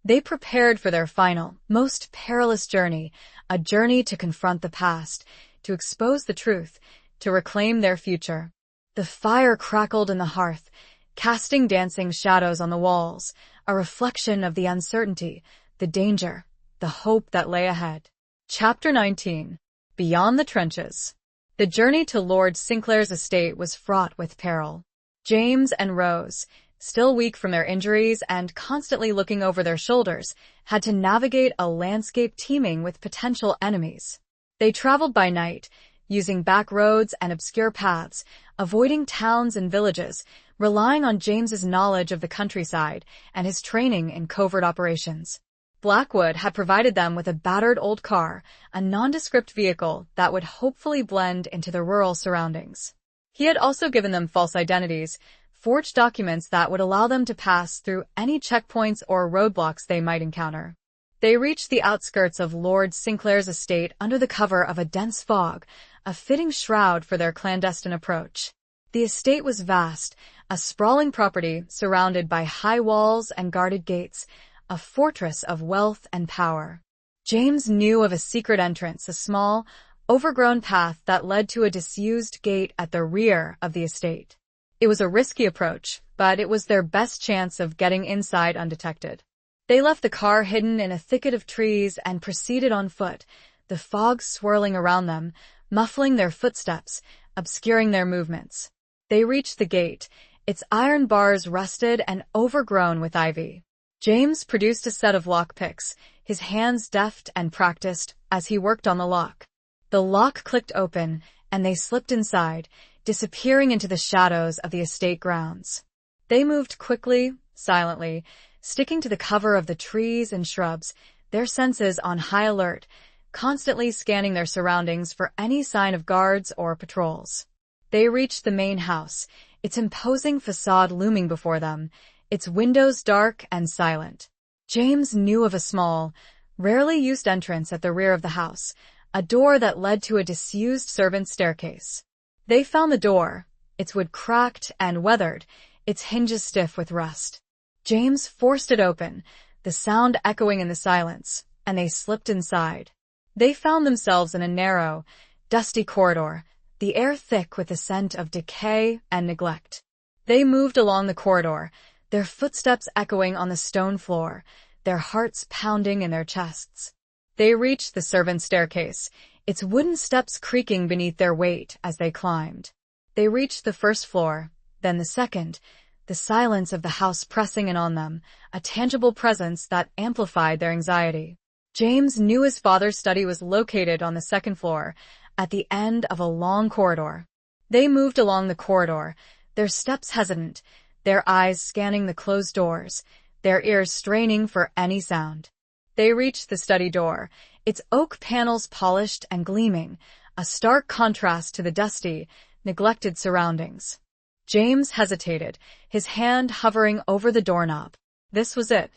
They prepared for their final, most perilous journey, a journey to confront the past, to expose the truth, to reclaim their future. The fire crackled in the hearth, casting dancing shadows on the walls, a reflection of the uncertainty, the danger, the hope that lay ahead. Chapter 19. Beyond the Trenches. The journey to Lord Sinclair's estate was fraught with peril. James and Rose, still weak from their injuries and constantly looking over their shoulders, had to navigate a landscape teeming with potential enemies. They traveled by night, using back roads and obscure paths, avoiding towns and villages, relying on James's knowledge of the countryside and his training in covert operations. Blackwood had provided them with a battered old car, a nondescript vehicle that would hopefully blend into the rural surroundings. He had also given them false identities, forged documents that would allow them to pass through any checkpoints or roadblocks they might encounter. They reached the outskirts of Lord Sinclair's estate under the cover of a dense fog, a fitting shroud for their clandestine approach. The estate was vast, a sprawling property surrounded by high walls and guarded gates, a fortress of wealth and power. James knew of a secret entrance, a small, overgrown path that led to a disused gate at the rear of the estate. It was a risky approach, but it was their best chance of getting inside undetected. They left the car hidden in a thicket of trees and proceeded on foot, the fog swirling around them, muffling their footsteps, obscuring their movements. They reached the gate, its iron bars rusted and overgrown with ivy. James produced a set of lockpicks, his hands deft and practiced as he worked on the lock. The lock clicked open, and they slipped inside, disappearing into the shadows of the estate grounds. They moved quickly, silently, sticking to the cover of the trees and shrubs, their senses on high alert, constantly scanning their surroundings for any sign of guards or patrols. They reached the main house, its imposing facade looming before them, its windows dark and silent. James knew of a small, rarely used entrance at the rear of the house, a door that led to a disused servant's staircase. They found the door, its wood cracked and weathered, its hinges stiff with rust. James forced it open, the sound echoing in the silence, and they slipped inside. They found themselves in a narrow, dusty corridor, the air thick with the scent of decay and neglect. They moved along the corridor, their footsteps echoing on the stone floor, their hearts pounding in their chests. They reached the servants' staircase, its wooden steps creaking beneath their weight as they climbed. They reached the first floor, then the second, the silence of the house pressing in on them, a tangible presence that amplified their anxiety. James knew his father's study was located on the second floor, at the end of a long corridor. They moved along the corridor, their steps hesitant, their eyes scanning the closed doors, their ears straining for any sound. They reached the study door, its oak panels polished and gleaming, a stark contrast to the dusty, neglected surroundings. James hesitated, his hand hovering over the doorknob. This was it.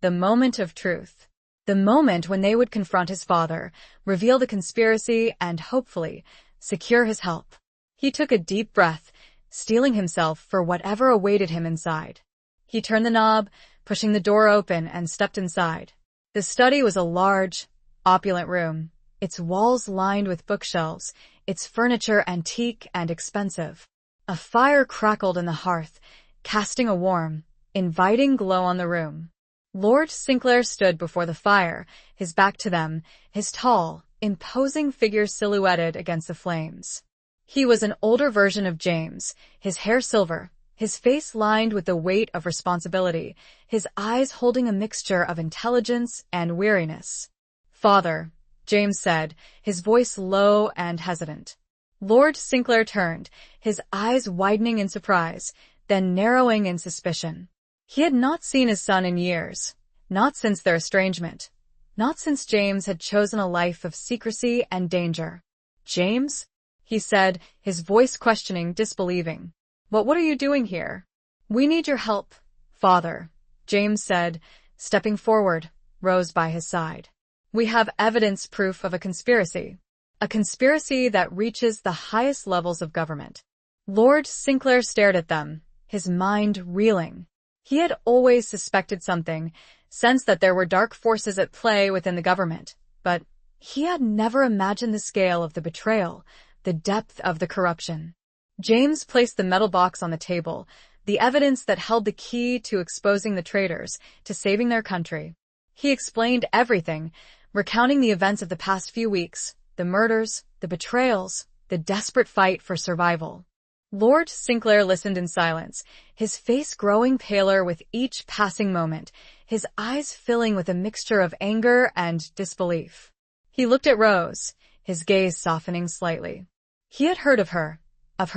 The moment of truth. The moment when they would confront his father, reveal the conspiracy, and hopefully, secure his help. He took a deep breath, steeling himself for whatever awaited him inside. He turned the knob, pushing the door open, and stepped inside. The study was a large, opulent room, its walls lined with bookshelves, its furniture antique and expensive. A fire crackled in the hearth, casting a warm, inviting glow on the room. Lord Sinclair stood before the fire, his back to them, his tall, imposing figure silhouetted against the flames. He was an older version of James, his hair silver, his face lined with the weight of responsibility, his eyes holding a mixture of intelligence and weariness. "Father," James said, his voice low and hesitant. Lord Sinclair turned, his eyes widening in surprise, then narrowing in suspicion. He had not seen his son in years, not since their estrangement, not since James had chosen a life of secrecy and danger. "James?" he said, his voice questioning, disbelieving. What are you doing here?" "We need your help, Father," James said, stepping forward, Rose by his side. "We have evidence proof of a conspiracy that reaches the highest levels of government." Lord Sinclair stared at them, his mind reeling. He had always suspected something, sensed that there were dark forces at play within the government, but he had never imagined the scale of the betrayal, the depth of the corruption. James placed the metal box on the table, the evidence that held the key to exposing the traitors, to saving their country. He explained everything, recounting the events of the past few weeks, the murders, the betrayals, the desperate fight for survival. Lord Sinclair listened in silence, his face growing paler with each passing moment, his eyes filling with a mixture of anger and disbelief. He looked at Rose, his gaze softening slightly. He had heard of her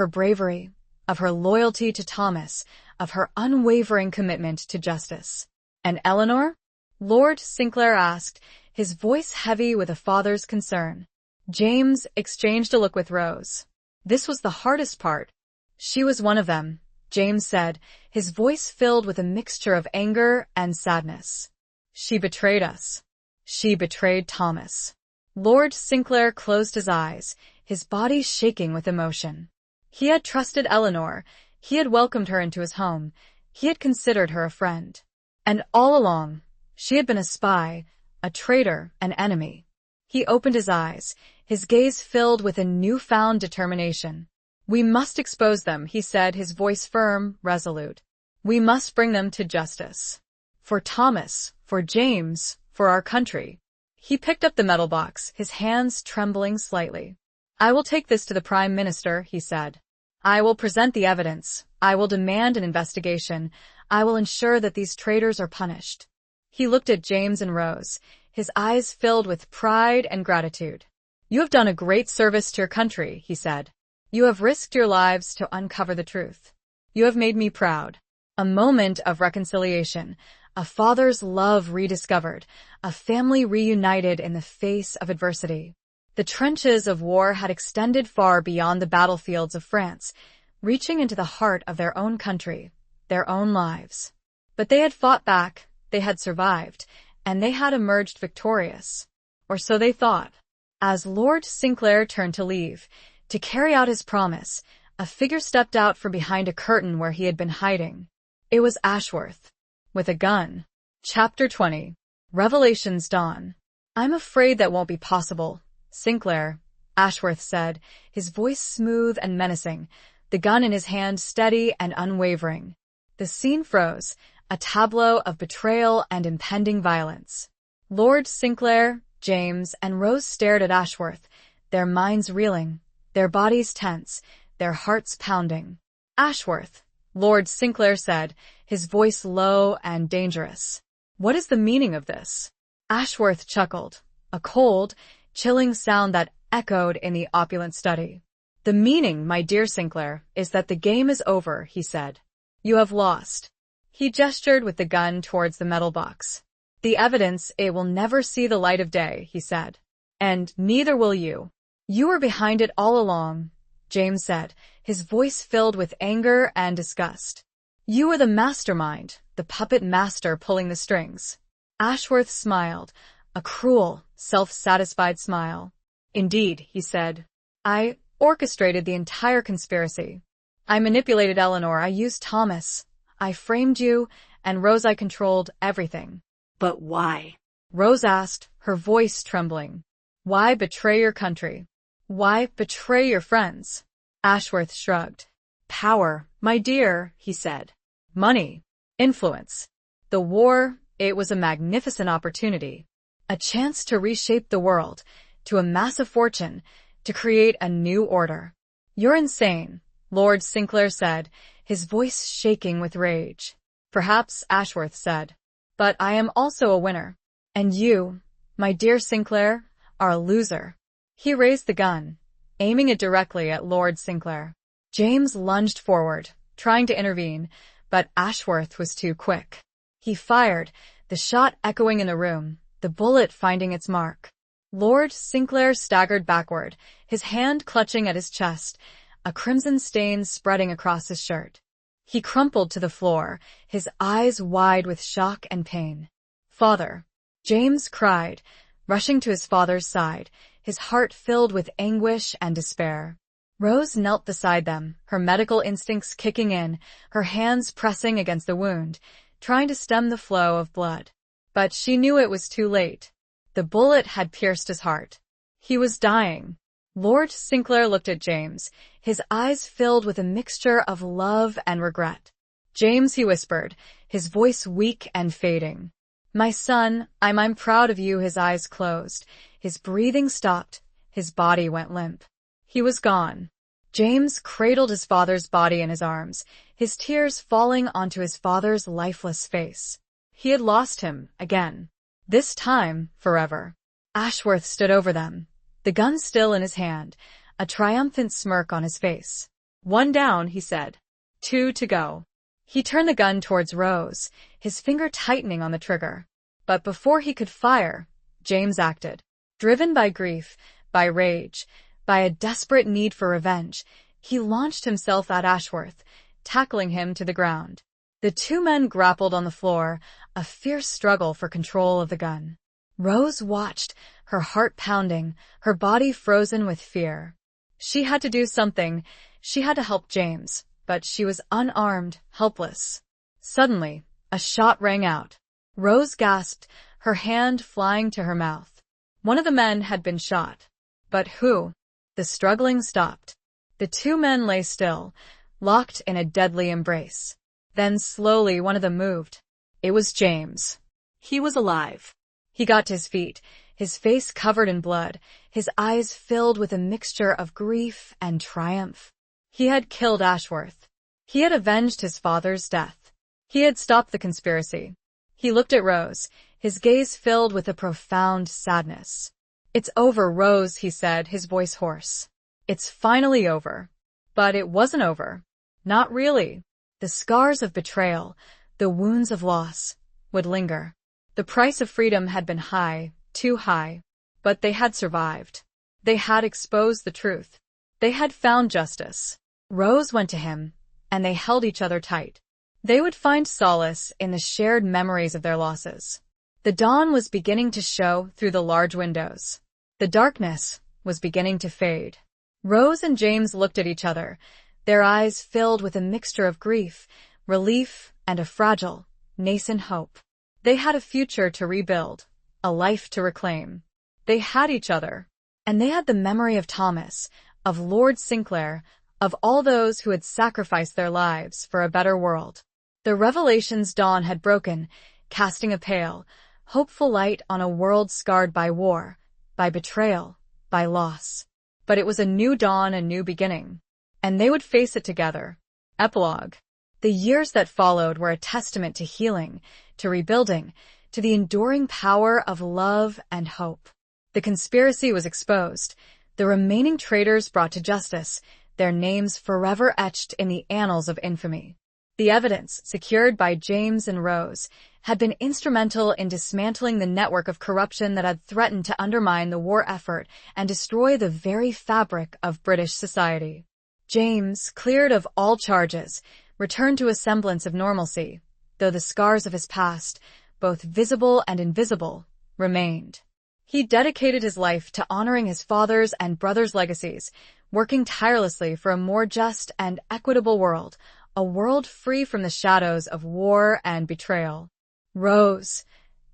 bravery, of her loyalty to Thomas, of her unwavering commitment to justice. "And Eleanor?" Lord Sinclair asked, his voice heavy with a father's concern. James exchanged a look with Rose. This was the hardest part. "She was one of them," James said, his voice filled with a mixture of anger and sadness. "She betrayed us. She betrayed Thomas." Lord Sinclair closed his eyes, his body shaking with emotion. He had trusted Eleanor, he had welcomed her into his home, he had considered her a friend. And all along, she had been a spy, a traitor, an enemy. He opened his eyes, his gaze filled with a newfound determination. "We must expose them," he said, his voice firm, resolute. "We must bring them to justice. For Thomas, for James, for our country." He picked up the metal box, his hands trembling slightly. "I will take this to the Prime Minister," he said. "I will present the evidence. I will demand an investigation. I will ensure that these traitors are punished." He looked at James and Rose, his eyes filled with pride and gratitude. "You have done a great service to your country," he said. "You have risked your lives to uncover the truth. You have made me proud." A moment of reconciliation, a father's love rediscovered, a family reunited in the face of adversity. The trenches of war had extended far beyond the battlefields of France, reaching into the heart of their own country, their own lives. But they had fought back, they had survived, and they had emerged victorious. Or so they thought. As Lord Sinclair turned to leave, to carry out his promise, a figure stepped out from behind a curtain where he had been hiding. It was Ashworth, with a gun. Chapter 20. Revelations Dawn. "I'm afraid that won't be possible, Sinclair," Ashworth said, his voice smooth and menacing, the gun in his hand steady and unwavering. The scene froze, a tableau of betrayal and impending violence. Lord Sinclair, James, and Rose stared at Ashworth, their minds reeling, their bodies tense, their hearts pounding. "Ashworth," Lord Sinclair said, his voice low and dangerous. "What is the meaning of this?" Ashworth chuckled, a cold, chilling sound that echoed in the opulent study. "The meaning, my dear Sinclair, is that the game is over," he said. "You have lost." He gestured with the gun towards the metal box. "The evidence, it will never see the light of day," he said. "And neither will you." "You were behind it all along," James said, his voice filled with anger and disgust. "You were the mastermind, the puppet master pulling the strings." Ashworth smiled, a cruel, self-satisfied smile. "Indeed," he said. "I orchestrated the entire conspiracy. I manipulated Eleanor, I used Thomas. I framed you, and Rose, I controlled everything." "But why?" Rose asked, her voice trembling. "Why betray your country? Why betray your friends?" Ashworth shrugged. "Power, my dear," he said. "Money. Influence. The war, it was a magnificent opportunity. A chance to reshape the world, to amass a fortune, to create a new order." "You're insane," Lord Sinclair said, his voice shaking with rage. "Perhaps," Ashworth said. "But I am also a winner. And you, my dear Sinclair, are a loser." He raised the gun, aiming it directly at Lord Sinclair. James lunged forward, trying to intervene, but Ashworth was too quick. He fired, the shot echoing in the room, the bullet finding its mark. Lord Sinclair staggered backward, his hand clutching at his chest, a crimson stain spreading across his shirt. He crumpled to the floor, his eyes wide with shock and pain. "Father!" James cried, rushing to his father's side, his heart filled with anguish and despair. Rose knelt beside them, her medical instincts kicking in, her hands pressing against the wound, trying to stem the flow of blood. But she knew it was too late. The bullet had pierced his heart. He was dying. Lord Sinclair looked at James, his eyes filled with a mixture of love and regret. "James," he whispered, his voice weak and fading. "My son, I'm proud of you." His eyes closed, his breathing stopped, his body went limp. He was gone. James cradled his father's body in his arms, his tears falling onto his father's lifeless face. He had lost him, again. This time, forever. Ashworth stood over them, the gun still in his hand, a triumphant smirk on his face. "One down," he said. 2 to go. He turned the gun towards Rose, his finger tightening on the trigger. But before he could fire, James acted. Driven by grief, by rage, by a desperate need for revenge, he launched himself at Ashworth, tackling him to the ground. The two men grappled on the floor, a fierce struggle for control of the gun. Rose watched, her heart pounding, her body frozen with fear. She had to do something. She had to help James, but she was unarmed, helpless. Suddenly, a shot rang out. Rose gasped, her hand flying to her mouth. One of the men had been shot. But who? The struggling stopped. The two men lay still, locked in a deadly embrace. Then slowly one of them moved. It was James. He was alive. He got to his feet, his face covered in blood, his eyes filled with a mixture of grief and triumph. He had killed Ashworth. He had avenged his father's death. He had stopped the conspiracy. He looked at Rose, his gaze filled with a profound sadness. "It's over, Rose," he said, his voice hoarse. "It's finally over." But it wasn't over. Not really. The scars of betrayal, the wounds of loss, would linger. The price of freedom had been high, too high, but they had survived. They had exposed the truth. They had found justice. Rose went to him, and they held each other tight. They would find solace in the shared memories of their losses. The dawn was beginning to show through the large windows. The darkness was beginning to fade. Rose and James looked at each other, their eyes filled with a mixture of grief, relief, and a fragile, nascent hope. They had a future to rebuild, a life to reclaim. They had each other, and they had the memory of Thomas, of Lord Sinclair, of all those who had sacrificed their lives for a better world. The Revelation's dawn had broken, casting a pale, hopeful light on a world scarred by war, by betrayal, by loss. But it was a new dawn, a new beginning, and they would face it together. Epilogue. The years that followed were a testament to healing, to rebuilding, to the enduring power of love and hope. The conspiracy was exposed, the remaining traitors brought to justice, their names forever etched in the annals of infamy. The evidence, secured by James and Rose, had been instrumental in dismantling the network of corruption that had threatened to undermine the war effort and destroy the very fabric of British society. James, cleared of all charges, returned to a semblance of normalcy, though the scars of his past, both visible and invisible, remained. He dedicated his life to honoring his father's and brother's legacies, working tirelessly for a more just and equitable world, a world free from the shadows of war and betrayal. Rose,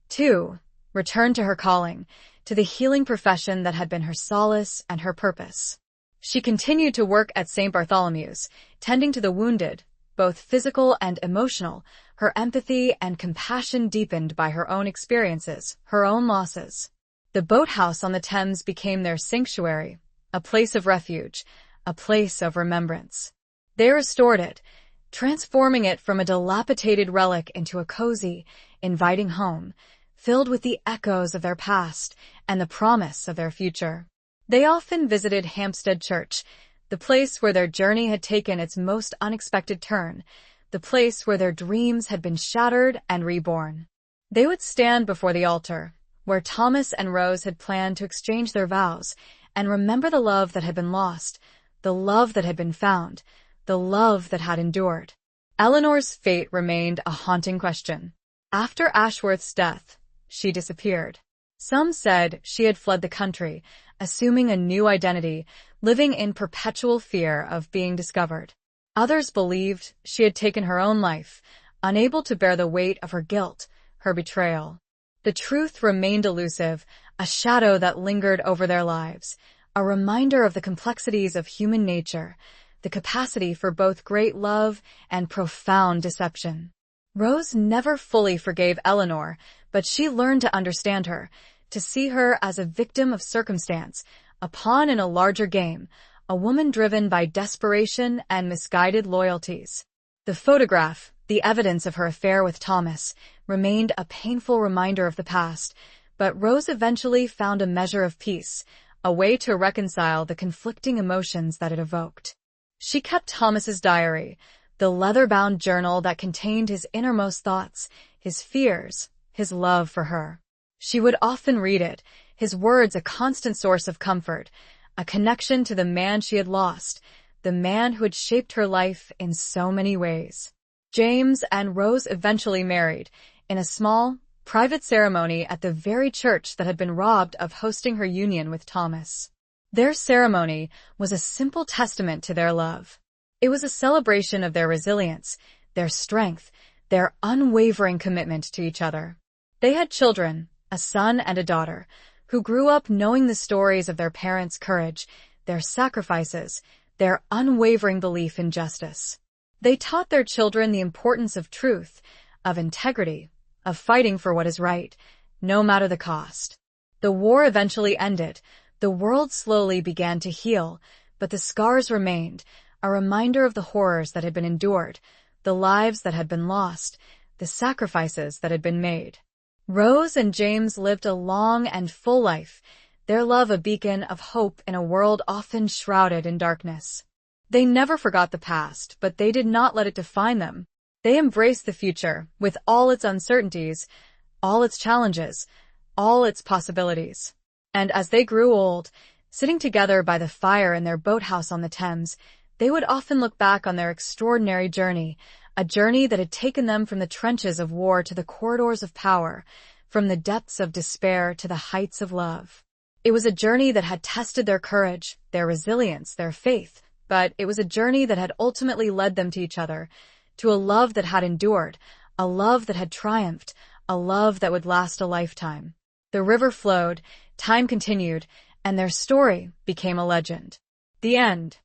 too, returned to her calling, to the healing profession that had been her solace and her purpose. She continued to work at St. Bartholomew's, tending to the wounded, both physical and emotional, her empathy and compassion deepened by her own experiences, her own losses. The boathouse on the Thames became their sanctuary, a place of refuge, a place of remembrance. They restored it, transforming it from a dilapidated relic into a cozy, inviting home, filled with the echoes of their past and the promise of their future. They often visited Hampstead Church, the place where their journey had taken its most unexpected turn, the place where their dreams had been shattered and reborn. They would stand before the altar, where Thomas and Rose had planned to exchange their vows, and remember the love that had been lost, the love that had been found, the love that had endured. Eleanor's fate remained a haunting question. After Ashworth's death, she disappeared. Some said she had fled the country, assuming a new identity, living in perpetual fear of being discovered. Others believed she had taken her own life, unable to bear the weight of her guilt, her betrayal. The truth remained elusive, a shadow that lingered over their lives, a reminder of the complexities of human nature, the capacity for both great love and profound deception. Rose never fully forgave Eleanor, but she learned to understand her, to see her as a victim of circumstance, a pawn in a larger game, a woman driven by desperation and misguided loyalties. The photograph, the evidence of her affair with Thomas, remained a painful reminder of the past, but Rose eventually found a measure of peace, a way to reconcile the conflicting emotions that it evoked. She kept Thomas's diary, the leather-bound journal that contained his innermost thoughts, his fears, his love for her. She would often read it, his words a constant source of comfort, a connection to the man she had lost, the man who had shaped her life in so many ways. James and Rose eventually married, in a small, private ceremony at the very church that had been robbed of hosting her union with Thomas. Their ceremony was a simple testament to their love. It was a celebration of their resilience, their strength, their unwavering commitment to each other. They had children, a son and a daughter, who grew up knowing the stories of their parents' courage, their sacrifices, their unwavering belief in justice. They taught their children the importance of truth, of integrity, of fighting for what is right, no matter the cost. The war eventually ended. The world slowly began to heal, but the scars remained, a reminder of the horrors that had been endured, the lives that had been lost, the sacrifices that had been made. Rose and James lived a long and full life, their love a beacon of hope in a world often shrouded in darkness. They never forgot the past, but they did not let it define them. They embraced the future, with all its uncertainties, all its challenges, all its possibilities. And as they grew old, sitting together by the fire in their boathouse on the Thames, they would often look back on their extraordinary journey, a journey that had taken them from the trenches of war to the corridors of power, from the depths of despair to the heights of love. It was a journey that had tested their courage, their resilience, their faith, but it was a journey that had ultimately led them to each other, to a love that had endured, a love that had triumphed, a love that would last a lifetime. The river flowed, time continued, and their story became a legend. The end.